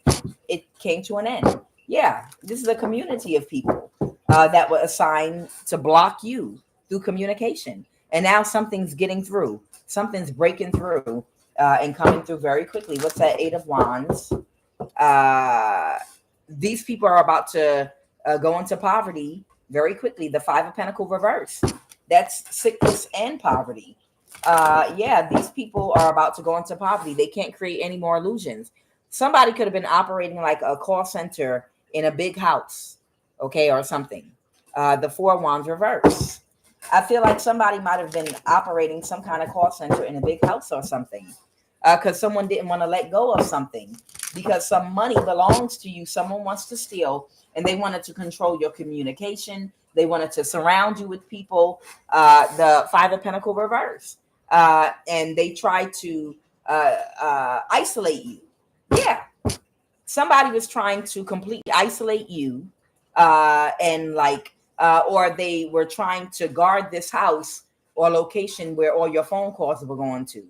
it came to an end. Yeah, this is a community of people that were assigned to block you through communication. And now something's getting through. Something's breaking through and coming through very quickly. What's that? 8 of Wands. These people are about to go into poverty very quickly. The 5 of Pentacles reverse. That's sickness and poverty. Yeah, these people are about to go into poverty. They can't create any more illusions. Somebody could have been operating like a call center in a big house, okay, or something. The 4 of Wands reverse. I feel like somebody might have been operating some kind of call center in a big house or something, because someone didn't want to let go of something, because some money belongs to you. Someone wants to steal, and they wanted to control your communication. They wanted to surround you with people. The 5 of Pentacles reverse. And they tried to isolate you. Yeah. Somebody was trying to completely isolate you, and or they were trying to guard this house or location where all your phone calls were going to.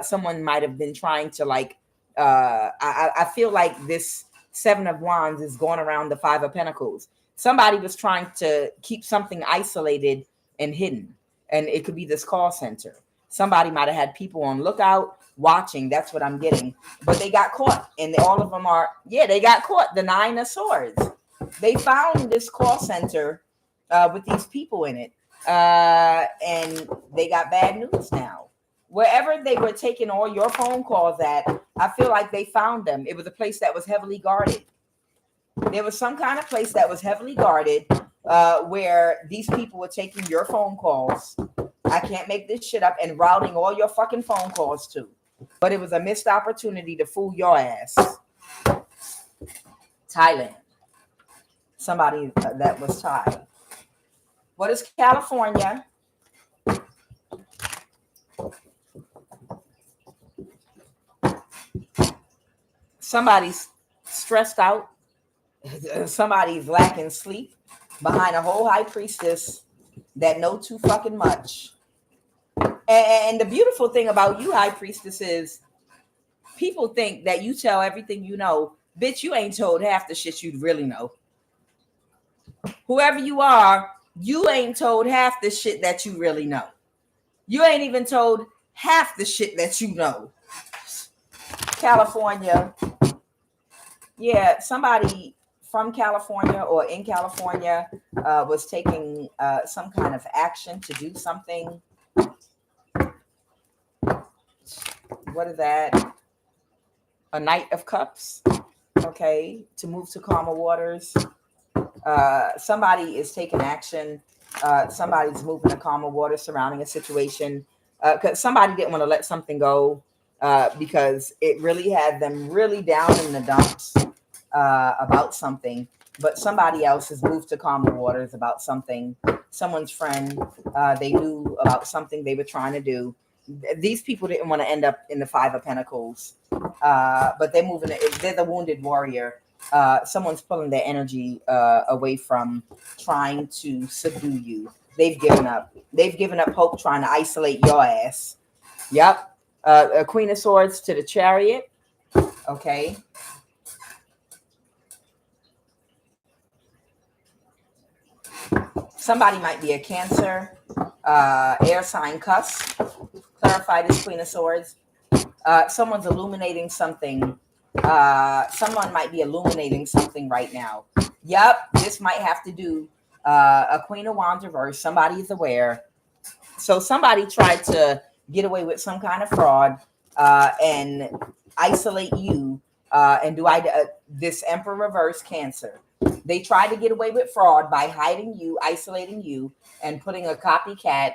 Someone might have been trying to I feel like this 7 of Wands is going around the 5 of Pentacles. Somebody was trying to keep something isolated and hidden, and it could be this call center. Somebody might have had people on lookout watching. That's what I'm getting. But they got caught, and all of them are, they got caught. The 9 of Swords. They found this call center with these people in it, and they got bad news now. Wherever they were taking all your phone calls at, I feel like they found them. It was a place that was heavily guarded. There was some kind of place that was heavily guarded where these people were taking your phone calls. I can't make this shit up, and routing all your fucking phone calls to. But it was a missed opportunity to fool your ass. Thailand. Somebody that was Thai. What is California? Somebody's stressed out. Somebody's lacking sleep behind a whole high priestess that know too fucking much. And the beautiful thing about you, high priestess, is people think that you tell everything you know. Bitch, you ain't told half the shit you really know. Whoever you are, you ain't told half the shit that you really know. You ain't even told half the shit that you know. California. Yeah, somebody from California or in California was taking some kind of action to do something. What is that? A Knight of Cups. Okay, to move to calmer waters. Somebody is taking action. Somebody's moving to calmer waters surrounding a situation. Because somebody didn't want to let something go because it really had them really down in the dumps about something. But somebody else has moved to calmer waters about something. Someone's friend, they knew about something they were trying to do. These people didn't want to end up in the 5 of Pentacles, but they're moving. They're the wounded warrior. Someone's pulling their energy away from trying to subdue you. They've given up. They've given up hope trying to isolate your ass. Yep. A Queen of Swords to the Chariot. Okay. Somebody might be a Cancer, air sign cuss. Clarify this Queen of Swords. Someone's illuminating something. Someone might be illuminating something right now. Yep, this might have to do a Queen of Wands reverse. Somebody is aware. So somebody tried to get away with some kind of fraud and isolate you and do this Emperor reverse Cancer. They tried to get away with fraud by hiding you, isolating you, and putting a copycat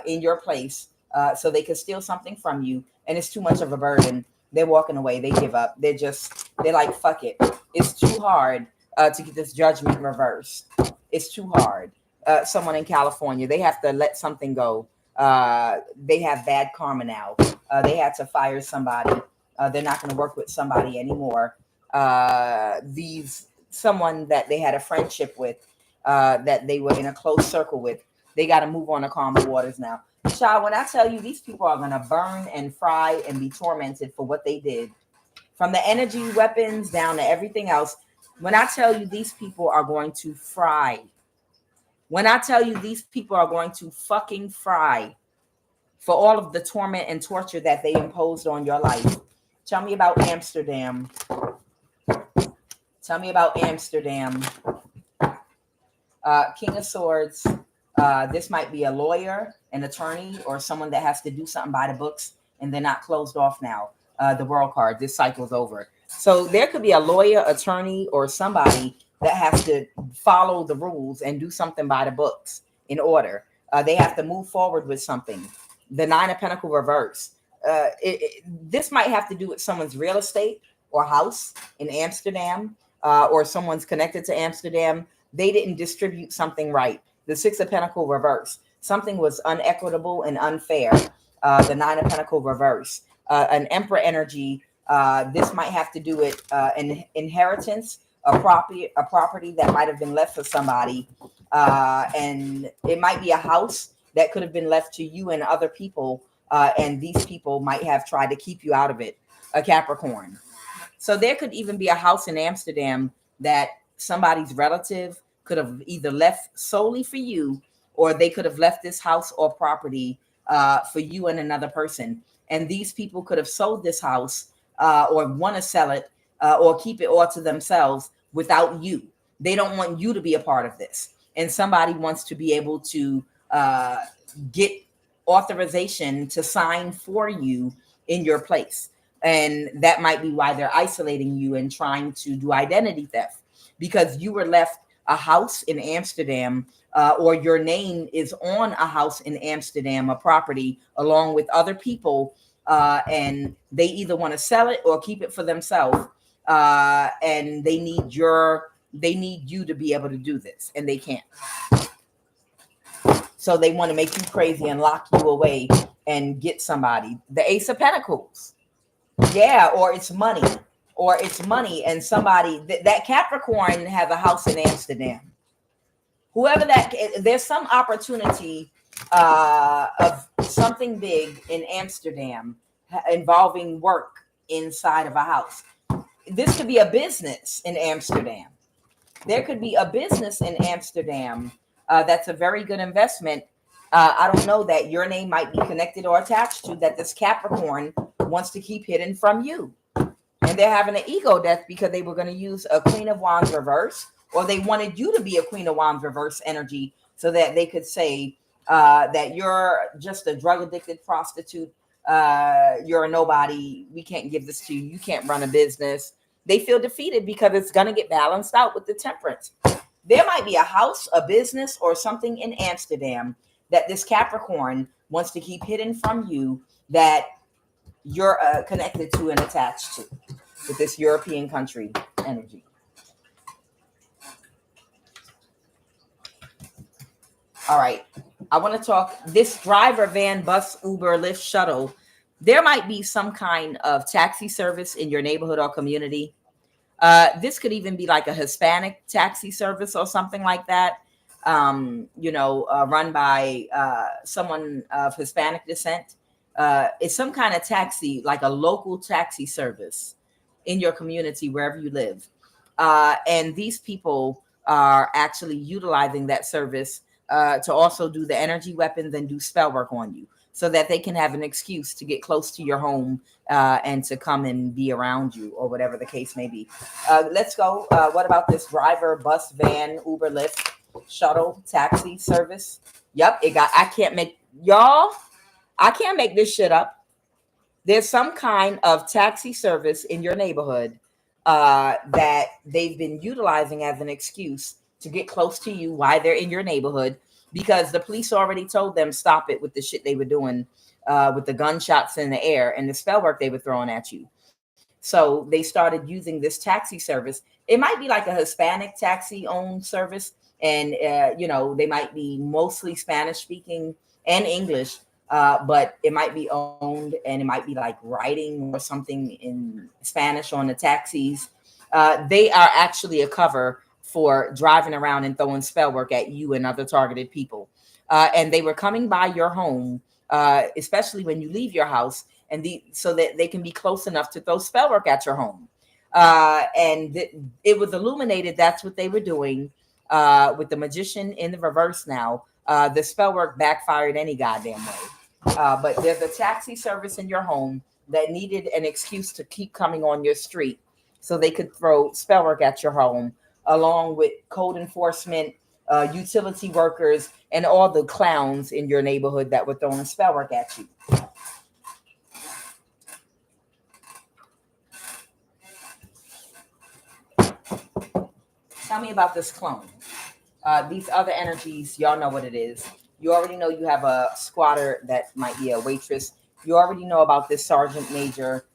in your place so they could steal something from you. And it's too much of a burden. They're walking away. They give up. They're like, fuck it. It's too hard to get this judgment reversed. It's too hard. Someone in California, they have to let something go. They have bad karma now. They had to fire somebody. They're not going to work with somebody anymore. Someone that they had a friendship with, that they were in a close circle with, they got to move on to calmer waters now. Child, when I tell you these people are going to burn and fry and be tormented for what they did, from the energy weapons down to everything else, when I tell you these people are going to fry, When I tell you these people are going to fucking fry for all of the torment and torture that they imposed on your life. Tell me about Amsterdam. Tell me about Amsterdam. King of Swords. This might be a lawyer, an attorney, or someone that has to do something by the books, and they're not closed off now. The World card. This cycle's over. So there could be a lawyer, attorney, or somebody that has to follow the rules and do something by the books in order. They have to move forward with something. The Nine of Pentacles reverse. This might have to do with someone's real estate or house in Amsterdam, or someone's connected to Amsterdam. They didn't distribute something right. The Six of Pentacles reverse. Something was unequitable and unfair. The Nine of Pentacles reverse. An Emperor energy. This might have to do with an inheritance, a property that might have been left for somebody, and it might be a house that could have been left to you and other people, and these people might have tried to keep you out of it. A Capricorn. So there could even be a house in Amsterdam that somebody's relative could have either left solely for you, or they could have left this house or property for you and another person. And these people could have sold this house or want to sell it or keep it all to themselves without you. They don't want you to be a part of this. And somebody wants to be able to get authorization to sign for you in your place. And that might be why they're isolating you and trying to do identity theft, because you were left a house in Amsterdam, or your name is on a house in Amsterdam, a property, along with other people, and they either want to sell it or keep it for themselves, and they need you to be able to do this, and they can't. So they want to make you crazy and lock you away and get somebody. The Ace of Pentacles. Yeah, or it's money. And somebody that Capricorn has a house in Amsterdam. Whoever that, there's some opportunity of something big in Amsterdam involving work inside of a house. This could be a business in Amsterdam. There could be a business in Amsterdam that's a very good investment. I don't know, that your name might be connected or attached to, that this Capricorn wants to keep hidden from you. And they're having an ego death because they were going to use a Queen of Wands reverse, or they wanted you to be a Queen of Wands reverse energy so that they could say that you're just a drug addicted prostitute. You're a nobody. We can't give this to you. You can't run a business. They feel defeated because it's going to get balanced out with the Temperance. There might be a house, a business, or something in Amsterdam that this Capricorn wants to keep hidden from you, that you're connected to and attached to, with this European country energy. All right. I want to talk this driver, van, bus, Uber, Lyft, shuttle. There might be some kind of taxi service in your neighborhood or community. This could even be like a Hispanic taxi service or something like that. Run by someone of Hispanic descent. It's some kind of taxi, like a local taxi service in your community, wherever you live. And these people are actually utilizing that service to also do the energy weapons and do spell work on you, so that they can have an excuse to get close to your home and to come and be around you, or whatever the case may be. Let's go. What about this driver, bus, van, Uber, Lyft, shuttle, taxi service? Yep, I can't make this shit up. There's some kind of taxi service in your neighborhood that they've been utilizing as an excuse to get close to you while they're in your neighborhood, because the police already told them stop it with the shit they were doing with the gunshots in the air and the spell work they were throwing at you. So they started using this taxi service. It might be like a Hispanic taxi owned service, and they might be mostly Spanish speaking and English, but it might be owned, and it might be like writing or something in Spanish on the taxis. They are actually a cover for driving around and throwing spell work at you and other targeted people. And they were coming by your home, especially when you leave your house, and so that they can be close enough to throw spell work at your home. And it was illuminated that's what they were doing With the magician in the reverse now, the spell work backfired any goddamn way. But there's a taxi service in your home that needed an excuse to keep coming on your street so they could throw spell work at your home, along with code enforcement, utility workers, and all the clowns in your neighborhood that were throwing spell work at you. Tell me about this clone. These other energies, y'all know what it is. You already know you have a squatter that might be a waitress. You already know about this sergeant major,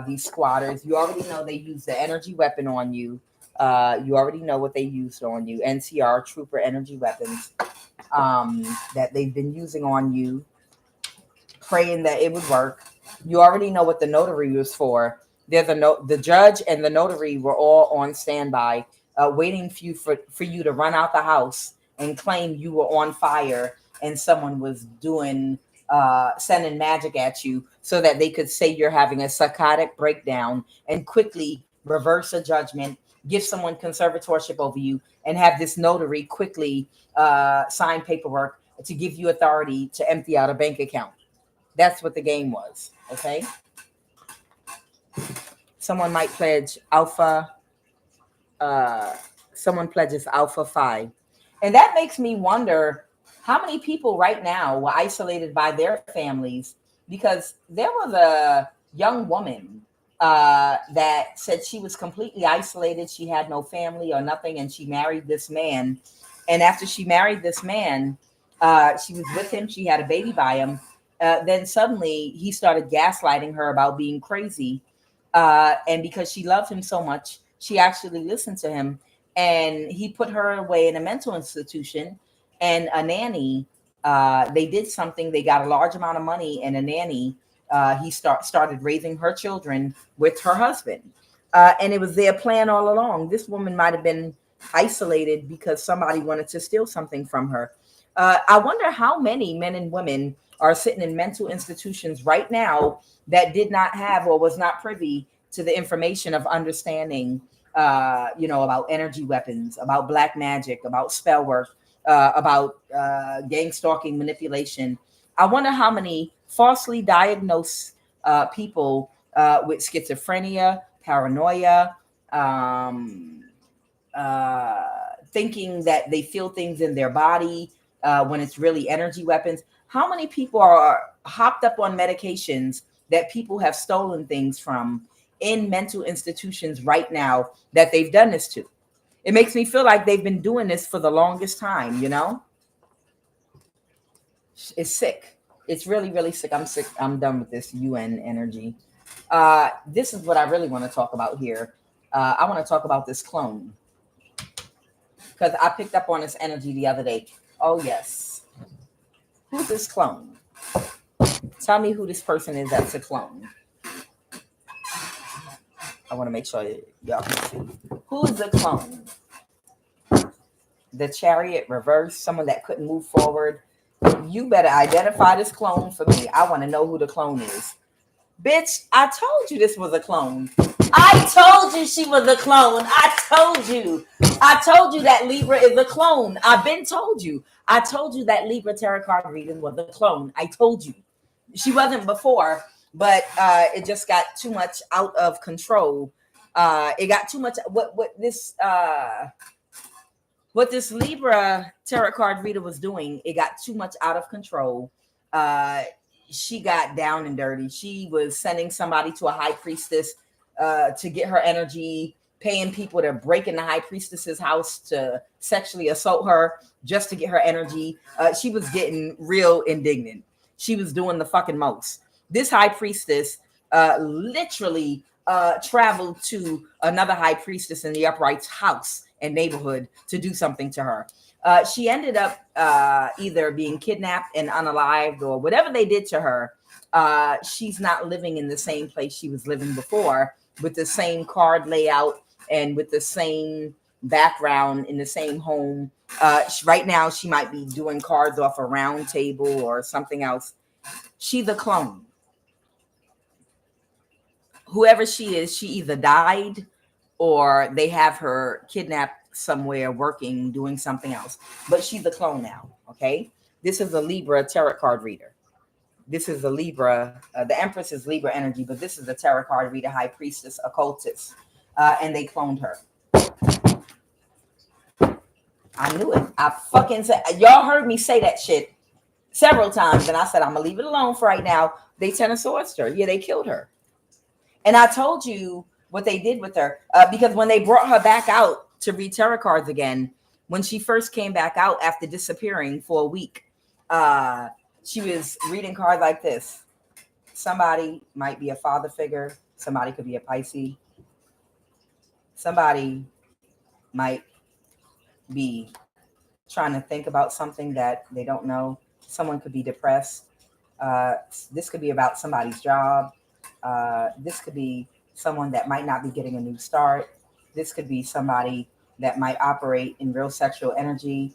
these squatters. You already know they use the energy weapon on you. You already know what they used on you. NCR, trooper energy weapons that they've been using on you, praying that it would work. You already know what the notary was for. The judge and the notary were all on standby, waiting for you to run out the house and claim you were on fire and someone was sending magic at you so that they could say you're having a psychotic breakdown and quickly reverse a judgment, give someone conservatorship over you, and have this notary quickly sign paperwork to give you authority to empty out a bank account. That's what the game was, okay? Someone might pledge Alpha. Someone pledges Alpha Phi. And that makes me wonder how many people right now were isolated by their families, because there was a young woman that said she was completely isolated. She had no family or nothing, and she married this man. And after she married this man, she was with him. She had a baby by him. Then suddenly he started gaslighting her about being crazy. And because she loved him so much, she actually listened to him. And he put her away in a mental institution. And a nanny, they did something. They got a large amount of money, and a nanny, he started raising her children with her husband. And it was their plan all along. This woman might have been isolated because somebody wanted to steal something from her. I wonder how many men and women are sitting in mental institutions right now that did not have or was not privy to the information of understanding, about energy weapons, about black magic, about spell work, about gangstalking, manipulation. I wonder how many falsely diagnosed people with schizophrenia, paranoia, thinking that they feel things in their body when it's really energy weapons. How many people are hopped up on medications that people have stolen things from in mental institutions right now that they've done this to? It makes me feel like they've been doing this for the longest time, you know? It's sick. It's really, really sick. I'm sick. I'm done with this UN energy. This is what I really want to talk about here. I want to talk about this clone, because I picked up on this energy the other day. Oh, yes. Who's this clone? Tell me who this person is that's a clone. I want to make sure y'all can see. Who is the clone? The Chariot reverse, someone that couldn't move forward. You better identify this clone for me. I want to know who the clone is. Bitch, I told you this was a clone. I told you she was a clone. I told you. I told you that Libra is a clone. I've been told you. I told you that Libra tarot card reading was a clone. I told you. She wasn't before, but it just got too much out of control. It got too much. What this Libra tarot card reader was doing, it got too much out of control. She got down and dirty. She was sending somebody to a high priestess to get her energy, paying people to break in the high priestess's house to sexually assault her just to get her energy. She was getting real indignant. She was doing the fucking most. This high priestess literally traveled to another high priestess in the upright's house and neighborhood to do something to her. She ended up either being kidnapped and unalived or whatever they did to her. She's not living in the same place she was living before, with the same card layout and with the same background in the same home. Right now, she might be doing cards off a round table or something else. She's a clone. Whoever she is, she either died or they have her kidnapped somewhere working, doing something else. But she's a clone now, okay? This is a Libra tarot card reader. This is a Libra. The Empress is Libra energy, but this is a tarot card reader, high priestess, occultist. And they cloned her. I knew it. I fucking said, y'all heard me say that shit several times. And I said, I'm going to leave it alone for right now. They Ten of Swords her. Yeah, they killed her. And I told you what they did with her. Because when they brought her back out to read tarot cards again, when she first came back out after disappearing for a week, she was reading cards like this. Somebody might be a father figure. Somebody could be a Pisces. Somebody might be trying to think about something that they don't know. Someone could be depressed. This could be about somebody's job. This could be someone that might not be getting a new start. This could be somebody that might operate in real sexual energy.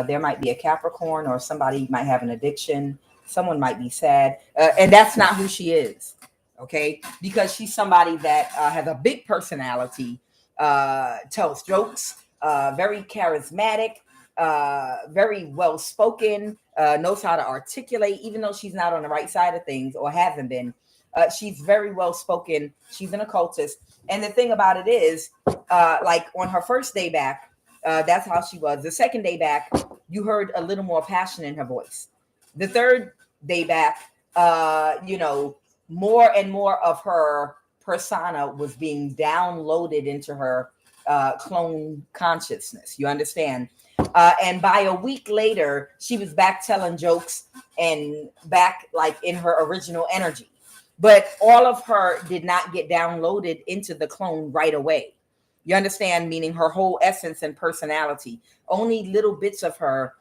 There might be a Capricorn, or somebody might have an addiction. Someone might be sad. And that's not who she is. Okay. Because she's somebody that has a big personality, tells jokes, very charismatic, very well spoken, knows how to articulate, even though she's not on the right side of things or hasn't been. She's very well spoken. She's an occultist. And the thing about it is, like on her first day back, that's how she was. The second day back, you heard a little more passion in her voice. The third day back, more and more of her persona was being downloaded into her clone consciousness. You understand? And by a week later, she was back telling jokes and back like in her original energy. But all of her did not get downloaded into the clone right away. You understand? Meaning her whole essence and personality. Only little bits of her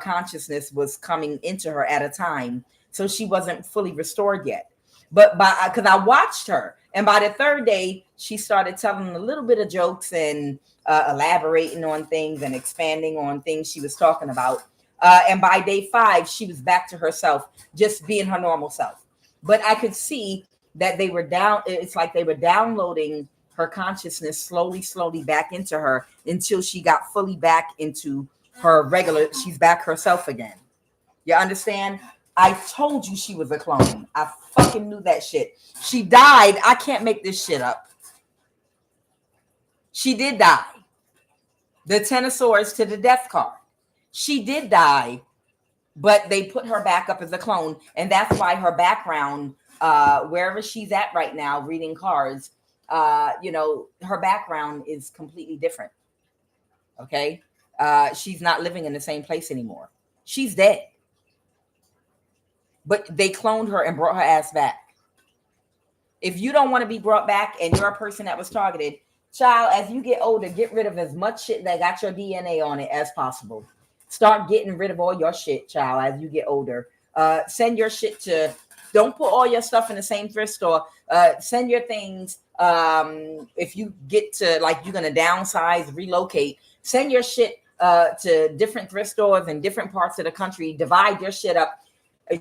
consciousness was coming into her at a time. So she wasn't fully restored yet. But because I watched her, and by the third day, she started telling a little bit of jokes and elaborating on things and expanding on things she was talking about. And by day 5, she was back to herself, just being her normal self. But I could see that they were down. It's like they were downloading her consciousness slowly back into her until she got fully back into her regular. She's back herself again. You understand? I told you she was a clone. I fucking knew that shit. She died. I can't make this shit up. She did die. The Ten of Swords to the Death card. She did die, but they put her back up as a clone. And that's why her background, wherever she's at right now, reading cards, her background is completely different. Okay? She's not living in the same place anymore. She's dead. But they cloned her and brought her ass back. If you don't want to be brought back and you're a person that was targeted, child, as you get older, get rid of as much shit that got your DNA on it as possible. Start getting rid of all your shit, child, as you get older. Send your shit to, don't put all your stuff in the same thrift store. Send your things, if you get to, like, you're going to downsize, relocate, send your shit to different thrift stores in different parts of the country. Divide your shit up.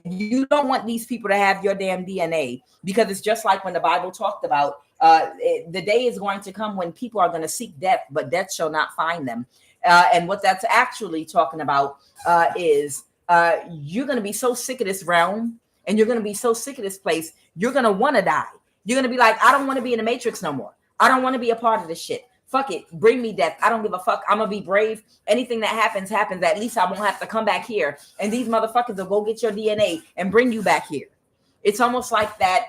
You don't want these people to have your damn DNA, because it's just like when the Bible talked about the day is going to come when people are going to seek death, but death shall not find them. And what that's actually talking about is you're going to be so sick of this realm, and you're going to be so sick of this place, you're going to want to die. You're going to be like, I don't want to be in the Matrix no more. I don't want to be a part of this shit. Fuck it. Bring me death. I don't give a fuck. I'm going to be brave. Anything that happens, happens. At least I won't have to come back here. And these motherfuckers will go get your DNA and bring you back here. It's almost like that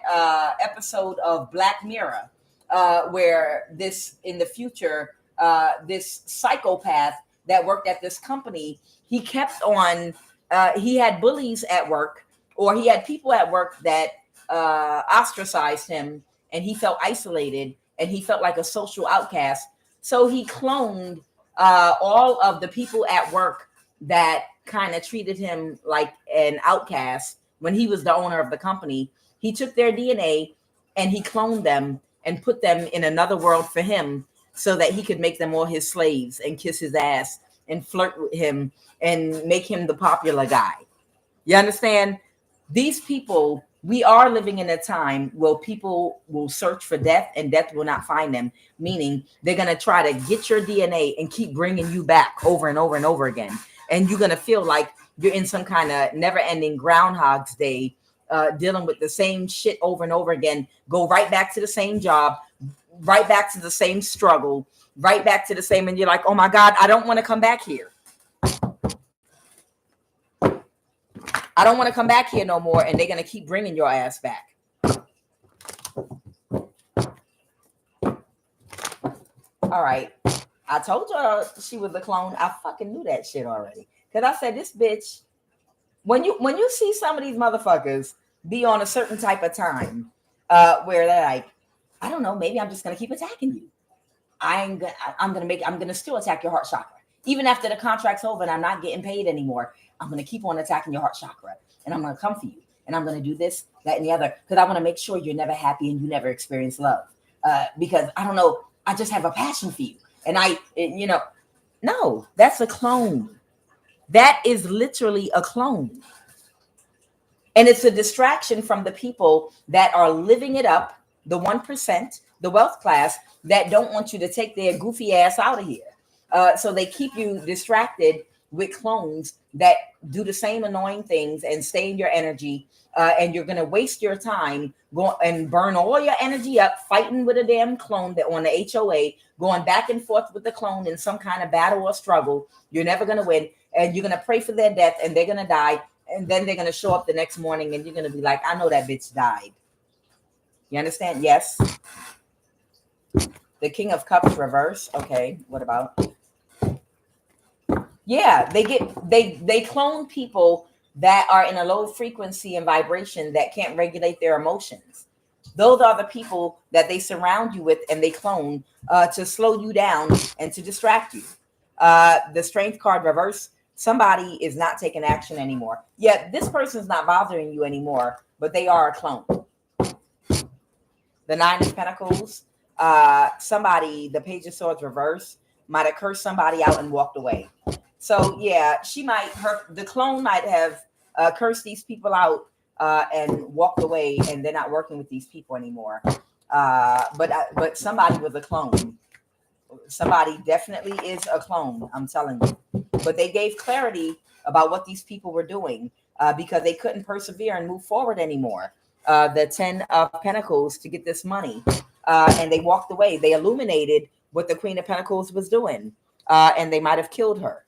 episode of Black Mirror where this, in the future, this psychopath that worked at this company, he kept on, he had bullies at work, or he had people at work that ostracized him, and he felt isolated, and he felt like a social outcast. So he cloned all of the people at work that kind of treated him like an outcast when he was the owner of the company. He took their DNA and he cloned them and put them in another world for him, so that he could make them all his slaves and kiss his ass and flirt with him and make him the popular guy. You understand? These people we are living in a time where people will search for death and death will not find them, meaning they're going to try to get your DNA and keep bringing you back over and over and over again. And you're going to feel like you're in some kind of never-ending Groundhog's Day, dealing with the same shit over and over again. Go right back to the same job, right back to the same struggle, right back to the same. And you're like, oh my God, I don't want to come back here. I don't want to come back here no more. And they're going to keep bringing your ass back. All right. I told you she was a clone. I fucking knew that shit already. Because I said, this bitch, when you see some of these motherfuckers be on a certain type of time where they're like, I don't know, maybe I'm just going to keep attacking you. I'm going to still attack your heart chakra. Even after the contract's over and I'm not getting paid anymore, I'm going to keep on attacking your heart chakra. And I'm going to come for you. And I'm going to do this, that, and the other. Because I want to make sure you're never happy and you never experience love. Because I don't know, I just have a passion for you. And no, that's a clone. That is literally a clone. And it's a distraction from the people that are living it up, the 1%, the wealth class, that don't want you to take their goofy ass out of here. So they keep you distracted with clones that do the same annoying things and stay in your energy. And you're going to waste your time going and burn all your energy up fighting with a damn clone that on the HOA, going back and forth with the clone in some kind of battle or struggle. You're never going to win. And you're going to pray for their death and they're going to die. And then they're going to show up the next morning and you're going to be like, I know that bitch died. You understand? Yes. The King of Cups reverse. Okay. What about? Yeah, they clone people that are in a low frequency and vibration that can't regulate their emotions. Those are the people that they surround you with and they clone to slow you down and to distract you. The Strength card reverse. Somebody is not taking action anymore. Yeah, this person's not bothering you anymore, but they are a clone. The Nine of Pentacles. Somebody, the Page of Swords reverse, might have cursed somebody out and walked away. So yeah, the clone might have cursed these people out and walked away, and they're not working with these people anymore. But somebody was a clone. Somebody definitely is a clone. I'm telling you. But they gave clarity about what these people were doing because they couldn't persevere and move forward anymore. The 10 of Pentacles to get this money, and they walked away. They illuminated what the Queen of Pentacles was doing, and they might have killed her.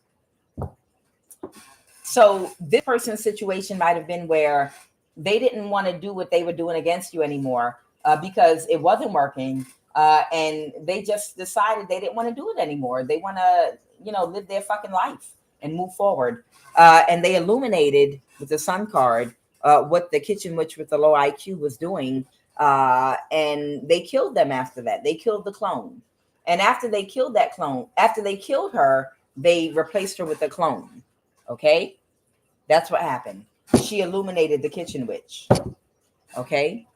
So this person's situation might have been where they didn't want to do what they were doing against you anymore because it wasn't working. And they just decided they didn't want to do it anymore. They want to, live their fucking life and move forward. And they illuminated with the Sun card what the Kitchen Witch with the low IQ was doing. And they killed them after that. They killed the clone. And after they killed that clone, after they killed her, they replaced her with a clone. Okay? That's what happened. She illuminated the Kitchen Witch. Okay?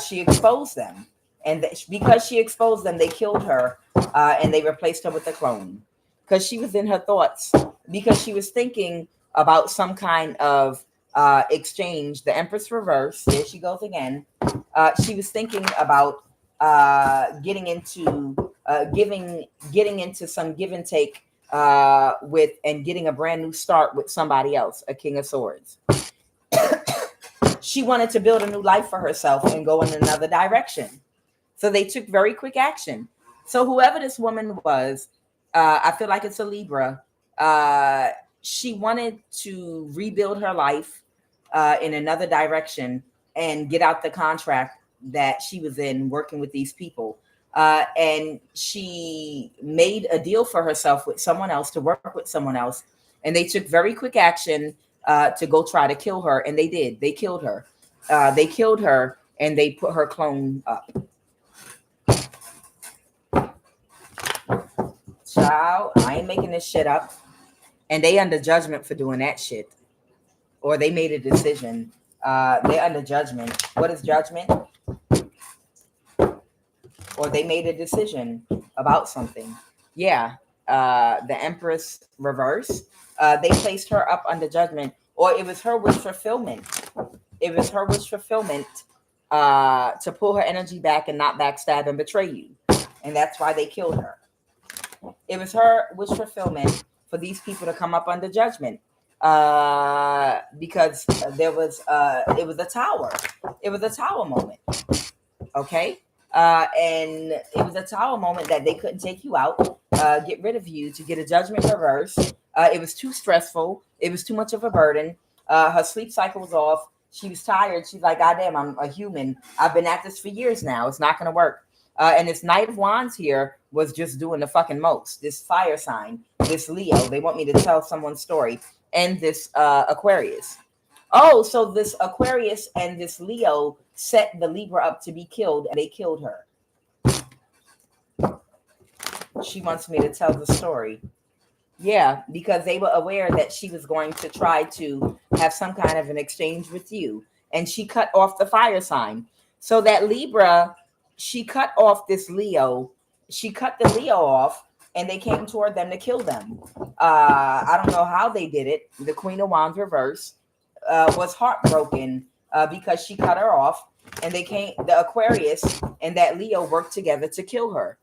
She exposed them. And because she exposed them, they killed her and they replaced her with a clone. Because she was in her thoughts. Because she was thinking about some kind of exchange. The Empress reverse. There she goes again. She was thinking about getting into some give and take with and getting a brand new start with somebody else, a King of Swords. She wanted to build a new life for herself and go in another direction. So they took very quick action. So whoever this woman was, I feel like it's a Libra. She wanted to rebuild her life in another direction and get out the contract that she was in working with these people. And she made a deal for herself with someone else to work with someone else. And they took very quick action to go try to kill her. And they did. They killed her. They killed her and they put her clone up. Child, I ain't making this shit up. And they under judgment for doing that shit. Or they made a decision. They're under judgment. What is judgment? Or they made a decision about something. Yeah. The Empress reverse. They placed her up under judgment. Or it was her wish fulfillment. It was her wish fulfillment to pull her energy back and not backstab and betray you. And that's why they killed her. It was her wish fulfillment for these people to come up under judgment because it was a tower. It was a tower moment. Okay. And it was a tower moment that they couldn't take you out, get rid of you, to get a judgment reverse. It was too stressful. It was too much of a burden. Her sleep cycle was off. She was tired. She's like, God damn, I'm a human. I've been at this for years now. It's not going to work. And this Knight of Wands here was just doing the fucking most. This fire sign, this Leo, they want me to tell someone's story, and this Aquarius. Oh, so this Aquarius and this Leo set the Libra up to be killed, and they killed her. She wants me to tell the story. Yeah, because they were aware that she was going to try to have some kind of an exchange with you, and she cut off the fire sign. So that Libra, she cut off this Leo. She cut the Leo off, and they came toward them to kill them. I don't know how they did it. The Queen of Wands reverse was heartbroken because she cut her off, and the Aquarius and that Leo worked together to kill her.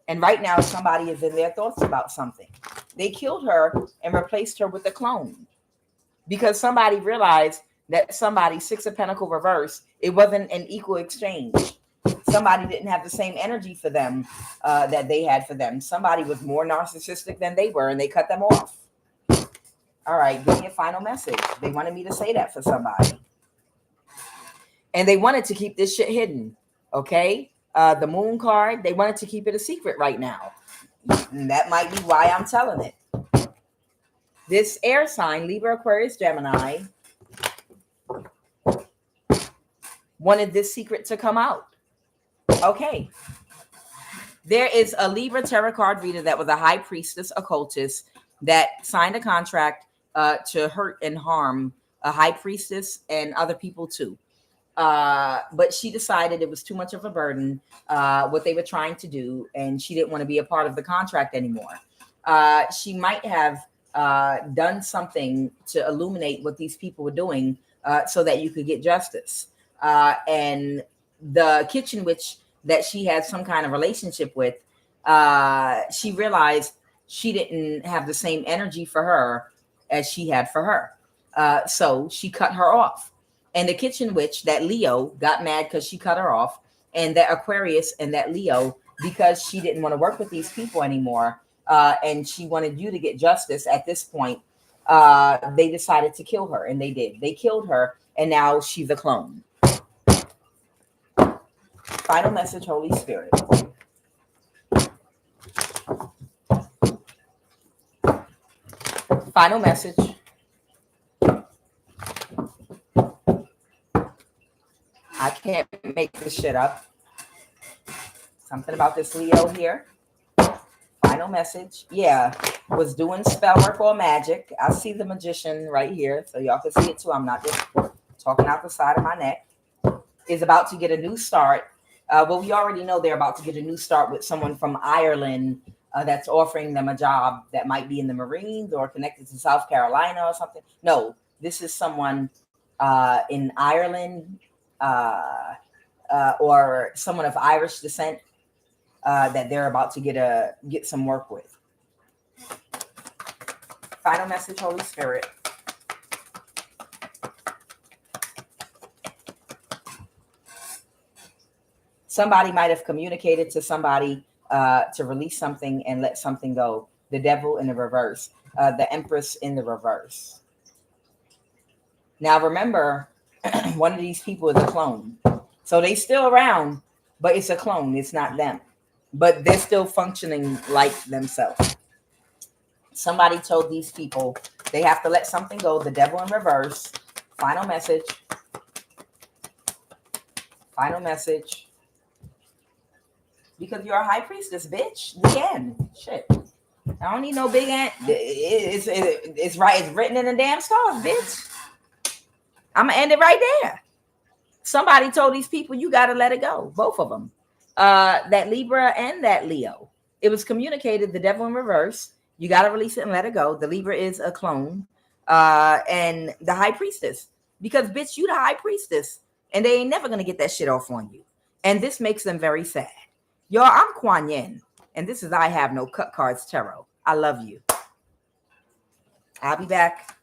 And right now, somebody is in their thoughts about something. They killed her and replaced her with a clone because somebody realized that somebody, Six of Pentacles reverse, it wasn't an equal exchange. Somebody didn't have the same energy for them that they had for them. Somebody was more narcissistic than they were, and they cut them off. All right, give me a final message. They wanted me to say that for somebody. And they wanted to keep this shit hidden, okay? The Moon card, they wanted to keep it a secret right now. And that might be why I'm telling it. This air sign, Libra, Aquarius, Gemini, wanted this secret to come out. Okay. There is a Libra tarot card reader that was a high priestess occultist that signed a contract to hurt and harm a high priestess and other people too. But she decided it was too much of a burden, what they were trying to do, and she didn't want to be a part of the contract anymore. She might have done something to illuminate what these people were doing so that you could get justice. And the kitchen witch that she had some kind of relationship with, she realized she didn't have the same energy for her as she had for her. So she cut her off. And the kitchen witch, that Leo, got mad because she cut her off. And that Aquarius and that Leo, because she didn't want to work with these people anymore, and she wanted you to get justice at this point, they decided to kill her. And they did. They killed her, and now she's a clone. Final message, Holy Spirit. Final message. I can't make this shit up. Something about this Leo here. Final message. Yeah, was doing spell work or magic. I see the magician right here, so y'all can see it too. I'm not just talking out the side of my neck. Is about to get a new start. Well, we already know they're about to get a new start with someone from Ireland that's offering them a job that might be in the Marines or connected to South Carolina or something. No, this is someone in Ireland or someone of Irish descent that they're about to get some work with. Final message, Holy Spirit. Somebody might have communicated to somebody to release something and let something go. The devil in the reverse, the Empress in the reverse. Now remember, one of these people is a clone. So they still around, but it's a clone. It's not them. But they're still functioning like themselves. Somebody told these people they have to let something go. The devil in reverse. Final message. Final message. Because you're a high priestess, bitch. The end. Shit. I don't need no big ant. It's right. It's written in the damn stars, bitch. I'm going to end it right there. Somebody told these people, you got to let it go. Both of them. That Libra and that Leo. It was communicated, the devil in reverse. You got to release it and let it go. The Libra is a clone. And the high priestess. because bitch, you the high priestess, and they ain't never gonna get that shit off on you. And this makes them very sad. Y'all, I'm Kuan Yin, and this is I Have No Cut Cards Tarot. I love you. I'll be back.